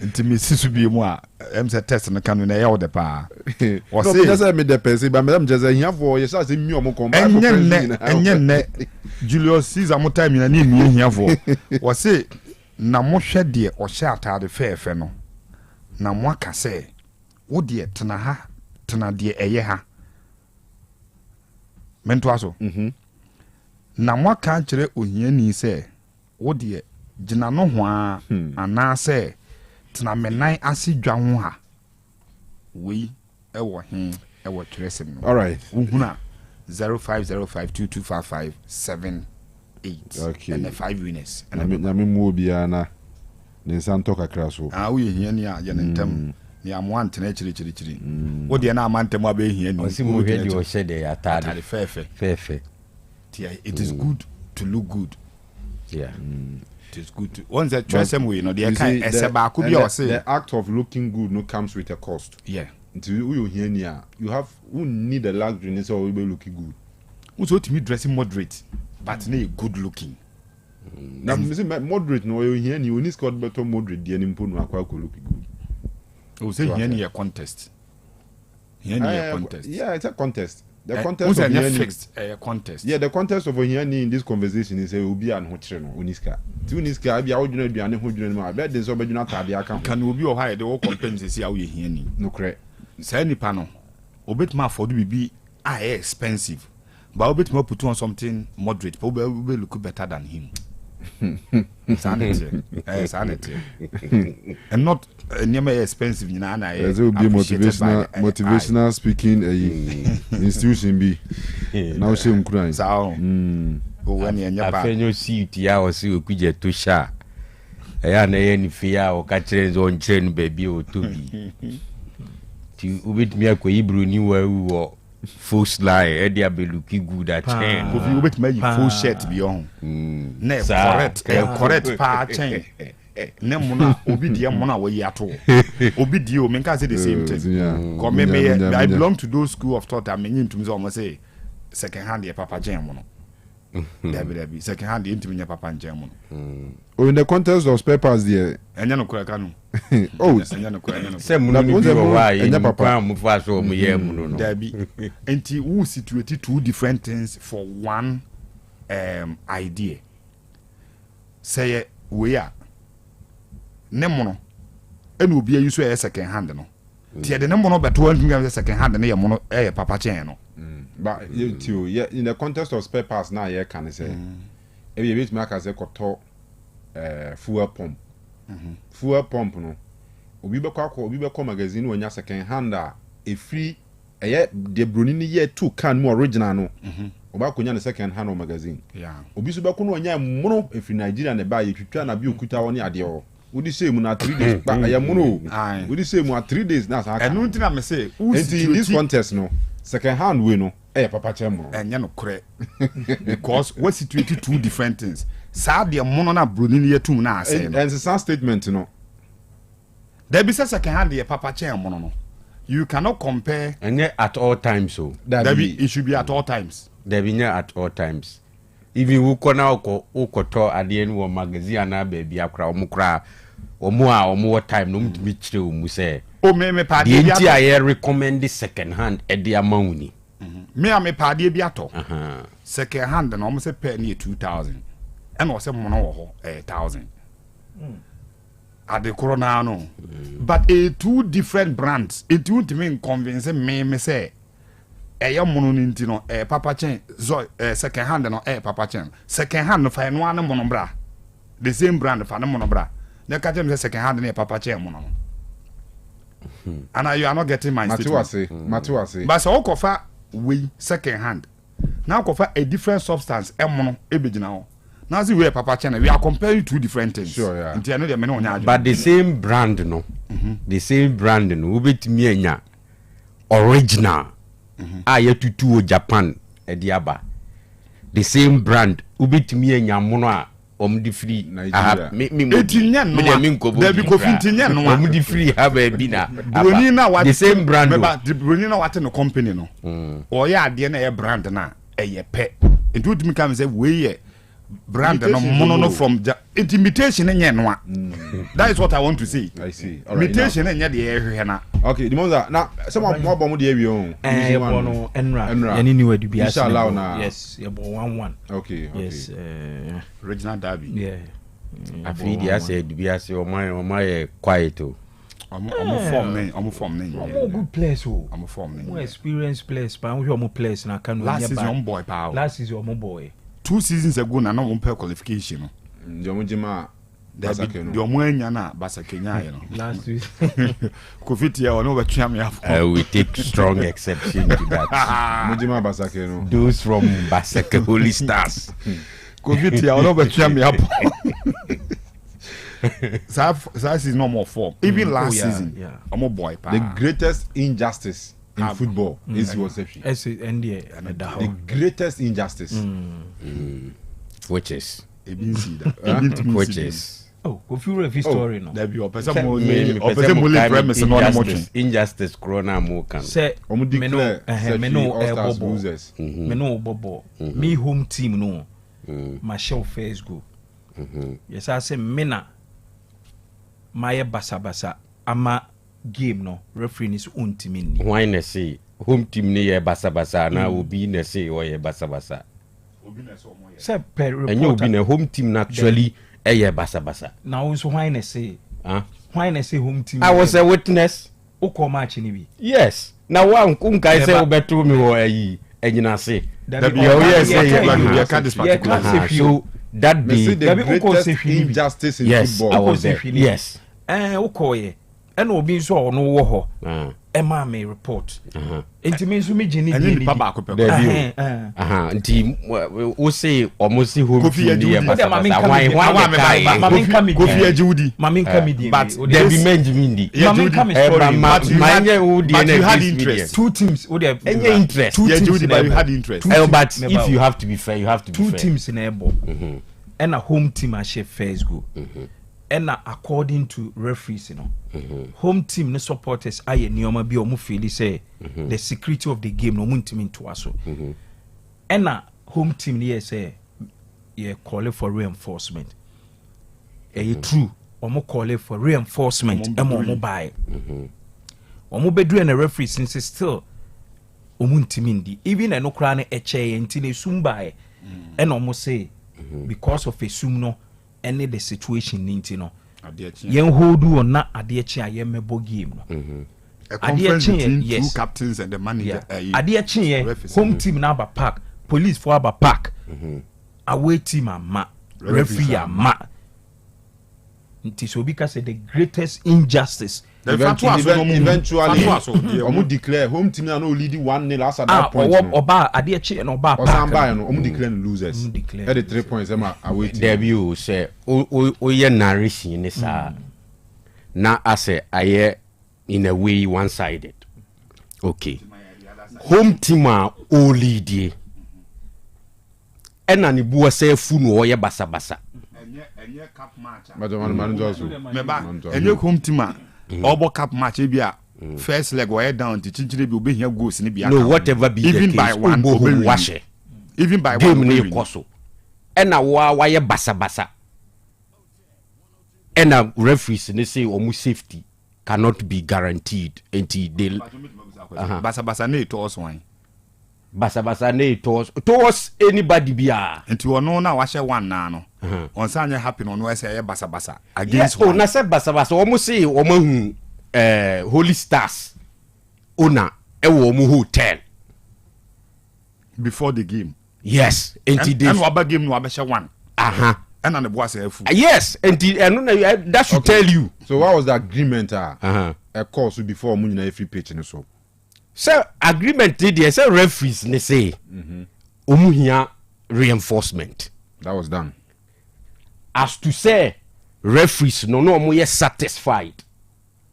ntimi sisu bi mu a emse test no kanu na ya wo de pa o se no me de pense ba me jeze hia for ye sha se mi omo kon ba enye ne Julius Caesar mo time na ni mi hia for wo se na mo hwe de o hye atade fefe no na mo aka se wo de tena ha tena de eye ha mento aso na mo aka kire ohiani se wo de gina no ho ana se tena menan ase dwa ho ha we e wo he e wo twresem no all right uhuna 0505225578 8 Okay. and the 5 winners. Na me mu obiara na ne nsanto kakra so. We here ni a ye ntem. Ni am wan tena chiri. Wo de na amantem abe hia ni. Osi mu hwe di o hye de atade. Fefe. It is good to look good. Yeah. It is good to once that choice we no dey kan eseba ko bi o say the act of looking good no comes with a cost. Yeah. Until you hear ni you have who need the luxury so we be looking good. Who so to me dressing moderate but na good looking. Now me say moderate no you hear ni only score better moderate dey ni mpo no akwa ko look good. O say here ni a contest. Here ni a contest. Yeah, it's a contest. The contest of the fixed contest. Yeah, the contest of here ni in this conversation is obi an ho kire no oniska. Ti oniska bia wo dwuna aduane ho dwuna ma be den so be dwuna tade aka. Can obi o ha de wo compensate see how you here ni. No correct. Say nipa no obetuma afford be expensive. But obetuma put on something moderate. But we look better than him. Sanity. And not near expensive you know na there will be motivational speaking institution be now shame crying so when you nyaba afenyo seat ya o si okuje to sha ya na ye ni fia o ka kire zo nkire no baby o to bi ti ubetimi akwa ibru ni wa full slide e dia beluki good at chain ko fi ubetimi yi full shirt bi on na correct pa chain ne mona obi die mona we yato obi die o menka say the same thing come me I belong to those school of thought that mean to me so say second hand papa chain mono there be second hand into papa chain mono oh in the contest of spare parts there enya no kura Kanu oh enya no kura say mo no bi o wa enya papa mo fa so mo ye mo no there be enti who situate two different things for one idea say we are ne mono enu obi ayi so e second hand no tie de ne mono beto antu second hand ne ye mono e papa chain no but you yeah in the contest of spare parts now ye can say e be bit make say koto fuel pump no obi be kwa magazine wanya second hand e free e de broni ni ye two can more original no oba konya ne second hand magazine yeah obi so be ko no wanya mono e free Nigeria ne ba ye twitwa na bi okuta woni ade o wodi say mu na 3 days ba ya mono wodi say mu 3 days na sa enu ntina me say in this contest no second hand we no papa chemo enya no kore because what situated two different things sa de mono na broni ne yetum na ase no and it's a statement no there be second hand de papa chemo no you cannot compare and at all times so there be it should be at all times there be at all times even who kona ukoto ade no magazine na baby akra omukra omo time no mutimi kire omu say o me pa de nti I recommend second hand e de amawuni me pa de bi ato second hand na omo say pe na 2000 and o say mo no wo ho 1000 ade corona no but two different brands it won't mean convince me say mono ninti no papa chain zo second hand no papa chain second hand no fa no an mono bra the same brand fa no mono bra na ka tell me second hand na papa chain mono and you are not getting my statement Matuase but so kofa we second hand now kofa a different substance mono ebegina ho now see we papa chain we are comparing two different things sure yeah nti no de me no nya but the same brand no the same brand no ubetimi anya original tutu Japan ediaba the same brand ubetimi enya mono a omdi free Nigeria etinya no there be kofintinya no omdi free have bi na broni na what the same brand the broni na what no company no o ya ade na brand na pe nti utimi kam say we brand no mono no from imitation enye no that is what I want to say. I see imitation enye de ehwe na okay the monza na some more bomb de awie on bono enra yani ni wadu bi inshallah na yes ye bo 11 okay yes original derby yeah afidi ase dubi ase o my quiet o omo form name good place o omo form name more experience place pa we omo place na Kanu last season boy pa last season omo boy 2 seasons ago na no per qualification no ndio mjima basake no ndio mwanya na basake nyaye no last week kofiti ya ono betwa me afọ we take strong exception to that mjima basake no those from Basake Holy Stars COVID here, all over cheer me up. That is no more form. Even last season, I'm a boy. The greatest injustice in football is Wosefi. The greatest injustice. Which is? Which is? Oh, if you read story, no. There be injustice corona mo kan. Say losers. Me bobo. Me home team no. My show face go. Yes, I say mena. My basa ama game no referee is own team in. Why na say home team ni ye basa na obi na say o ye basa. Say per report. And you be na home team actually ye basa. Now so why na say? Why na say home team? I was a witness. Oko match ni bi. Yes. Now one kunkai say obeto mi wo ayi enyina say. That be yes you can't this particular. That be the greatest injustice in football. I was there. Yes. Okoye. And obi so ono wo ho. Emma may report. Enti me so me gini bi. Ni pa ba ko pe. Enti we say almost see home team dey basa. Why Mami come Kofi Ajiwudi. Mami come dey. But there be men Jimindi. Mami come story. But you had interest. Two teams wo dey interest. Two teams but you had interest. But if you have to be fair, you have to be fair. Two teams in ebo. And a home team a share first go. And according to referees, you know, home team no supporters aye nioma bi omu feel say the security of the game no team into us. And home team here say call for reinforcement. True, omu call for reinforcement. Omu buy. Omu bedru and the referee since still omu team indi. Even no krane eche entine sumba and omu say because of a sumno. Any the situation ninti no yen hold on na adechi ayemebo game no a conference between two captains and the manager adechi home team na aba park police for aba park away team ama referee ama nti so because the greatest injustice eventually omu declare home team na no lead 1-0 as at that point oba adechi and oba park no omu declare losers at the 3 points am away team there you say o ye narration ni sa na ase aye in a way one sided. Okay, home team a o lead ena ni buwa say fu no ye basa enye cap match man just enye home team a obo cap match e bia first leg were down to chinchire bi obehia goals ni bia no whatever be even the by case one washe even by game one ni koso ena wa ye basa ena referees ni say omu safety cannot be guaranteed until they basa na to us one basa na to us anybody bia until ono na washe one na no on sanya happy no no say basa against one na say basa omu say omu Holy Stars owner ewo omu hotel before the game. Yes, and waba game no abesha one. And the boss say yes, and that should tell you. So what was the agreement a course before omu na free pitch and so. So agreement dey say referees ne say omu hia reinforcement. That was done. As to say referees no omu ye satisfied.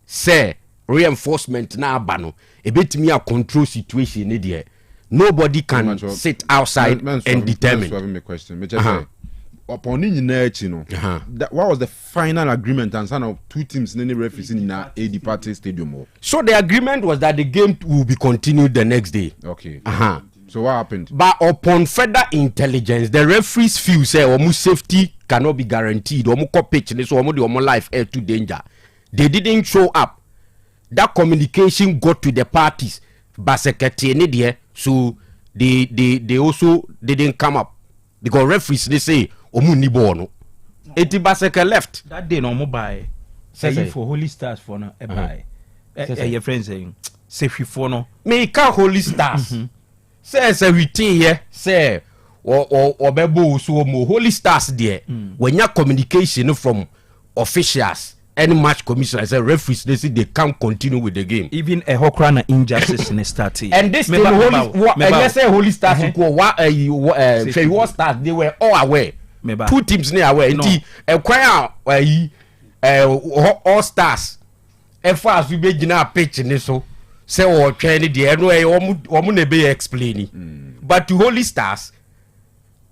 Say reinforcement na abano ebetimi a control situation ni there. Nobody can sit outside and determine. That's me question. Me just say upon in no. What was the final agreement and son of two teams in any referees in a departed stadium? So the agreement was that the game will be continued the next day. Okay. So what happened? But upon further intelligence, the referees feel say omu safety cannot be guaranteed. Omu ko pitch so omu the omu life air to danger. They didn't show up. That communication got to the parties. Basekete ni there, so they also didn't come up because referees they say omu ni bono. Eti Baseke left. That day no buy. Say for Holy Stars for no buy. Your friend saying say for no. Me ka Holy Stars. Say we here say or bebo so mo Holy Stars there. When your communication from officials any match commissioner say referees they say they can't continue with the game. Even a Hokrana injustice in the start. And this thing Holy Stars Stars they were all aware. two teams near where nti ekwan all stars as we be gina pitch ni so say o twen ni de no omo na be explaining but to Holy Stars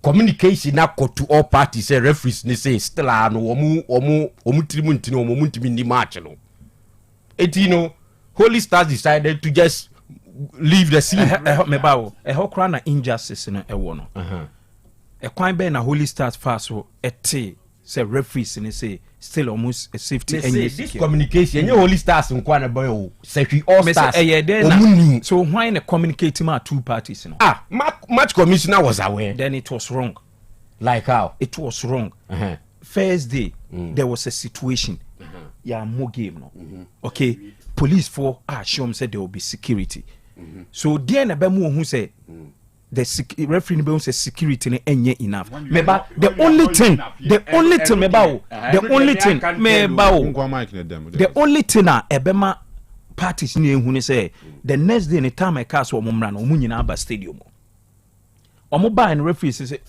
communication na to all parties say referees ni say still no omo trimu ntini omo ntimi ni match no etino Holy Stars decided to just leave the scene. Meba o kra na injustice no ewo no ekwan be na Holy Stars fast so say referees ni say still almost a safety and this communication your Holy Stars nkwa na boy o say all stars so why na communicating ma two parties no match commissioner was aware then it was wrong. Like how it was wrong? First day there was a situation more game no okay police for show said there will be security so there na be mu who say the referee be say security ne enye enough meba the only thing meba the only thing na ebema parties ni ehu ne say the next day ne time I cast wo mumra no munyina aba stadium omo ba and referee say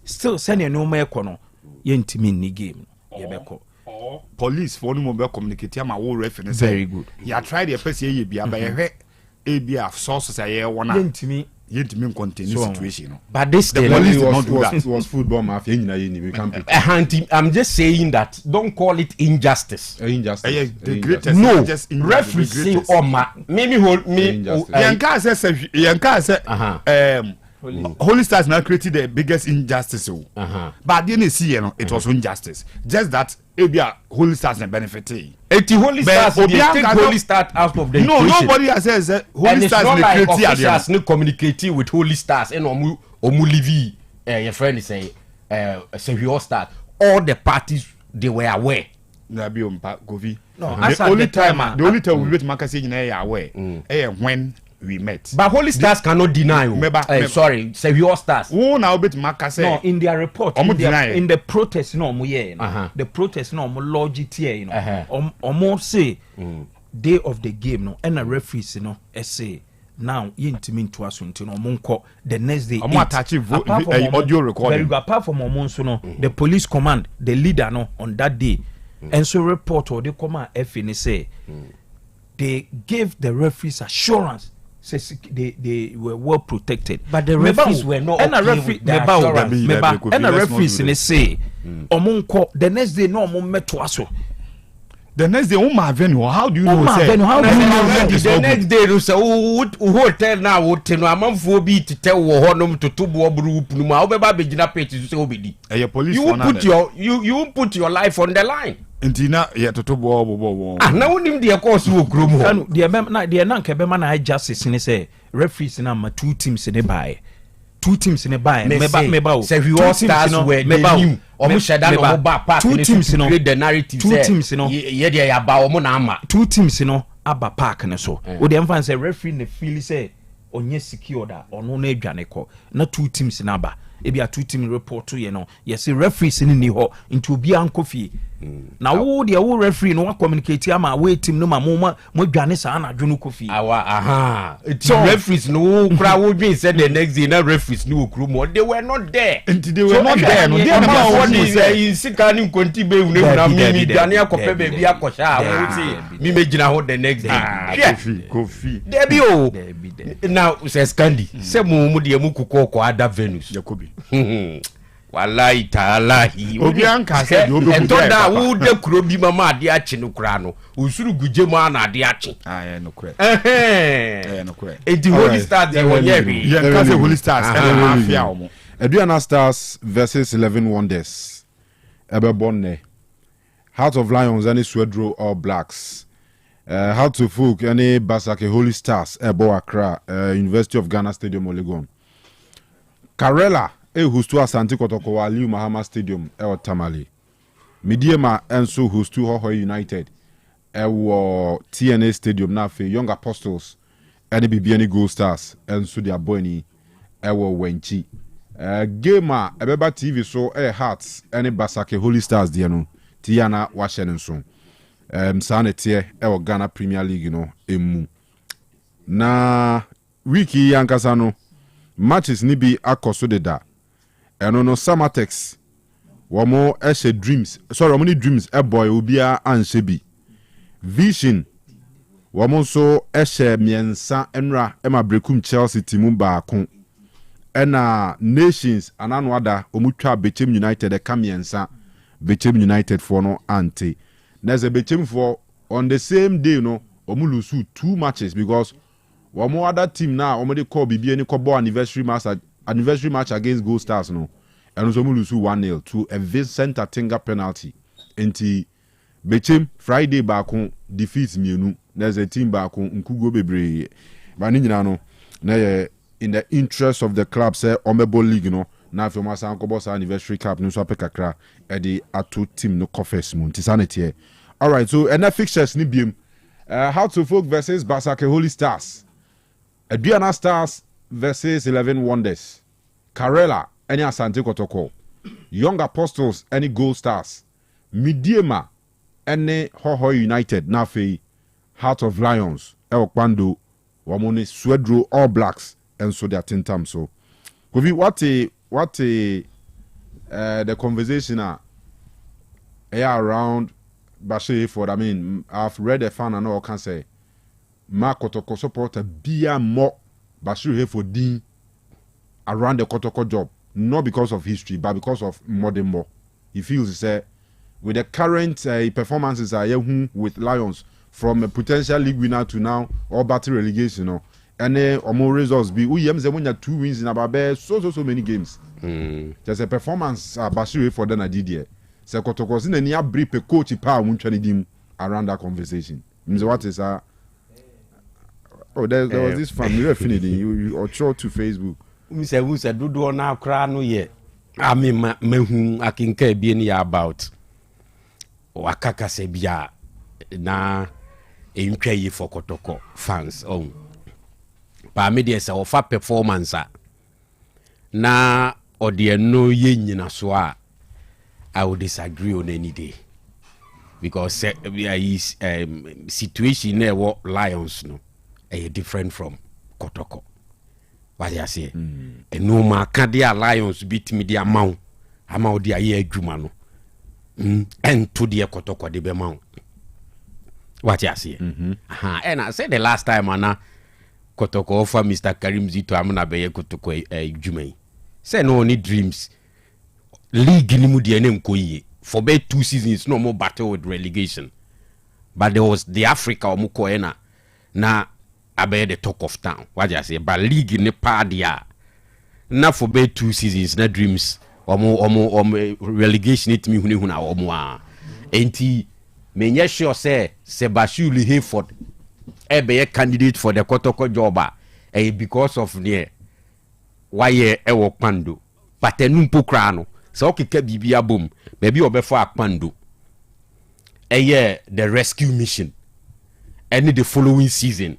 still send no ma ekọ no yentimi ni game ye beko police for no mo be communicate am wo referee very good ya try the person ye bia ba ye ebia sources aye wona yentimi continue situation no but this the police was football mafia nyina ye ni we can I'm just saying that don't call it injustice the greatest no just referee say oma maybe hold me yanka say Holy Stars now created the biggest injustice but then you see you know it was injustice just that ebia Holy Stars na benefit Holy Stars they take Holy Stars out of the no equation. Nobody has said Holy Stars na create officials no communicating with Holy Stars and omu live your friend say we start all the parties they were aware na bi ompa govi no the only time we wait makasi nyina ya aware when we met but Holy Stars cannot deny sorry say we all stars who now bit makase no in their report in the protest no mo ye the protest no mo logic here you know omo say day of the game no and a referees no say now yintimi nto aso nti no omo nko the next day omo attach audio recording very good apart from omo so no the police command the leader no on that day and so report or they come and FNA say they gave the referees assurance say they were well protected but the referees were not and okay with that and the referees in say omonko the next day no omo meto aso the next day venue how do you know say the next day no say hotel na hotel no amanfo bi tete wo honom totobo obru punu ma obeba begina page say obedi police you put your life on the line Intina ya totobo bobo na wonim de course wo krom ho Kanu de na nke be ma na justice ni say referees na ma two teams ne buy meba say we all stars were meba omo sheda no mo ba park two teams no create the narrative two teams no ye de ya ba omo na ama two teams no aba park ne so wo de emfa say referee ne feel say onye secure da ono na adwane ko na two teams na aba ebia two team report to you know yes referees ni ho into obi ankofie na wo de wo referee no communicate ama we team no ma mo adwane sa na adwono kofie so referees no kra wo dwen said the next day na referees no okru mo they were not there no they na what say sika ni nkonti be wu na mi dwane akope be bia akosha wo say mi megina ho the next day kofi debi o now say scandi say mo de mu kokoko ada venus Jacobi wallahi taalahi obi anka say obi da wo de kuro bi mama ade achi no kura no usuru guje mu ana ade achi no kure no kure the Holy Stars they won here ya ka say Holy Stars and mafia omo Aduana Stars versus 11 Wonders ebebonne Heart of Lions and Swedro All Blacks Heart of Folk and Basake Holy Stars Ebo Accra University of Ghana Stadium Olegon Karela hostu Asante Kotoko Aliu Mahama Stadium Tamale Midiema enso hostu Hoho United TNA Stadium na fe Young Apostles and Bibiani Gold Stars enso dia boy Wenchi game ebeba TV so Hearts and Basake Holy Stars dia no Tiana Washen so sana tie Ghana Premier League no emu na wiki yankasa no matches ni bi akoso de da eno no Samatex wɔn ɛhyɛ dreams sorry wɔn ne dreams ɛbɔ obiara anhyɛ bi vision wɔn nso ɛhyɛ mmiɛnsa nnura ɛma brekum Chelsea team baako ɛna nations ananoada wɔn twa Bechem United ɛka mmiɛnsa Bechem United for no ante na ɛsɛ Bechem for on the same day no wɔn lose 2 matches because wɔn other team na wɔn de call bibi any call anniversary match against Gold Stars no and so wɔn lose 1-0 to a Vincent Atinga penalty nti Bechem Friday baako defeat mienu na ɛsɛ team baako nkugo bebree ba ne nyina no na yɛ in the interest of the club say Omebo League no na afei wɔn asan kɔbɔ saa anniversary cup no so apɛ kakra ɛde ato team no coffers mu nti sanete all right so ɛna fixtures ni biem How to Folk versus Basake Holy Stars Aduana Stars versus 11 Wonders Karela any Asante Kotoko Young Apostles any Gold Stars Midiema any Hoho United Nafe Heart of Lions El Kwando Wamone Swedro All Blacks and so they are 10 times so Kofi what the conversation around Bashir for I mean I've read a fan and all can say Mark Kotoko supporter be more Bashir for Dean around the Kotoko job not because of history but because of modern more he feels with the current performances with Lions from a potential league winner to now all battle relegation and more results be we have 2 wins in about so many games there's a performance Bashir for then I did here so Kotoko sin any brief a coach pa wuntwani dim around that conversation means what is there was this family affinity you or show to Facebook we say do na kra no ye ami mehu akinka bi ni about wakaka se bia na entwa yi for Kotoko fans pa me de se ofa performance na ode no ye nyina so I would disagree on any day because situation there what Lions no different from Kotoko. What I say? And no ma can their Lions beat me the amount their year jumano and to the Kotoko de Bemount. What I say? And I said the last time Anna Kotoko offer Mr. Karim Zito Amana Beye Kotoko Jume. Say no only dreams. League ni mu de nem koyi for be 2 seasons no more battle with relegation but there was the Africa omuko na abe the talk of town what I say but league ni pa dia na for be 2 seasons na dreams omo relegation it me hunu na omo enti menye sure say Sebastian Hayford be a candidate for the Kotoko job because of near why e wo Kwando but enumpo kra no so okeka bibia bom maybe obefo akpando the rescue mission any the following season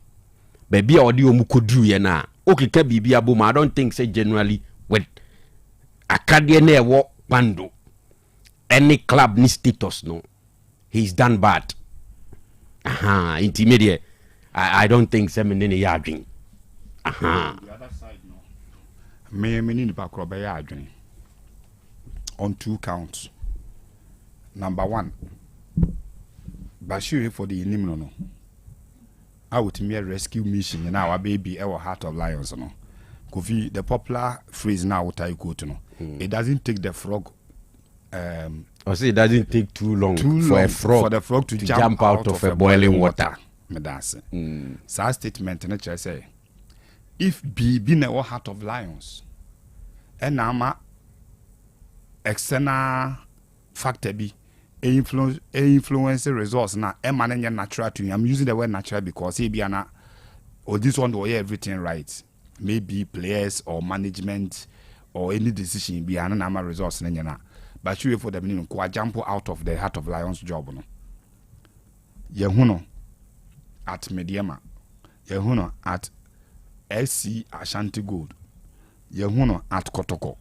baby odi omukodru ye na okeka bibia bom I don't think say generally with akade na ewo pando any club ni status no he's done bad intermediate I don't think say me ne yadwin the other side no me need back rob yadwin on 2 counts. Number 1, Bashir for the Inimno. I would me a rescue mission in our baby our Heart of Lions. No, Kofi the phrase now what I quote no. It doesn't take the frog. I say it doesn't take too long for the frog to jump out of a boiling water. Me that's so statement in the say if be our Heart of Lions and nama external factor be influence results na emanenya natural to you. I'm using the word natural because he be ana or this one do everything right. Maybe players or management or any decision be ana nama results na. But you for the minimum ko jump out of the Heart of Lions job no. Yehuno at Mediema. Yehuno at SC Ashanti Gold. Yehuno at Kotoko.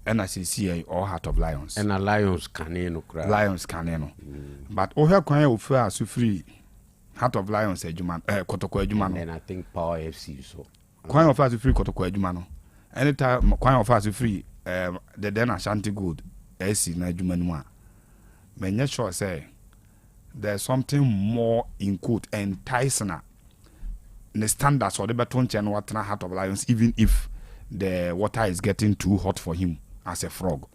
And I see all Heart of Lions. And a Lions caneno cry. Lions caneno. But oh here can you offer so free Heart of Lions ejuman Kotoko ejumano. And I think Power FC so. Can offer so free Kotoko ejumano. Anytime can offer so free the then Ashanti Gold esi na adwuma no mu a menye sure say there's something more in quote enticing the standards or the beton chen water Heart of Lions, even if the water is getting too hot for him as a frog.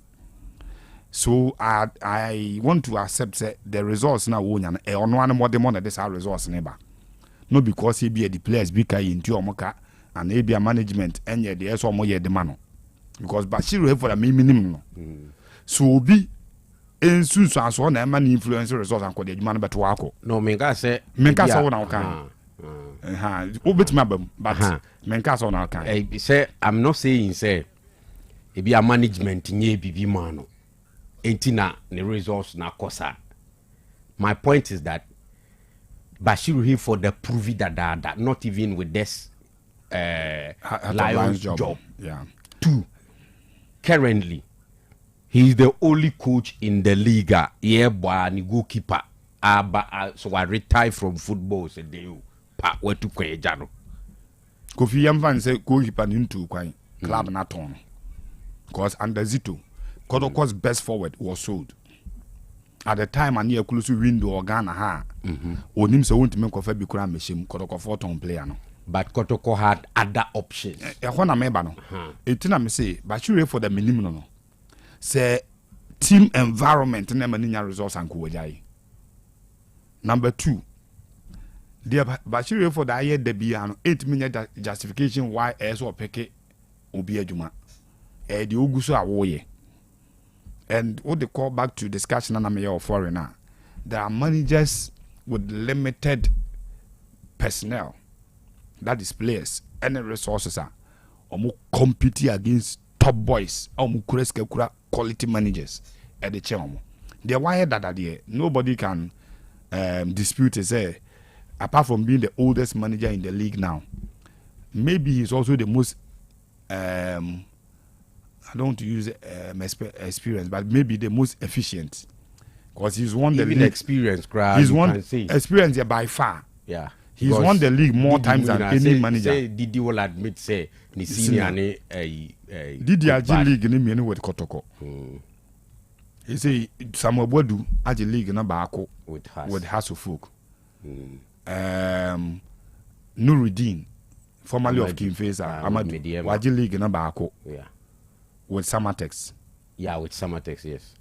So I want to accept say the results now on one more the money this our results neighbor. Not because he be the players be into omoka and he be a management and yet the so more the man. Because Bashir have for the minimum. So be in soon so as one man influence results and the man but wako. No menka say one can. But menka so now can. Say I'm not saying say it be a management nye bibi mano. Entina the results na kosa. My point is that Bashir here for the prove that not even with this Lions job. Yeah. 2. Currently, he is the only coach in the league. Yeah, boy, ni goalkeeper. So I retire from football. So they where to play Jano. Kofi Yamvan say goalkeeper into kwai club na ton. Because under Zito, Kotoko's best forward was sold. At the time I near close window or Ghana ha. Onim so won't make coffee bikura machine Kotoko 4-ton player no. But Kotoko had other options. Ehona member no. Etina me say Bashir for the minimum no. Say team environment na maninya results and kuwajai. Number 2. The Bashir for the year debi ano 8-minute justification why eso peke obi adwuma. The oguso awoye. And what they call back to discussion and I'm a foreigner. There are managers with limited personnel, that is players, and resources are compete against top boys, quality managers at the chairman. They're wired that idea. Nobody can dispute it. Say, apart from being the oldest manager in the league now, maybe he's also the most I don't want to use experience, but maybe the most efficient, because he's won the league. Experience, he's won experience by far. Yeah, he's won the league more times than any manager. Say Didi will admit say ni senior ni Didi aji league ni mienu with Kotoko. He say Samuel Bodu aji league na baako with Hasselfolk. Nuruddin, formerly of King Faisal, Amadu aji league na baako. Yeah. With Samatex. Yeah, with Samatex, yes.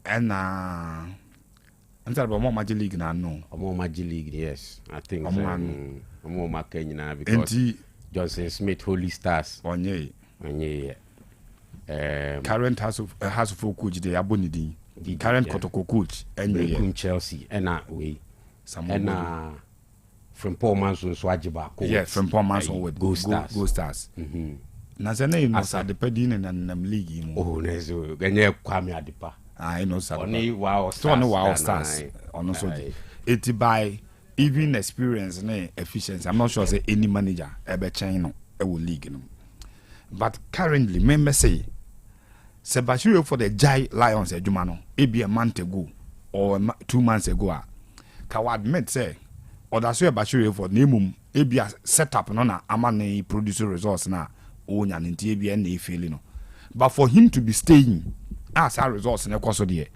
And I'm sorry about more Magic League now, no. More Magic League, yes. I think more Makenya now because Johnson Smith, Holy Stars. Onye. Current House of coach, the Abonidi. The current Kotoko coach. And Chelsea. And we. And from Paul Manson, Swajiba. Yeah, from Paul Manson with Go Stars. Go Stars. Nazane masa de pedine na league mu. Oh, nezo. Ganye Kwame Adepa. I know sir. Only wow stars. So no wow stars. Ono so it by even experience and efficiency. I'm not sure say any manager ebe chen no e wo league no. But currently me say Bashir for the Jai Lions adwuma no e be a month ago or 2 months ago ka wa admit say odaso Bashir for nemum e be a setup no na amane produce results na but for him to be staying as our results in the course of the year,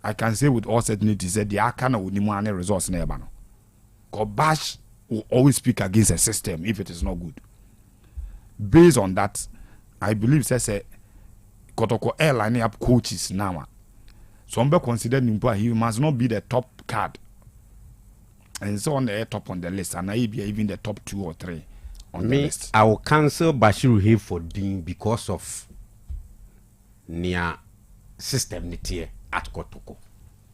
I can say with all certainty that the Akana would need results in the because Bash will always speak against a system if it is not good. Based on that, I believe that Kotoko airline up coaches now. Some be considered he must not be the top card. And so on the top on the list, and maybe even the top 2 or 3. I will cancel Bashir here for Dean because of near system at Kotoko.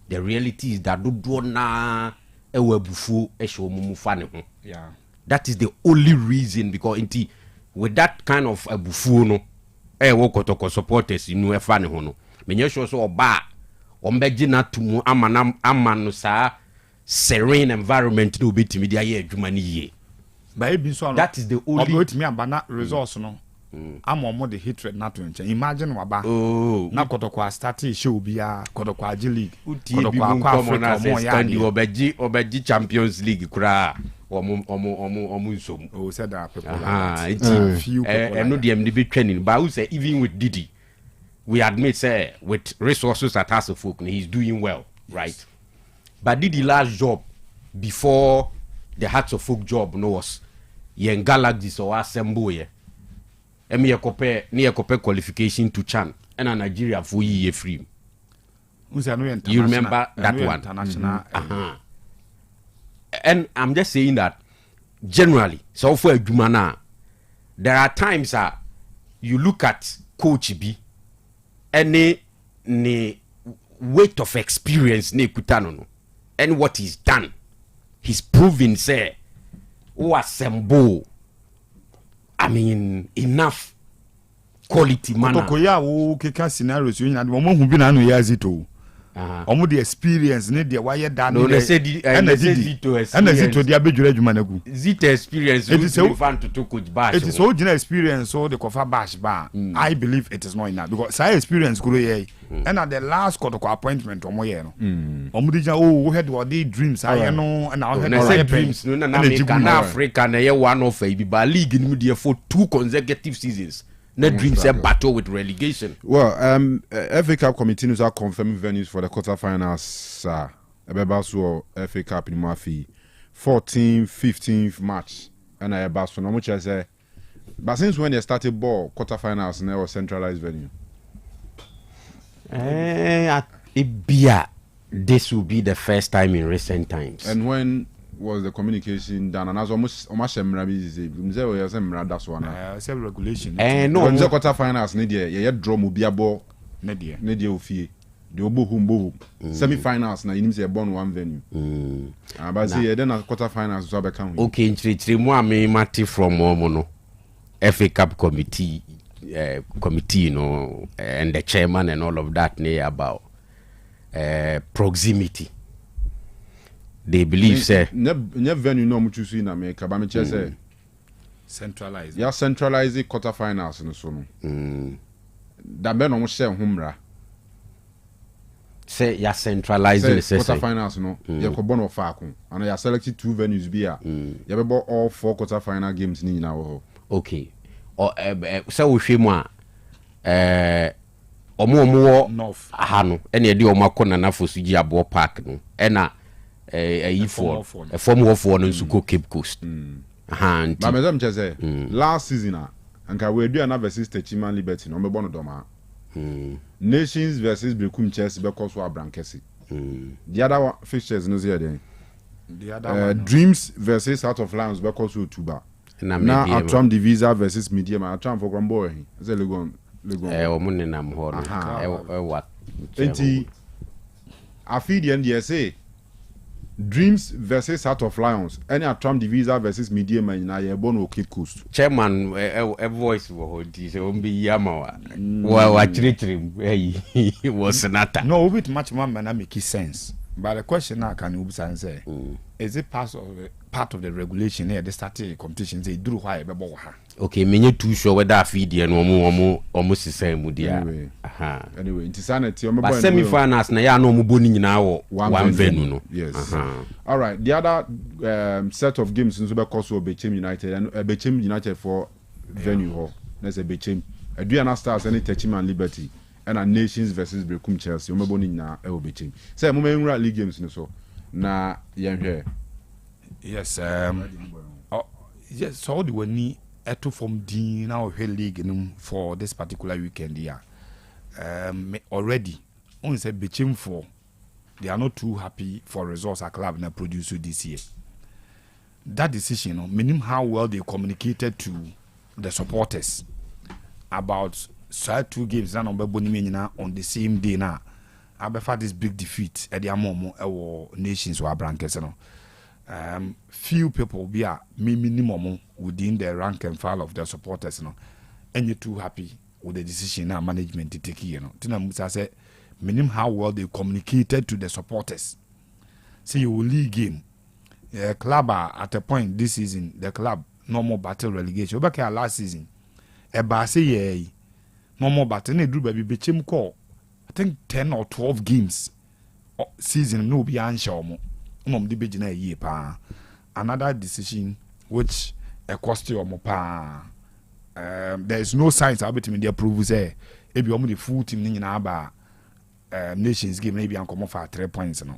The reality is that do na ewebufu esho mumufane. Yeah. That is the only reason because with that kind of ebufu no Kotoko supporters inu efane ho no. Menye sure so oba ombeji na tumu amano sa serene environment no betimi dia ye adwuma ni ye. That is the only me abana resource no. I'm on the hatred not to change. Imagine waba. Na Kotoko start show bia Kotoko Aji League. Kotoko Africa obeji Champions League kura. Omu so. Oh, said that people. Few people. No dem be training. But who say even with Didi we admit say with resources at Hasselfolk he's doing well, right? But did the last job before the Hearts of Folk job was yen Galaxies or assemble ye. Emi ye compare qualification to Chan and a Nigeria for ye free. You remember that one? International. And I'm just saying that generally, so for a Jumana, there are times you look at Coach B, any weight of experience ne kutano and what he's done, he's proven say assemble. I mean enough quality manner. Kokoya wo keka scenarios you na mo hu bi na no yazito. Omo the experience ne de why that no say Zito dia bedwura adwuma na gu. Zito experience it is fan to coach bash. It is so general experience so the cover bash bar. I believe it is not enough because say experience grow here. And at the last protocol appointment omo ye no. Omo dey we had what they dreams I no and I had dreams no na Africa na ye one of a bi league in media for 2 consecutive seasons. Net dreams a battle with relegation. Well, FA Cup committee news are confirming venues for the quarterfinals. Ebebasu FA Cup in Mafi 14th, 15th March. And I bass for much I say. But since when they started ball quarterfinals, now centralized venue. This will be the first time in recent times. And when was the communication done? And as almost regulation. No, the quarterfinals need ye draw mobile ball. Nedia ofie. The obo semi-finals na you say born one venue. But see then quarterfinals so be can. Okay, in mo am mati from Omono FA Cup committee you know, and the chairman and all of that about proximity. They believe say ne venue no much in America but me say centralized. Yeah, centralize the quarterfinals no so no. That be no mo share humra. Say ya centralize the quarterfinals no. You ko born of faako and you selected 2 venues be you be all 4 quarterfinal games ni na wo. Okay. Or say we hwe mu omo north aha no ene ye de omo akona na fosugi abo park no ena for no nsuko Cape Coast. But me them say last season anka we do another versus Techiman Liberty no me bono doma. Nations versus Bekum Chelsea because we are Brankesi. The other fixtures no see there. The other Dreams versus Heart of Lions because we Tuba. Now Atram Divisa versus Medium Atram for Gramboy. Say Legon. Omunne nam ho no. What? Enti afi the NDSA Dreams versus Heart of Lions. Any Atram Divisa versus Medium na ye bono Cape Coast. Chairman a voice wo di se ombi yama wa chiritrim he was senator. No, bit much man na make sense. But the question now can you say is it part of the regulation here they started competition say do why be bo ha. Okay, me too sure whether feed and almost the same with anyway it's sanity but semi-finals na ya no mo boni nyina wo one venue no. Yes. All right, the other set of games in Super Coast will be Bechem United and Bechem United for venue hall. Let's say Bechem Adriana Stars and Techiman Liberty and a Nations versus Bekum Chelsea mo boni nyina e will Bechem. Say mo menra league games no so na yen hwe. Yes, yes, so the one eto from the now league for this particular weekend here. Already on say Bechem for they are not too happy for results a club na produce this year. That decision, meaning how well they communicated to the supporters about 2 games na number on the same day now. Abefa this big defeat at the Amomo nations were brankets no. Few people be a minimum within the rank and file of their supporters no. And you too happy with the decision now management to take Tina Musa said minimum how well they communicated to the supporters. See you will league game. Club at a point this season the club no more battle relegation. Back last season. Say no more battle ne drew baby Bechem call. I think 10 or 12 games season no be answer mo. Another decision which a cost you pa. There is no signs about me the approve say ebi omo the full team ni nyina ba nations game maybe and come for 3 points no.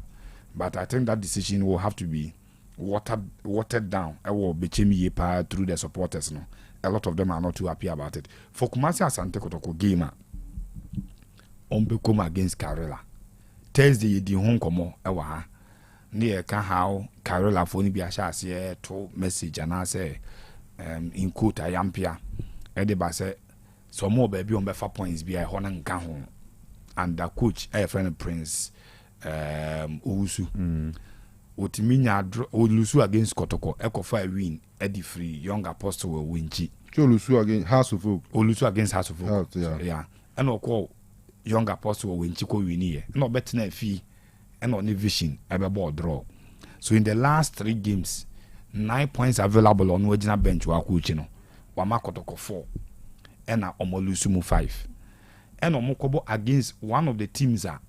But I think that decision will have to be watered down. I will be yepa through the supporters no. A lot of them are not too happy about it. For Kumasi Asante Kotoko game on become against Karela. Thursday di home komo ewa ha. Near can how Karela for ni bi asha to message and I say in quote I am pia. Ede ba say so more baby on befa points bi a hona nka ho. And the coach a friend Prince Owusu. Otiminya Olusu against Kotoko Ekofa win Eddie Free Young Apostle will win chi. Olusu against House of Oak. Olusu against House of Oak. Yeah. And call Young Apostle will win Chiko win here. No better na fee and on vision ebe ball draw. So in the last 3 games 9 points available on original bench wa coach no. Wama Kotoko 4 and Omolusu mu 5. And Omokobo against one of the teams are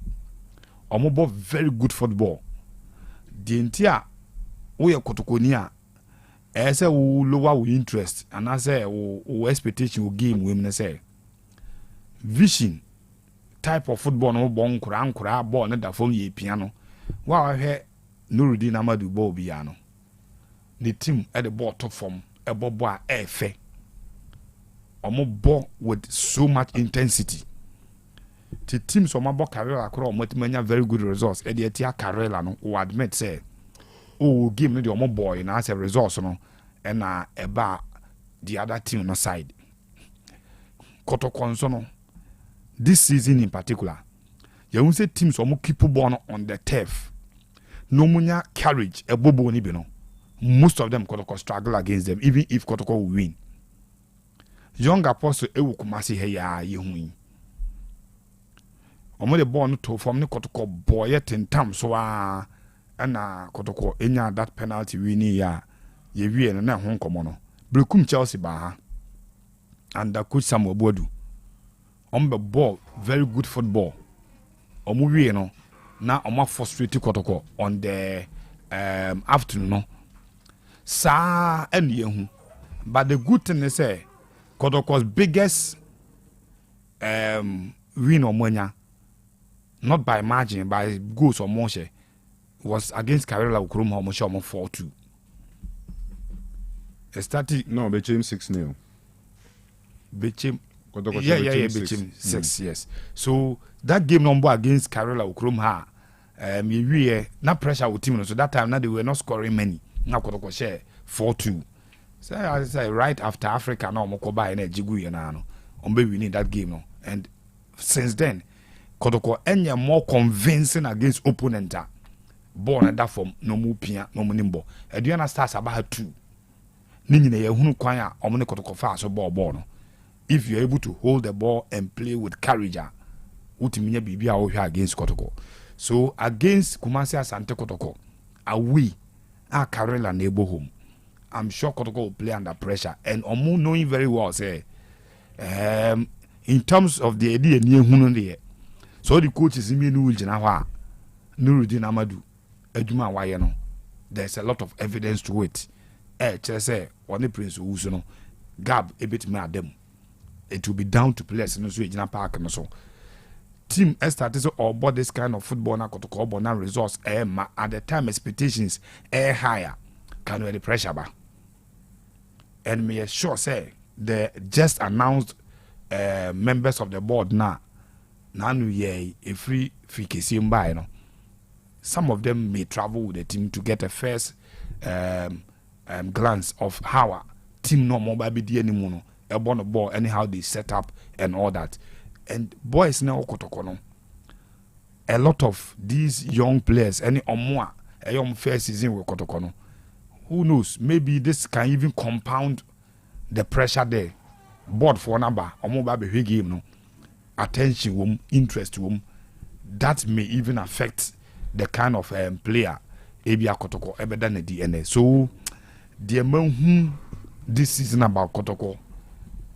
Omobo very good football. The entire we Kotokonia as a lower interest and as a expectation will game women say vision type of football no bon kura ball na da form ye piano while I hear Nuruddin Amadu ball biano the team at the ball top form a bobo a fair ball with so much intensity. The teams on my book Karela across many very good results. Eddie Karela no will admit say, oh, give me the boy and as a resource no, and about the other team on the side. Kotoko no. This season in particular, you will say teams almost keep born on the turf. No munya carriage a bobo ni bino. Most of them Kotoko struggle against them, even if Kotoko will win. Young Apostle ewu kumasi heya yehui. Omo the ball no to from the Kotoko boy ten tam so and Kotoko enya that penalty winning ya ye wie na ho nkomo no brekum Chelsea ba ha and the coach Samuel Bodu on the ball very good football omo wie no na omo frustrate Kotoko on the afternoon no sa and yehu but the good thing is say Kotoko's biggest win omonya not by margin, by goals or more, was against Karela Ukruma Moshomo 4-2. It started. No, Bechem 6-0. Bechem. Yeah, Bechem 6, yes. So that game number against Karela Ukruma, we not pressure with team. So that time, now they were not scoring many. Now Kotoko share 4-2. So I say right after Africa, now Mokoba and Jigu Yanano. We need that game, no. And since then, Kotoko enya more convincing against opponent. Born at that form no mu pia no munimbo. Eduana starts about 2. Nini ye hunu kwanya omune Kotoko fa so ball no. If you're able to hold the ball and play with courage, utiminya bibi a wo against Kotoko. So against Kumasi Asante Kotoko, away a Karela neighbor home. I'm sure Kotoko will play under pressure and Omu knowing very well say in terms of the idea near hunu there. So the coach is Imi Nuruddin Nuruddin Amadu Ejuma Wayeno. There's a lot of evidence to it. Just say one Prince Usuno Gab a bit more them. It will be down to players in the park and so. Team started or bought this kind of football now to now resource at the time expectations higher. Can we the pressure back? And me sure say the just announced members of the board now. Nanu ye a free KCM by no. Some of them may travel with the team to get a first glance of how a team no more be anymore. A ball anyhow they set up and all that. And boys now Kotokono. A lot of these young players, any or more, a young first season with Kotokono. Who knows? Maybe this can even compound the pressure there. Board for number or more baby game no. Attention interest that may even affect the kind of player Ebia Kotoko ever done the DNA. So the amount this season about Kotoko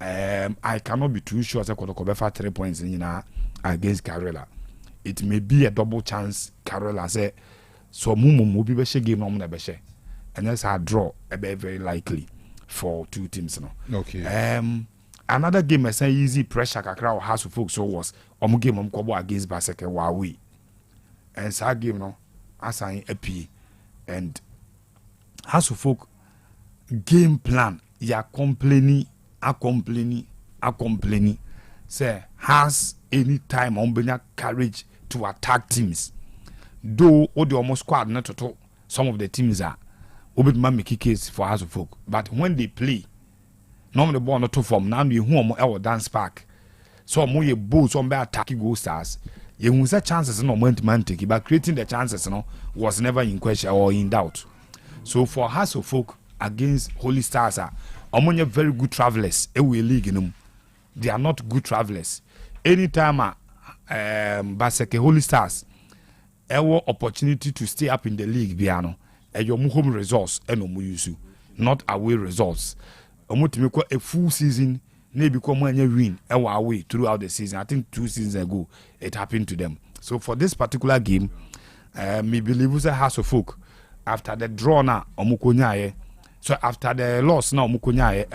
I cannot be too sure that Kotoko befa 3 points against Karela. It may be a double chance Karela say so mumu be beshe game no beshe and that's a draw very likely for 2 teams no. Okay. another game I say easy pressure kakra or House of Folk so was game against Baseke Wawi. And so game no assign a P and House of Folk game plan ya complaining say has any time on benya courage to attack teams. Though the almost squad not to some of the teams are obit make case for House of Folk. But when they play, normally the ball not to form now you who our dance park. So more you both on by attacking Gold Stars. You will say chances no man take but creating the chances was never in question or in doubt. So for House of Folk against Holy Stars are among very good travelers away league in them. They are not good travelers. Anytime Baseke Holy Stars our opportunity to stay up in the league biano your home results and not away results. A full season maybe come when you win away throughout the season. I think 2 seasons ago it happened to them. So for this particular game, me believe was a House of Folk after the draw na omukonyaye. So after the loss na omukonyaye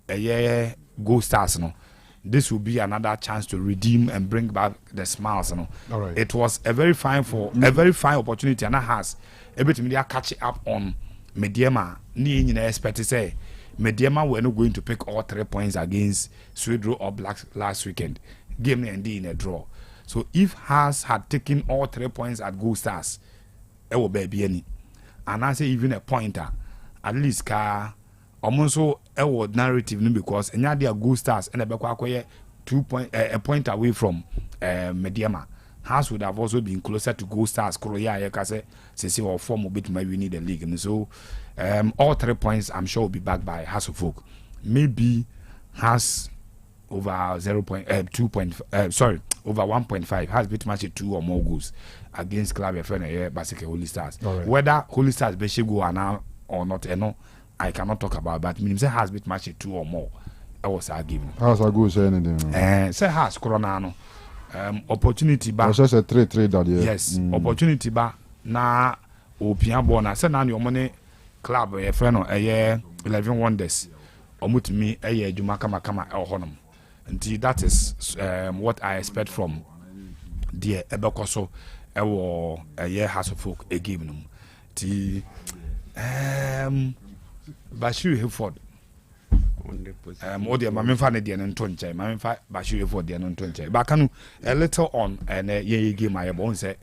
a Gold Stars no. This will be another chance to redeem and bring back the smiles. All right. It was a very fine opportunity, and I has everything media catch up on Mediema. Ni expect to say Mediema were not going to pick all 3 points against Swedro or Blacks last weekend. Game ended in a draw. So if Haas had taken all 3 points at Gold Stars, it would be any. And I say even a pointer, at least almost a narrative because any other Gold Stars and a 2 point a point away from Mediema. Haas would have also been closer to Gold Stars. Korea, say or form a bit maybe need the league, and so all 3 points I'm sure will be backed by House of Folk. Maybe Haas over 1.5 has bit much 2 or more goals against Club FN basically Holy Stars. Right. Whether Holy Stars be go now or not, I cannot talk about, but means has bit much 2 or more. I was arguing. How's a good saying? Say has Corona opportunity ba. Just a 3-3 that year. Yes, opportunity ba na opia bona. Say na your money club a friend or 11 Wonders. Omutimi juma kama honum. And that is what I expect from the Ebekoso House of Folk a game. Bashir Hilford. My fan the Antonche, my Bashir Hilford the Antonche. But Kanu a little on and ye game I won't say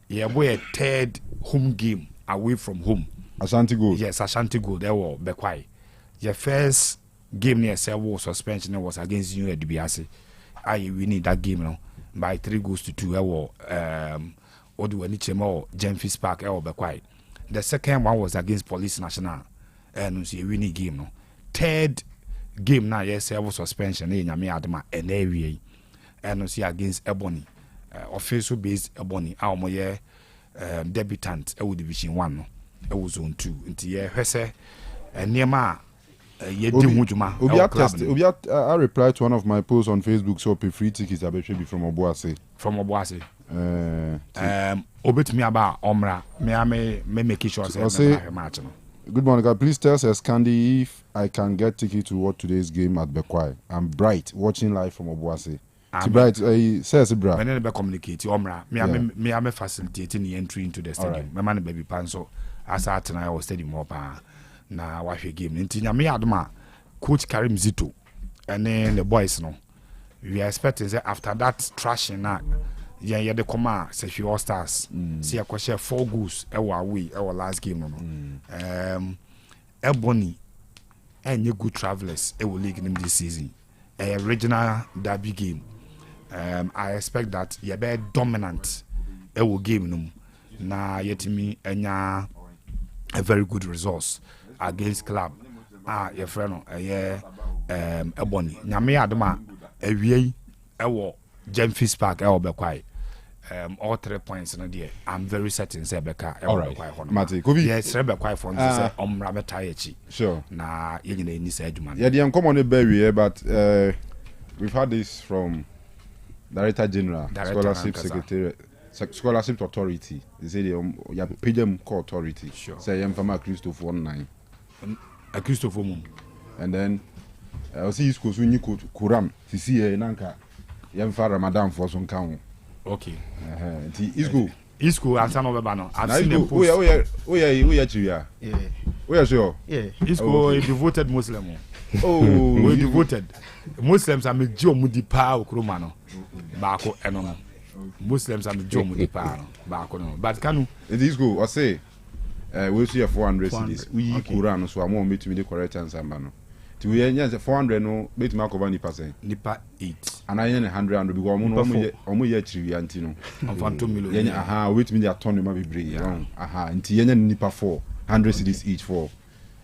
ye boy a 3rd home game away from home. Ashanti Gold. Yes, Ashanti Gold. There were Bekwai. Your first game near Selwo suspension was against you at DBAC. We need that game now by 3-2. Oduanichemo, Jemphis Park, Bekwai. The second one was against Police National. And see a winning game no. 3rd game now yes was suspension in Yami Adama and area. And see against Ebony. Official based Ebony. Our more debutant Division 1 no. It was zone 2. Into Hesse and Nema I replied to one of my posts on Facebook, so pay free tickets I be from Obuasi. From Obuasi. Obet me about Omra. Me make sure say match. Good morning, God. Please tell us Candy if I can get ticket to watch today's game at Bekwai. I'm Bright, watching live from Obuasi. Bright, says Bra. When I communicate, Omra, me am facilitating the entry into the stadium. My man baby panso. As I tonight I was stadium more na wahwe game nti nyame adoma coach Karim Zito and then the boys no we are expecting that after that trashing na yeah the come say All Stars see a question 4 goals away our last game no Ebony and you good travelers will league in this season a regional derby game. I expect that you be dominant will game no na yetimi enya a very good resource against club your friend Ebony nyame adoma awie Jemphis Park Bekwai all 3 points no there I'm very certain say Beka Bekwai hono Mate Kobi yes Bekwai for say omra betayechi sure na yegina ni say aduma yeah the come on the berry but we've had this from Director General Scholarship Secretary Scholarship Authority. They say they pay them call authority. Sure. Say I'm from a Christopher 19. A Christopher Mum. And then I see East Coast when you go to Kuram to see Nanka yam fa Ramadan for some count. Okay. East Coast. East Coast and some of Bano. I've seen them post. Yeah. We are sure. Yeah. East Coast a devoted Muslim. Oh, we devoted. Muslims are Joe Mudipa Krumano. Bako Enono. Muslims are Joe Mudipa Bako. But Kanu. East Coast, I say. We see a 400 cities. We Quran, so I won't meet me the correct answer. To we are 400 no, bet mark over Nipa 8. And I am 100 because I'm yet to be antino. Of 2 million. Aha, wait me the autonomy be brave. Aha, and Nipa 400 cities each for.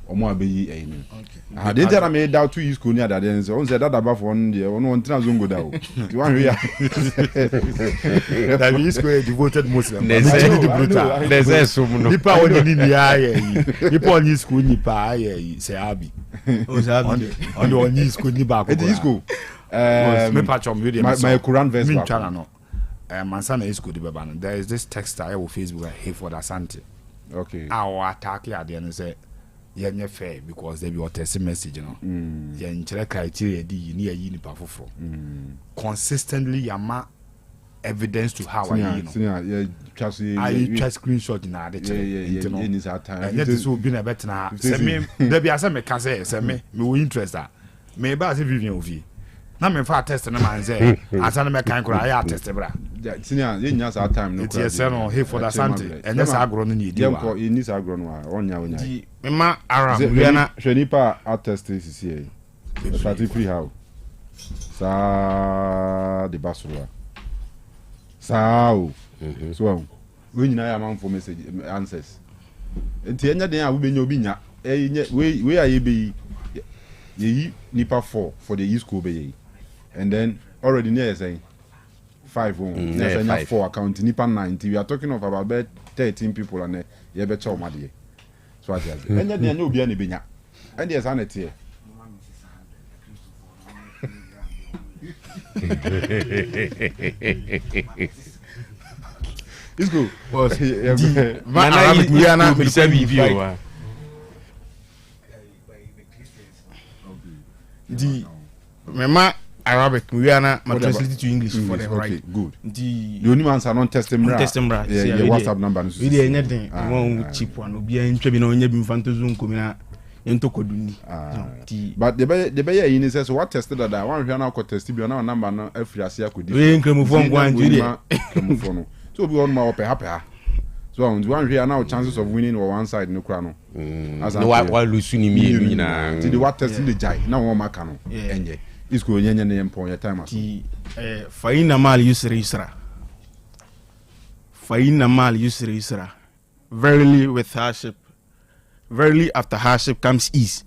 Omo abeyi eyin. Ah, dey tell me down to East Coast near that then so say that above one there one tranzongo da o. The one here. That East Coast devoted Muslim. There's some no. Nipa oni ni aye. Nipa oni East Coast nipa aye say abi. O say abi. On the East Coast nipa ko. It is cool. Me patchom video my Quran verse. Me channel no. Mansana East Coast beba no. There is this text I on Facebook hey for that Asante. Okay. Our attack at the end say yenye fair because they be what a message, you know. Yenche criteria di ni ayi ni pafofo. Consistently yama evidence to how I you know. I just screenshot na de che. In his time. And yet this will be na better na. Say me there be asa me can say me we interest me ba say Vivian ovi. Na me fa test na man say asa na me kan kura ya test bra. Senior yen sa time no. It yes no hey for the Asante. And yes agro no ni di wa. Yem ko ni agro no onya. Mema aram wiana hwenipa attest this here. Starting free how. Sa de basura. Sao. So we nyina ya man for message answers. Enti enya den a wo benya obi nya. We are ye nipa 4 for the East Coast be. And then already near saying 5 on. 4 account nipa 90. We are talking of about 13 people and ye be chow made. So I tell you. Enya den obi ani benya. And yes anete. It's good. Was Arabic Guyana be say video. The Mema Arabic Guyana ma translate to English for them, right? Good. The only ones are not testing yeah, WhatsApp number. We dey anything. One cheap one. Obi en twa bi na onye bi mfanto zoom ko mi na ento koduni. But the be yin says what tested that one hwe na ko test bi na number na afriase akodi. We nkramufo ngwan jiri. Nkramufo no. So be on my happy. So on one hwe na chances of winning or one side no kra no. No wa lose ni mi na. Ti the what testing the jai na one maka no. Enye. Is go nyenye na yempon your time aso. Faina mal yusri isra. Faina mal yusri isra. Verily with hardship. Verily after hardship comes ease.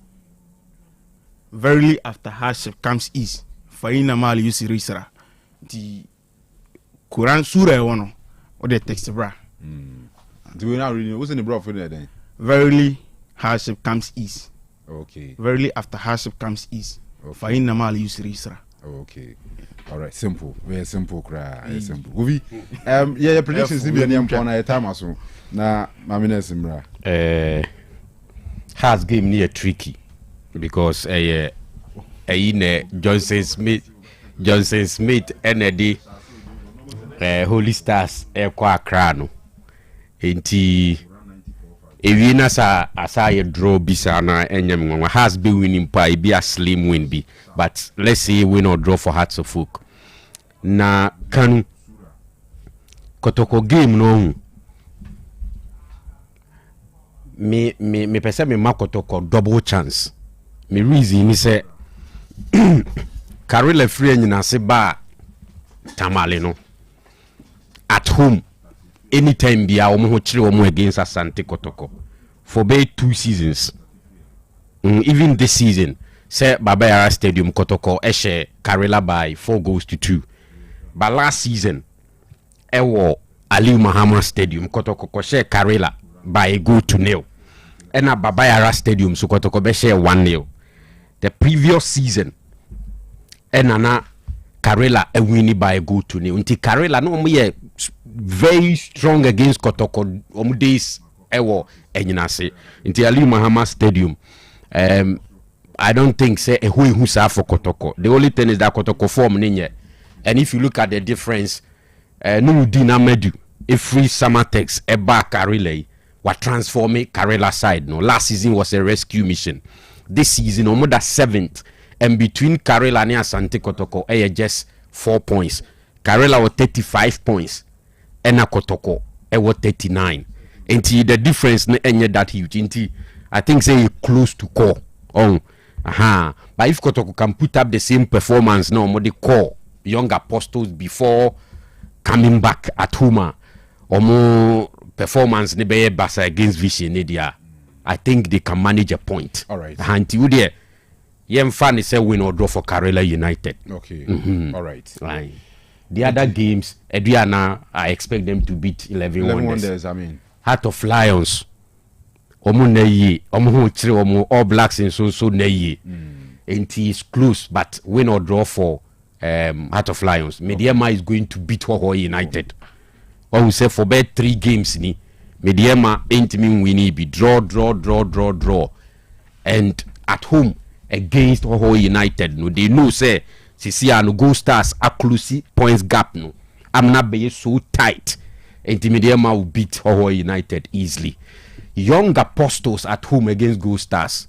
Verily after hardship comes ease. Faina mal yusri isra. The Quran surah 1 or the text bra. Do we not reading? What's in the bra for there then? Verily hardship comes ease. Okay. Verily after hardship comes ease. Faina mal yusri isra. Okay. All right, simple. Very simple cry. Very simple. Govi. Yeah, predictions be any ampo na time aso. Na mamina simra. Has game near tricky because Johnson Smith Kennedy Holy Stars kwa Accra no. Enti ewi na sa asaya draw bisa na enyem nwa has be winning pa e be a slim win be, but let's say win or draw for Hearts of Folk na Kanu Kotoko game no me pese me Kotoko double chance me reason me say Karela free nyina se ba tamale no at home anytime bia omo ho kire omo against Asante Kotoko for be 2 seasons. Even this season say Babayara Stadium Kotoko eshe Karela by 4-2. But last season ewo Aliu Mahama Stadium Kotoko ko share Karela by 1-0. And na Babayara Stadium so Kotoko be share 1-0. The previous season na Karela win by 2-0. Until Karela no me very strong against Kotoko days ewo enyinase. Until Ali Mahama Stadium I don't think say a who for Kotoko. The only thing is that Kotoko form ninye. And if you look at the difference, Nurudin Amedu, a free Samatex, a back Karela, what transforming Karela side. No, last season was a rescue mission. This season, almost the 7th, and between Karela and Asante Kotoko, just 4 points. Karela was 35 points, and Kotoko was 39. And the difference ain't that huge. I think say close to core. But if Kotoko can put up the same performance now, more the core young apostles before coming back at home, or more performance ne basa against Vision Media, I think they can manage a point. All right. Until there, fan is a win or draw for Karela United. Okay. All right. Right. The other games, Adriana, I expect them to beat 11 Wonders. I mean, Heart of Lions. Omo neye, omo chire omo All Blacks and so neye. And he is close, but win or draw for Heart of Lions. Mediema is going to beat Hoho United. Or we say for bet 3 games ni. Mediema ain't mean winning be draw. And at home against Hoho United, no, they know say Sisiano Go Stars a close points gap no. I'm not be so tight. And Mediema will beat Hoho United easily. Young Apostles at home against Go Stars.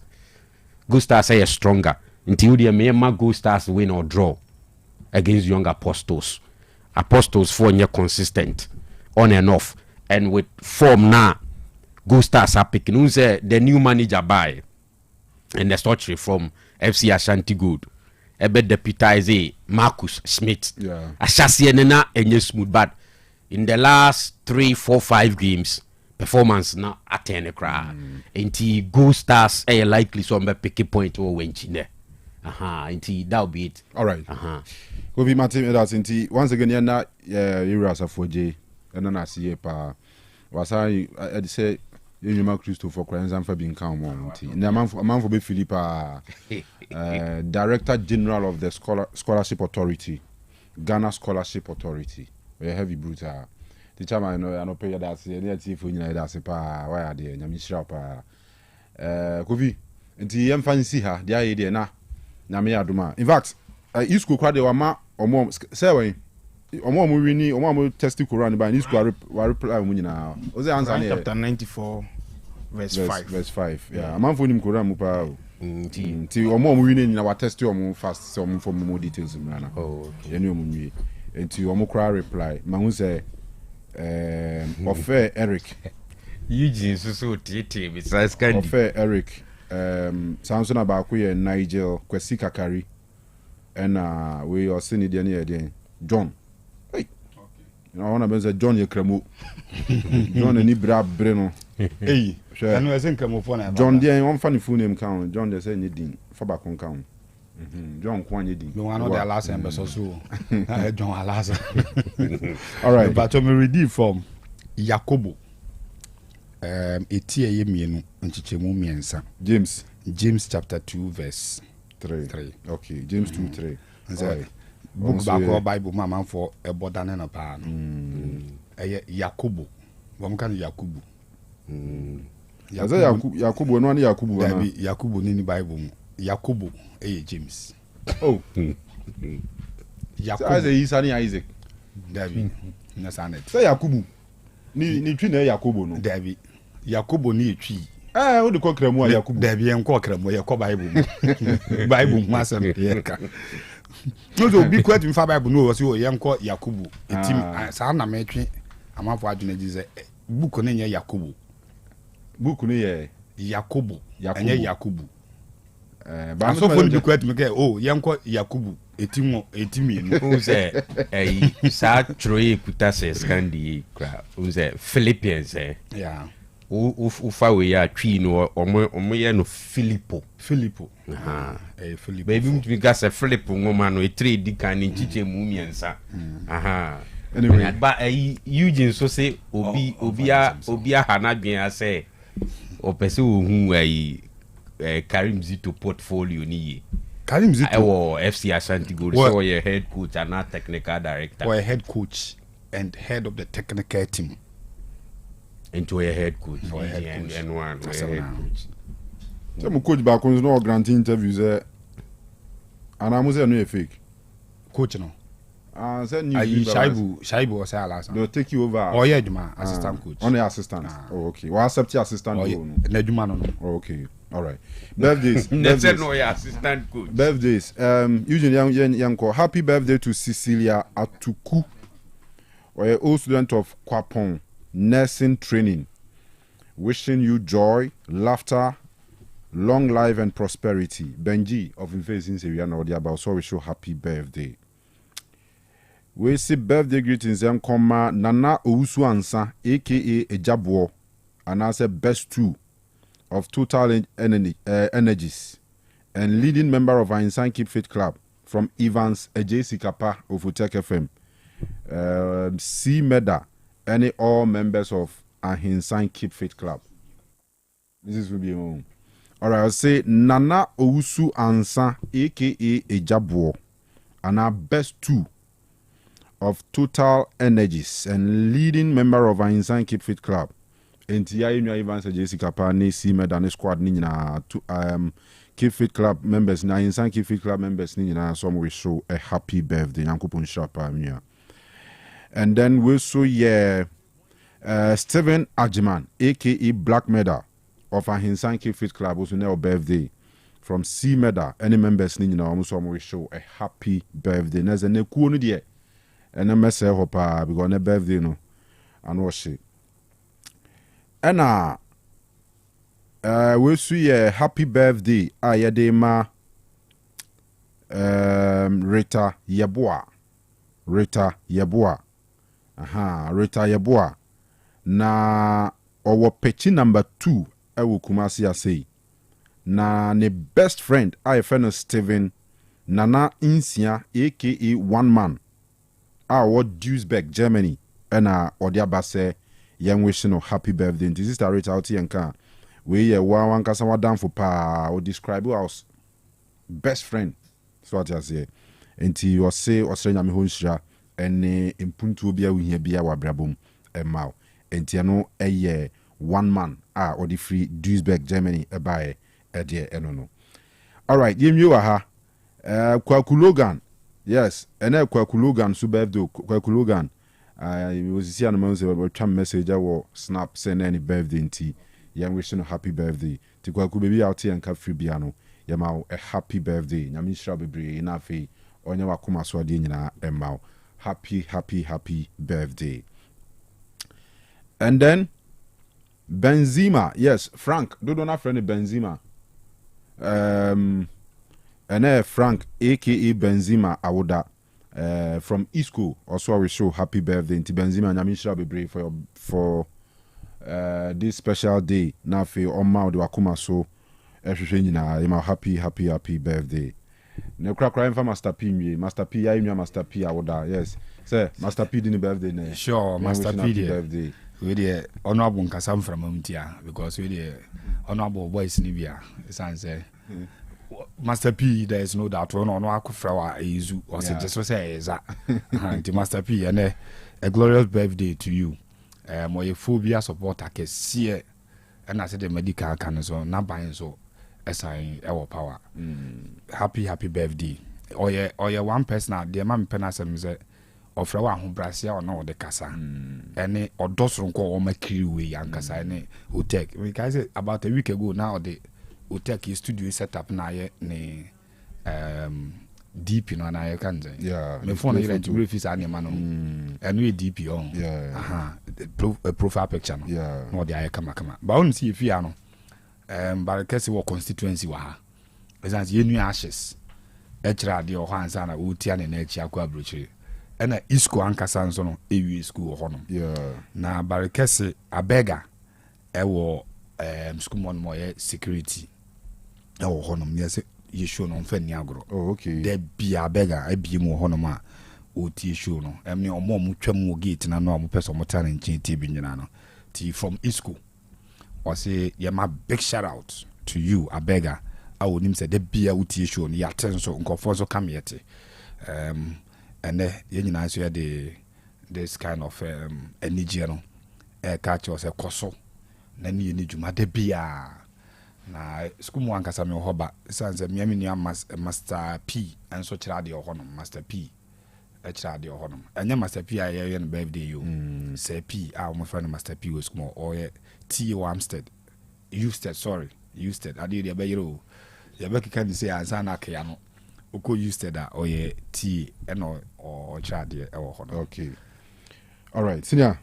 Go Stars are stronger. Until the Mediema Go Stars win or draw against Young Apostles. Apostles for consistent on and off. And with form now, Go Stars are picking. Who's the new manager by? And the story from FC Ashanti Good. Ebe deputize Marcus Smith. Yeah. Ashasi na enye smooth, but in the last 3, 4, 5 games, performance na attain a cry. Inti Go Stars are likely some pick a point or wench in there. Inti that'll be it. All right. Go be my team. That's inti once again. You're not you as a 4J. And then I see pa. Was I say you know Christopher Crimes and for being calm on inti. And a man for be Philippa, Director General of the Scholarship Authority, Ghana Scholarship Authority. We heavy brutal. The time I know pay that say any for you that's pa why are there nyamishra pa Kofi nti yem fancy her dia ye there na nyame adoma. In fact you school kwade wa ma omo say when omo wini omo test Quran by you school wa reply mu nyina o say answer chapter 94 verse 5 yeah man for nim Quran mu pa nti omo wini nyina wa test omo fast so omo for more details mu na okay any omo wi nti omo kra reply ma hu say Ofe Eric Eugene so tete besides candy. Ofe Eric Samson Abaku ye Nigel Kwesi Kakari and we are seeing it again John. Hey. You know I want to say John ye kremo. John ni bra breno. Hey. I know I think kremo phone. John dey one funny full name count. John dey say ni din for back on count. John Kwanye din. You want the last name so John Alaza. All right. But me read from Yakobo. Etie ye mienu nchichemu miensa. James chapter 2 verse 3. Okay, James 2:3. Right. Book back or Bible mama for a bodane na pa no. Yakobo. Wam kan Yakubu. Yakubu no na Yakubu na. Yakubu ni Bible mu. Yakubu James. Oh. Yakubu. Say Isani Isaac. David. Na sanet. Say Yakubu. Ni twi na Yakubu no. David. Yakubu ni twi. Wo de kokremu Yakubu. David en kokremu ye ko Bible. Bible mu asem ye ka. No so bi kwat mi fa Bible no so ye nko Yakubu. Etim sa na metwe amafo adwene ji se book no nye Yakubu. Book no ye Yakubu. Enye Yakubu. Ba so fo bi kwat mi ke ye nko Yakubu. Etimi no say sa troye kuta se scandi kra uze Philippians yeah ufa we ya twi no omo ye no Filippo Philippo baby mutumi ga se Philippo ngoma no e3 di kan ni chiche mu miensa anyway but Eugene so say obi a hanadwen ase opese ohun Karim Zito portfolio ni ye Karim Zito FC Ashanti Gold so your head coach and not technical director or a head coach and head of the technical team into a head coach and one head coach Some coach back on no granting interviews and I must say no fake. Coach no. Said Shaibu was last. They'll take you over. Oh yeah, Juma, assistant coach. Only assistant. Oh okay. Well, accept your assistant. Oh yeah. Juma no. Oh, okay. All right. Birthdays. Said no, yeah, assistant coach. Birthdays. Eugene Yanko. Happy birthday to Cecilia Atuku, or an old student of Kwapong nursing training. Wishing you joy, laughter, long life and prosperity. Benji of Infacing Syrian or the about so we show happy birthday. We see birthday greetings and comma Nana Ousu Ansa, aka Ejabwo, and as a best two of Total Energies and leading member of our Insan Keep Fit Club from Evans Ejesi Kappa of Otec FM. C Meda, any all members of our Insan Keep Fit Club. This will be home. Alright, I'll say Nana Ousu Ansa, aka Ejabwo, and our best two of Total Energies and leading member of our Insan Keep Fit Club. NTI Evans Jessica Pani C Medani squad nina to Keep Fit Club members na Insan Keep Fit Club members nina some we show a happy birthday Yankupon Shapa. And then we show Steven Ajiman aka Black Medal of our Insan Keep Fit Club was on our birthday from C Medal. Any members nina almost some we show a happy birthday. There's a neku no and a message hopa because on a birthday no and what she and we see a happy birthday ayadema Rita Yeboah Rita Yeboah na our pechi number 2 ewu kumasi asei na ne best friend IFN Steven Nana Insia aka One Man what Duisburg, Germany, and Odiaba say, young wishing of happy birthday. This is the rate out here and can. We one casawa down for pa or describe us best friend. So what I say. And you will say Australia Mihonsha and impuntu bia we here bia wa brabum and mau. And tiano a year 1 man or the free Duisburg, Germany a buy a dear enono. Alright, give you aha. Kwakulogan. Yes, and then Kwakulogan Subevdo Kwakulogan. I was see an message or snap send any birthday in tea. Young wishing a happy birthday. To Kwaku baby out here and Cafe Biano. Yamau a happy birthday. Yamin Shabby enough on your Wakuma Swadina and Mau. Happy birthday. And then Benzema, yes, Frank, do not friend Benzema. And Frank, aka Benzema Awoda, from Isco, also we show happy birthday to Benzema and Yamisha be brave for this special day. Now for Oma de Wakuma so happy birthday. Ne cry for Master P, Master P, Master P Awoda, yes. Sir, Master P didn't birthday ne. Sure, Master P birthday. We the honorable Kasam from Mumtia because we the honorable boys Nibia. Say Master P, there is no doubt one on Wakufrawa Izu or just say that Master P and a glorious birthday to you. My phobia support I can see it and I said the medical can so not buying so as I our power. Happy birthday. Or yeah one person out there man penasem say of our home brasia or no the casa. Any or doesn't call or make you way and casa any who take. We guys about a week ago now the Otec studio set up na ne DP no na ye kan say me phone here to brief ani ma no and we DP on profile picture no no dey kama but on see if ya no but kesi wo constituency wa ha essence ye new ashes ekra de o hansa na wo tia ne na echi akwa brochire na isco ankasa nso no ewi school ho no na barekese abega ewo school mon mo ye security ewo ho no yes ye show no mfa ni agro de bia abega abi mu ho no ma o tie show no emne omo mu twam gate na no omo person mo tane nchen tie bi nyina no ti from isco or say yeah my big shout out to you abega I would him say the beer uti show ni attention nkofo so come yet and you know so the this kind of energy no catch us a koso na ni dwuma de beer na school mu ankasa me ho ba sanse me me nua master P enso kyerɛ de ho no master P kyerɛ de ho no anya master P a ye no birthday yo say P a mo friend master P was small or T Amstead Usted ade de be yero ye be kika ni say ansa na aka no oko Usted a or T no or kyerɛ de ho no. Okay, all right, senior.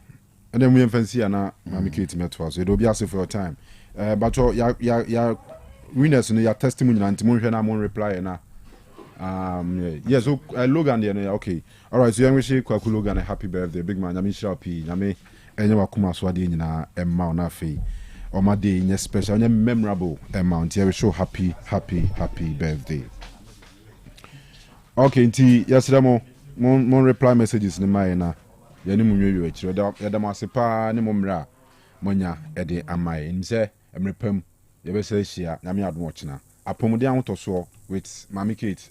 And then we fancy and Mami Kate Metwas. It will be asked for your time. But your winners in your testimony and Timon I won't reply now. Yes, Logan, okay. All right, so you wish you Kwaku Logan a happy birthday, big man. Yami Sharpie, Yami, and you are Kuma Swadi in a mount Nafi. Or my day in a special and memorable amount. Here we show happy birthday. Okay, yesterday, more reply messages in my na. Yani munyo echiro da masepa ne momra monya ede amai nse emrepam ye be se hia nyame adom ochina apomode ahotoso with Mami Kate